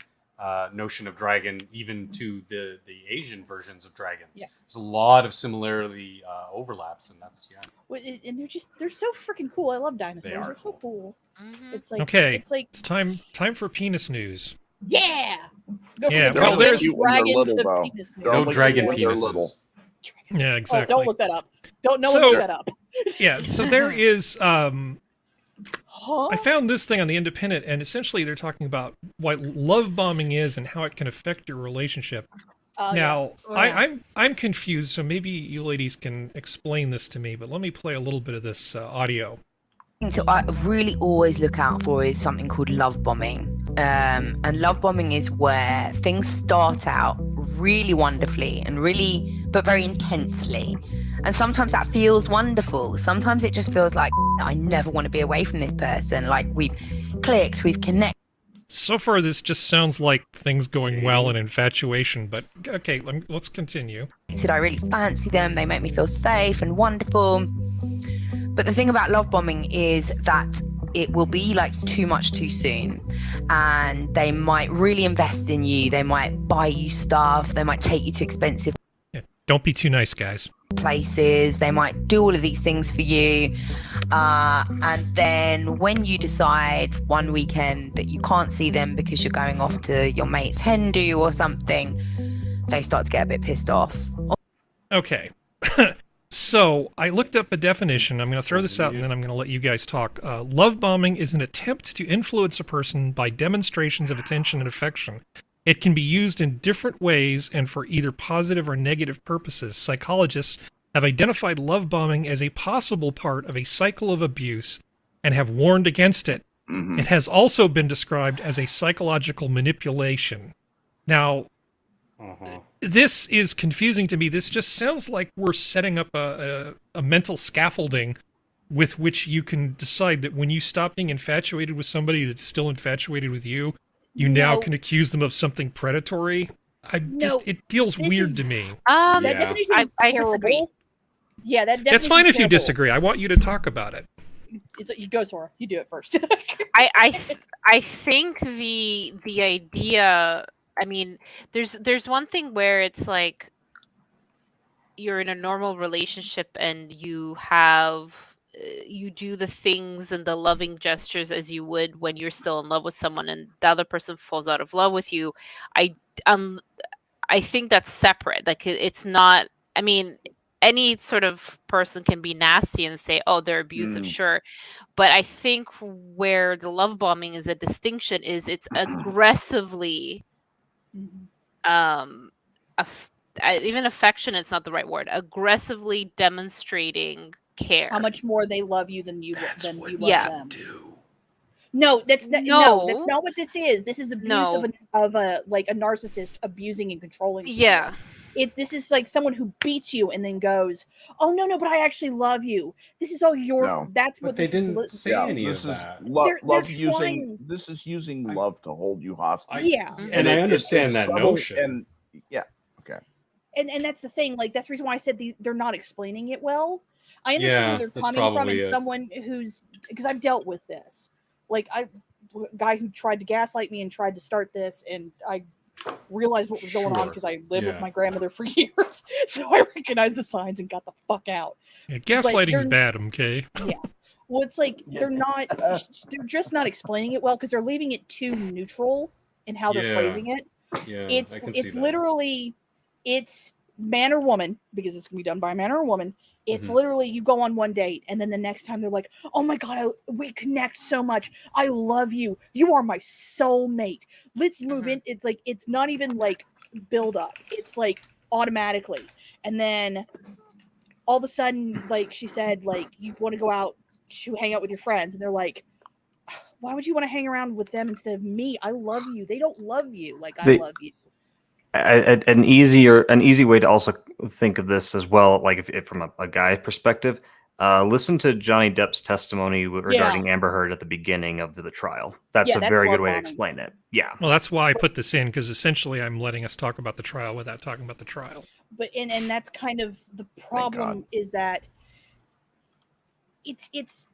notion of dragon, even to the Asian versions of dragons. Yeah. There's a lot of similarity overlaps, and that's And they're so freaking cool. I love dinosaurs. They're so cool. It's like okay. It's time for penis news. Yeah. Well, there's dragon little, penis news. no dragon little. penises. Yeah, exactly. Oh, don't look that up. No one look that up. Yeah, so there is I found this thing on the Independent, and essentially they're talking about what love bombing is and how it can affect your relationship. Now, I'm confused, so maybe you ladies can explain this to me, but let me play a little bit of this audio. So I really always look out for is something called love bombing. And love bombing is where things start out really wonderfully and but very intensely. And sometimes that feels wonderful. Sometimes it just feels like I never want to be away from this person. Like we've clicked, we've connected. So far, this just sounds like things going well in infatuation, but okay, let's continue. I really fancy them. They make me feel safe and wonderful. But the thing about love bombing is that it will be like too much too soon. And they might really invest in you. They might buy you stuff. They might take you to expensive don't be too nice, guys. Places. They might do all of these things for you. And then when you decide one weekend that you can't see them because you're going off to your mate's hen do or something, they start to get a bit pissed off. Okay. So I looked up a definition. I'm going to throw this out and then I'm going to let you guys talk. Love bombing is an attempt to influence a person by demonstrations of attention and affection. It can be used in different ways and for either positive or negative purposes. Psychologists have identified love bombing as a possible part of a cycle of abuse and have warned against it. Mm-hmm. It has also been described as a psychological manipulation. Now, this is confusing to me. This just sounds like we're setting up a mental scaffolding with which you can decide that when you stop being infatuated with somebody that's still infatuated with you, you now can accuse them of something predatory. It feels weird to me. That definition is I terrible. disagree. Yeah, that That's fine if you disagree. I want you to talk about it. You go, Sora. You do it first. I think the idea. I mean, there's one thing where it's like you're in a normal relationship and you do the things and the loving gestures as you would when you're still in love with someone, and the other person falls out of love with you. I think that's separate. Like it's not. I mean, any sort of person can be nasty and say, "Oh, they're abusive," sure. But I think where the love bombing is a distinction is it's aggressively, even affection. It's not the right word. Aggressively demonstrating care. How much more they love you than you love them. No, that's not what this is. This is abuse of a narcissist abusing and controlling someone. Yeah. This is like someone who beats you and then goes, "Oh no, but I actually love you. This is all your." No. That's But what they this didn't is. say any of that. Love using. This is using love to hold you hostage. Yeah, and I understand that notion. And okay. And that's the thing. Like that's the reason why I said they're not explaining it well. I understand where they're coming from, and someone who's because I've dealt with this. Like a guy who tried to gaslight me and tried to start this, and I realized what was going on because I lived with my grandmother for years, so I recognized the signs and got the fuck out. Yeah, gaslighting's bad, okay? Yeah. Well, it's like they're just not explaining it well because they're leaving it too neutral in how they're phrasing it. Yeah, it's literally it's man or woman because it's gonna be done by a man or a woman. It's literally you go on one date and then the next time they're like, "Oh my god, we connect so much. I love you. You are my soulmate. Let's move in." It's like it's not even like build up. It's like automatically. And then all of a sudden, like she said, like you want to go out to hang out with your friends, and they're like, why would you want to hang around with them instead of me? I love you. They don't love you like I love you. An easy way to also think of this as well, like if from a guy perspective, listen to Johnny Depp's testimony regarding Amber Heard at the beginning of the trial. That's a very good way to explain it. Yeah. Well, that's why I put this in, because essentially I'm letting us talk about the trial without talking about the trial. But and that's kind of the problem, is that it's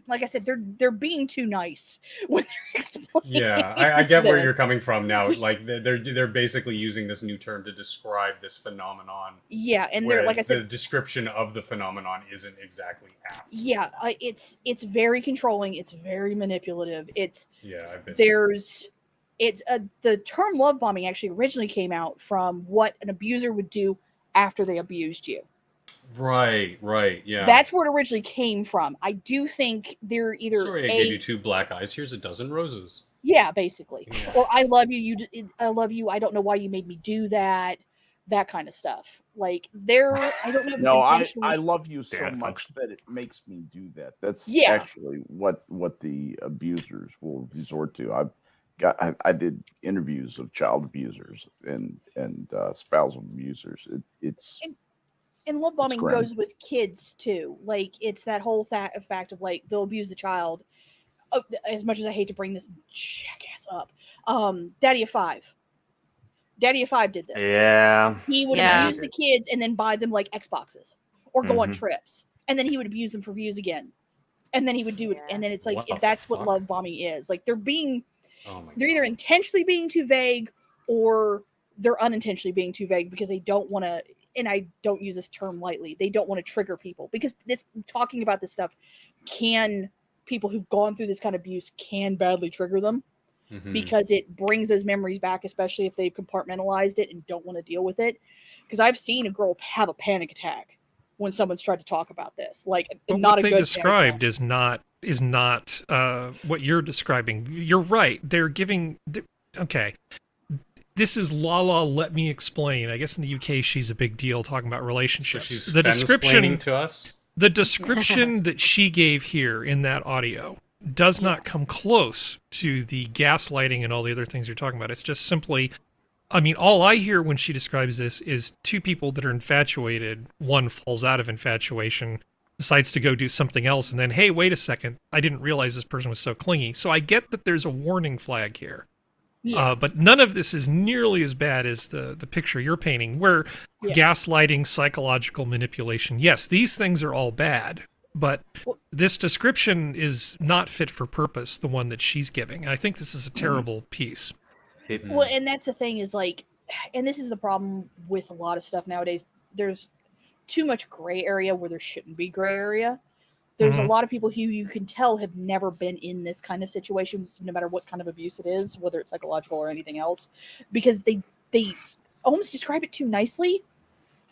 like I said, they're being too nice when they're explaining. Yeah, I get where you're coming from now. Like they're basically using this new term to describe this phenomenon. Yeah, and they're, like I said, the description of the phenomenon isn't exactly apt. Yeah, it's very controlling. It's very manipulative. It's I've been the term love bombing actually originally came out from what an abuser would do after they abused you. Right, yeah. That's where it originally came from. I do think they're either sorry, I gave you 2 black eyes. Here's a dozen roses. Yeah, basically. Yeah. Or I love you. I love you. I don't know why you made me do that. That kind of stuff. Like I don't know if it's intentional. I love you so much that it makes me do that. That's actually what the abusers will resort to. I did interviews of child abusers and spousal abusers. And love bombing goes with kids too. Like it's that whole fact of like they'll abuse the child. As much as I hate to bring this jackass up, Daddy of Five did this. Yeah, he would abuse the kids and then buy them like Xboxes or go on trips, and then he would abuse them for views again, and then he would do it, and then it's like that's what love bombing is. Like they're either intentionally being too vague or they're unintentionally being too vague because they don't want to. And I don't use this term lightly. They don't want to trigger people because talking about this stuff people who've gone through this kind of abuse can badly trigger them because it brings those memories back, especially if they've compartmentalized it and don't want to deal with it. Because I've seen a girl have a panic attack when someone's tried to talk about this. Like, but not what a they good described is not what you're describing. You're right. They're giving. Okay. This is Lala. Let me explain. I guess in the UK, she's a big deal talking about relationships. So she's the description to us. The description that she gave here in that audio does not come close to the gaslighting and all the other things you're talking about. It's just simply, I mean, all I hear when she describes this is 2 people that are infatuated. One falls out of infatuation, decides to go do something else, and then, hey, wait a second, I didn't realize this person was so clingy. So I get that there's a warning flag here. Yeah. But none of this is nearly as bad as the picture you're painting, where gaslighting, psychological manipulation, yes, these things are all bad, but this description is not fit for purpose, the one that she's giving. I think this is a terrible piece. Well, and that's the thing is like, and this is the problem with a lot of stuff nowadays, there's too much gray area where there shouldn't be gray area. There's a lot of people who you can tell have never been in this kind of situation, no matter what kind of abuse it is, whether it's psychological or anything else, because they almost describe it too nicely.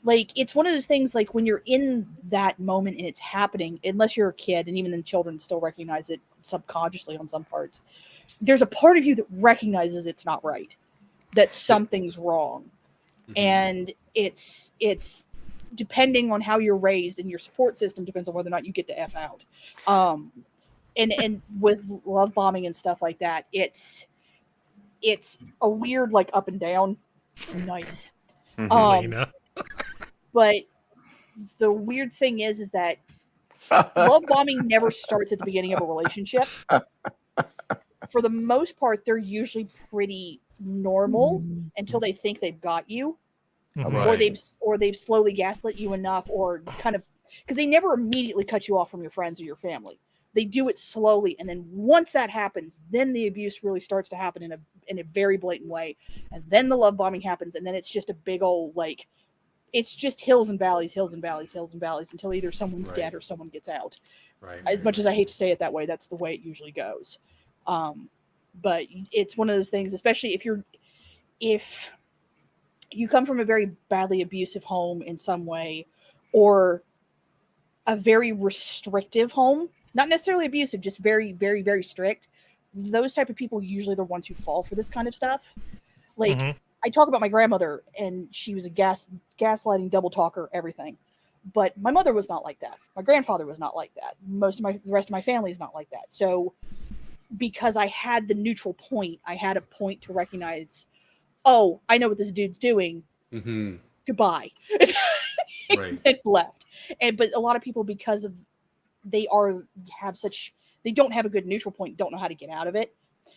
Like, it's one of those things, like, when you're in that moment and it's happening, unless you're a kid, and even then children still recognize it subconsciously on some parts, there's a part of you that recognizes it's not right, that something's wrong. And it's depending on how you're raised and your support system depends on whether or not you get to F out. And with love bombing and stuff like that, it's a weird, like, up and down. Nice. But the weird thing is that love bombing never starts at the beginning of a relationship. For the most part, they're usually pretty normal until they think they've got you. Or they've slowly gaslit you enough, or kind of, because they never immediately cut you off from your friends or your family. They do it slowly, and then once that happens, then the abuse really starts to happen in a very blatant way, and then the love bombing happens, and then it's just a big old, like, it's just hills and valleys until either someone's dead or someone gets out. As much as I hate to say it that way, that's the way it usually goes. But it's one of those things, especially if you come from a very badly abusive home in some way, or a very restrictive home, not necessarily abusive, just very, very, very strict. Those type of people usually the ones who fall for this kind of stuff. Like, I talk about my grandmother, and she was a gaslighting, double talker, everything. But my mother was not like that. My grandfather was not like that. The rest of my family is not like that. So because I had the neutral point, I had a point to recognize, oh, I know what this dude's doing. Mm-hmm. Goodbye. Right. And left. But a lot of people, because of they don't have a good neutral point, don't know how to get out of it.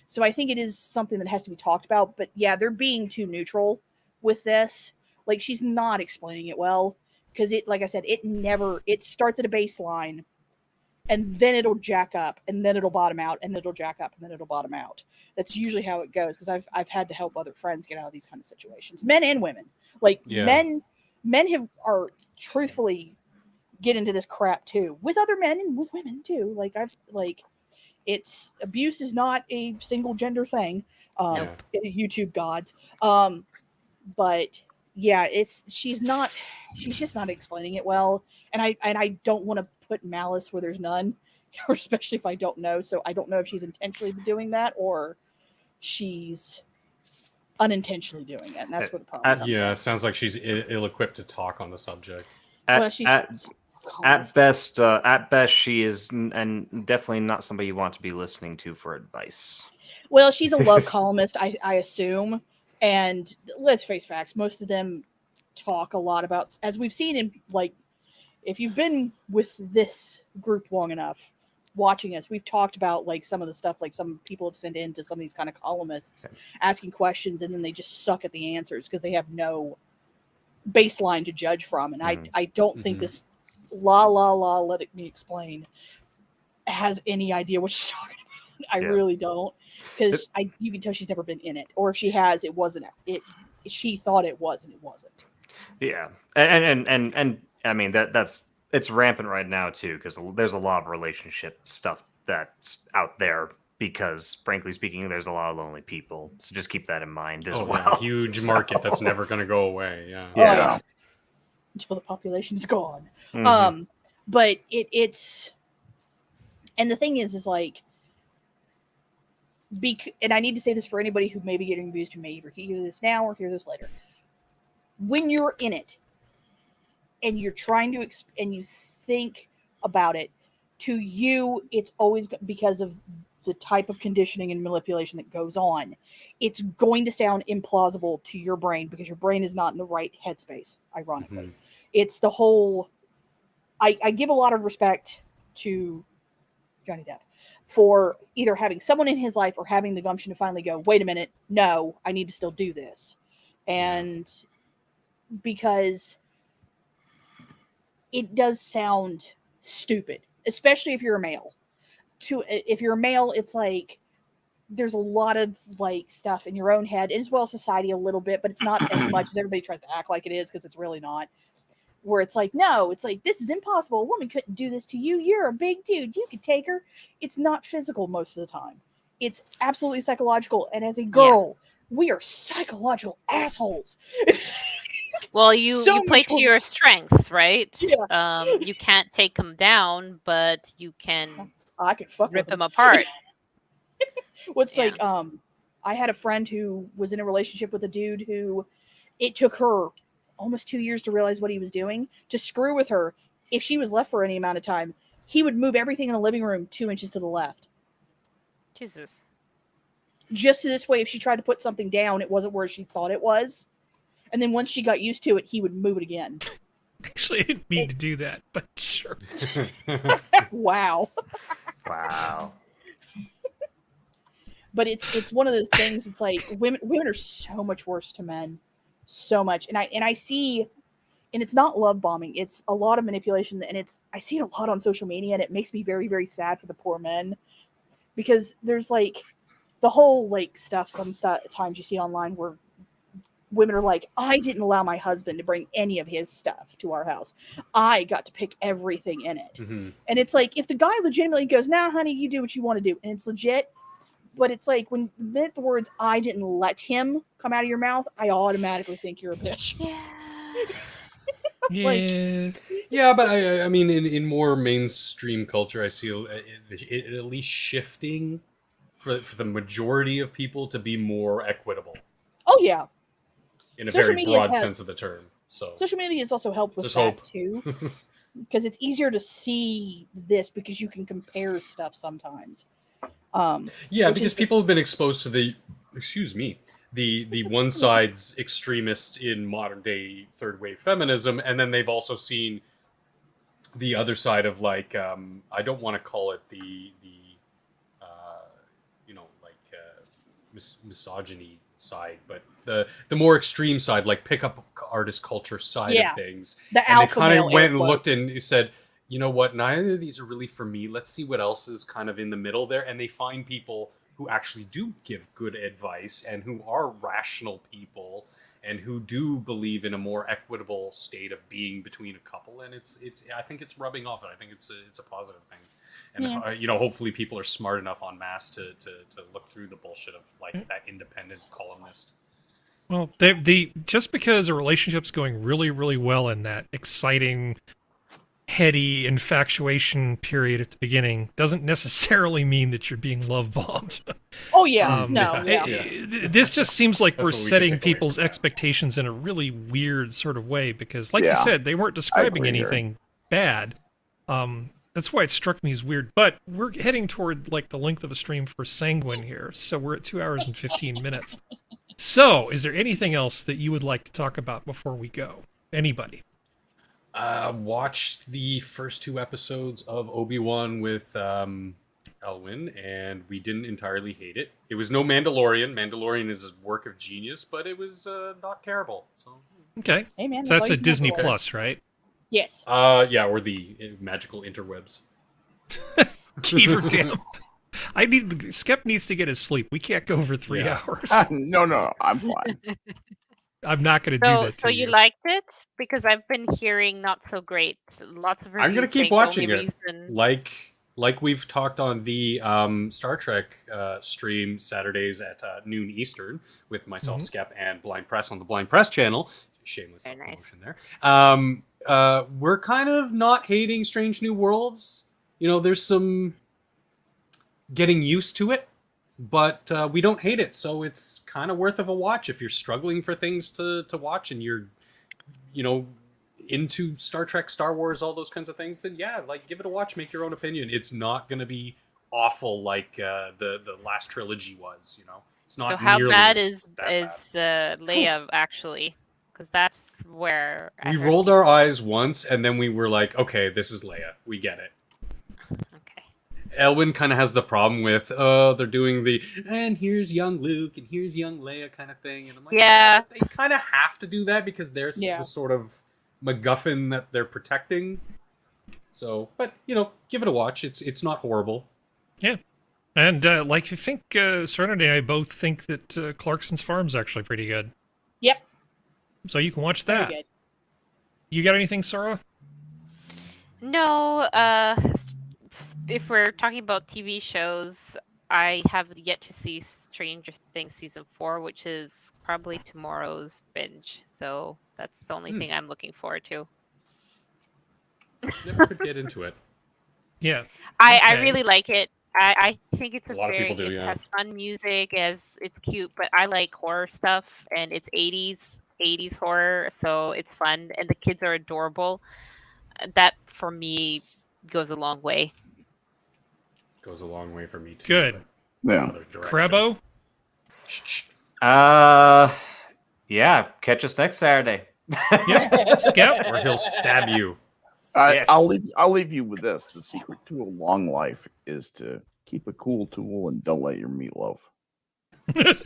So I think it is something that has to be talked about. But yeah, they're being too neutral with this. Like, she's not explaining it well, because like I said, it starts at a baseline, and then it'll jack up, and then it'll bottom out, and then it'll jack up, and then it'll bottom out. That's usually how it goes, because I've had to help other friends get out of these kind of situations, men and women. Like, men are truthfully get into this crap too, with other men and with women too. It's abuse is not a single gender thing. YouTube gods. But yeah, she's just not explaining it well, and I don't want to put malice where there's none, especially if I don't know. So I don't know if she's intentionally doing that or she's unintentionally doing it, and that's what the problem is. Yeah, it sounds like she's ill-equipped to talk on the subject. At best, she is, and definitely not somebody you want to be listening to for advice. Well, she's a love columnist, I assume, and let's face facts. Most of them talk a lot about, as we've seen in, like, if you've been with this group long enough, watching us, we've talked about, like, some of the stuff, like, some people have sent in to some of these kind of columnists asking questions, and then they just suck at the answers because they have no baseline to judge from. And I don't think this let me explain has any idea what she's talking about. I really don't, because you can tell she's never been in it, or if she has, it wasn't it. She thought it was, and it wasn't. Yeah, and I mean it's rampant right now too, because there's a lot of relationship stuff that's out there. Because, frankly speaking, there's a lot of lonely people, so just keep that in mind as well. Yeah, huge market that's never going to go away. Yeah. Until the population's gone. Mm-hmm. But it's, and the thing is like, and I need to say this for anybody who may be getting abused, who may either hear this now or hear this later. When you're in it, and you're trying to, and you think about it, to you, it's always because of the type of conditioning and manipulation that goes on. It's going to sound implausible to your brain because your brain is not in the right headspace, ironically. Mm-hmm. It's the whole, I give a lot of respect to Johnny Depp for either having someone in his life or having the gumption to finally go, wait a minute, no, I need to still do this. And because it does sound stupid, especially if you're a male. If you're a male, it's like there's a lot of like stuff in your own head, and as well as society a little bit, but it's not as much as everybody tries to act like it is, because it's really not. Where it's like, no, it's like, this is impossible. A woman couldn't do this to you. You're a big dude. You could take her. It's not physical most of the time. It's absolutely psychological. And as a girl, we are psychological assholes. Well, you play to your strengths, right? Yeah. You can't take them down, but you can. I can rip them apart. Like, I had a friend who was in a relationship with a dude who it took her almost 2 years to realize what he was doing. To screw with her, if she was left for any amount of time, he would move everything in the living room 2 inches to the left. Jesus. Just this way, if she tried to put something down, it wasn't where she thought it was. And then once she got used to it, he would move it again. Actually, I didn't mean to do that, but sure. Wow. Wow. But it's one of those things. It's like women are so much worse to men, so much. And I see, and it's not love bombing. It's a lot of manipulation, and I see it a lot on social media, and it makes me very, very sad for the poor men, because there's like the whole like stuff. Sometimes you see online where women are like, I didn't allow my husband to bring any of his stuff to our house. I got to pick everything in it. Mm-hmm. And it's like, if the guy legitimately goes, nah, honey, you do what you want to do, and it's legit. But it's like, when the words, I didn't let him, come out of your mouth, I automatically think you're a bitch. Yeah, but I mean, in more mainstream culture, I see it at least shifting for the majority of people to be more equitable. Oh, yeah. In a very broad sense of the term. So social media has also helped with that too, because it's easier to see this because you can compare stuff sometimes. Yeah, because people have been exposed to the one side's extremist in modern day third wave feminism, and then they've also seen the other side of like I don't want to call it the misogyny side, but the more extreme side, like pickup artist culture side of things. And they kind of went and looked and said, you know what, neither of these are really for me. Let's see what else is kind of in the middle there. And they find people who actually do give good advice and who are rational people and who do believe in a more equitable state of being between a couple. And it's I think it's rubbing off. And I think it's a positive thing. And hopefully people are smart enough en masse to look through the bullshit of like that independent columnist. Well, just because a relationship's going really, really well in that exciting, heady infatuation period at the beginning doesn't necessarily mean that you're being love bombed. Oh yeah, this just seems like we're setting people's expectations in a really weird sort of way because, like you said, they weren't describing anything bad. That's why it struck me as weird. But we're heading toward like the length of a stream for Sanguine here, so we're at 2 hours and 15 minutes. So, is there anything else that you would like to talk about before we go? Anybody? Watched the first 2 episodes of Obi-Wan with Elwyn, and we didn't entirely hate it. It was no Mandalorian. Mandalorian is a work of genius, but it was not terrible. So. Okay. Hey, man, so that's a Disney Plus, right? Yes. Yeah, or the magical interwebs. Keeper, damn. Skep needs to get his sleep. We can't go over 3 hours. No, I'm fine. I'm not going to do that. So you liked it? Because I've been hearing not so great. Lots of reviews. I'm going to keep watching it. Reason... Like we've talked on the Star Trek stream Saturdays at noon Eastern with myself, Skep, and Blind Press on the Blind Press channel. Shameless promotion there. We're kind of not hating Strange New Worlds. You know, there's some getting used to it, but we don't hate it. So it's kind of worth of a watch if you're struggling for things to watch and you're, into Star Trek, Star Wars, all those kinds of things. Then give it a watch. Make your own opinion. It's not going to be awful like the last trilogy was. It's not. So how bad is Leia actually? Because that's where we rolled our eyes once, and then we were like, "Okay, this is Leia. We get it." Okay. Elwyn kind of has the problem with, they're doing and here's young Luke, and here's young Leia kind of thing, and I'm like, they kind of have to do that because there's the sort of MacGuffin that they're protecting. So, but give it a watch. It's not horrible. Yeah, and I think Serenity and I both think that Clarkson's Farm's actually pretty good. Yep. So you can watch that. Very good. You got anything, Sora? No. If we're talking about TV shows, I have yet to see Stranger Things season 4, which is probably tomorrow's binge. So that's the only thing I'm looking forward to. Never could get into it. Yeah. I really like it. I think it's a lot of people do, it has fun music, it's cute, but I like horror stuff, and it's 80s horror, so it's fun, and the kids are adorable. That for me goes a long way. Goes a long way for me too. Good. Yeah. Crabbo? Yeah, catch us next Saturday. Yeah. Skep? Or he'll stab you. Yes. I'll leave you with this. The secret to a long life is to keep a cool tool and don't let your meat loaf. Good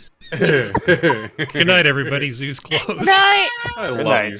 night, everybody. Zoo's closed. Night. I love you.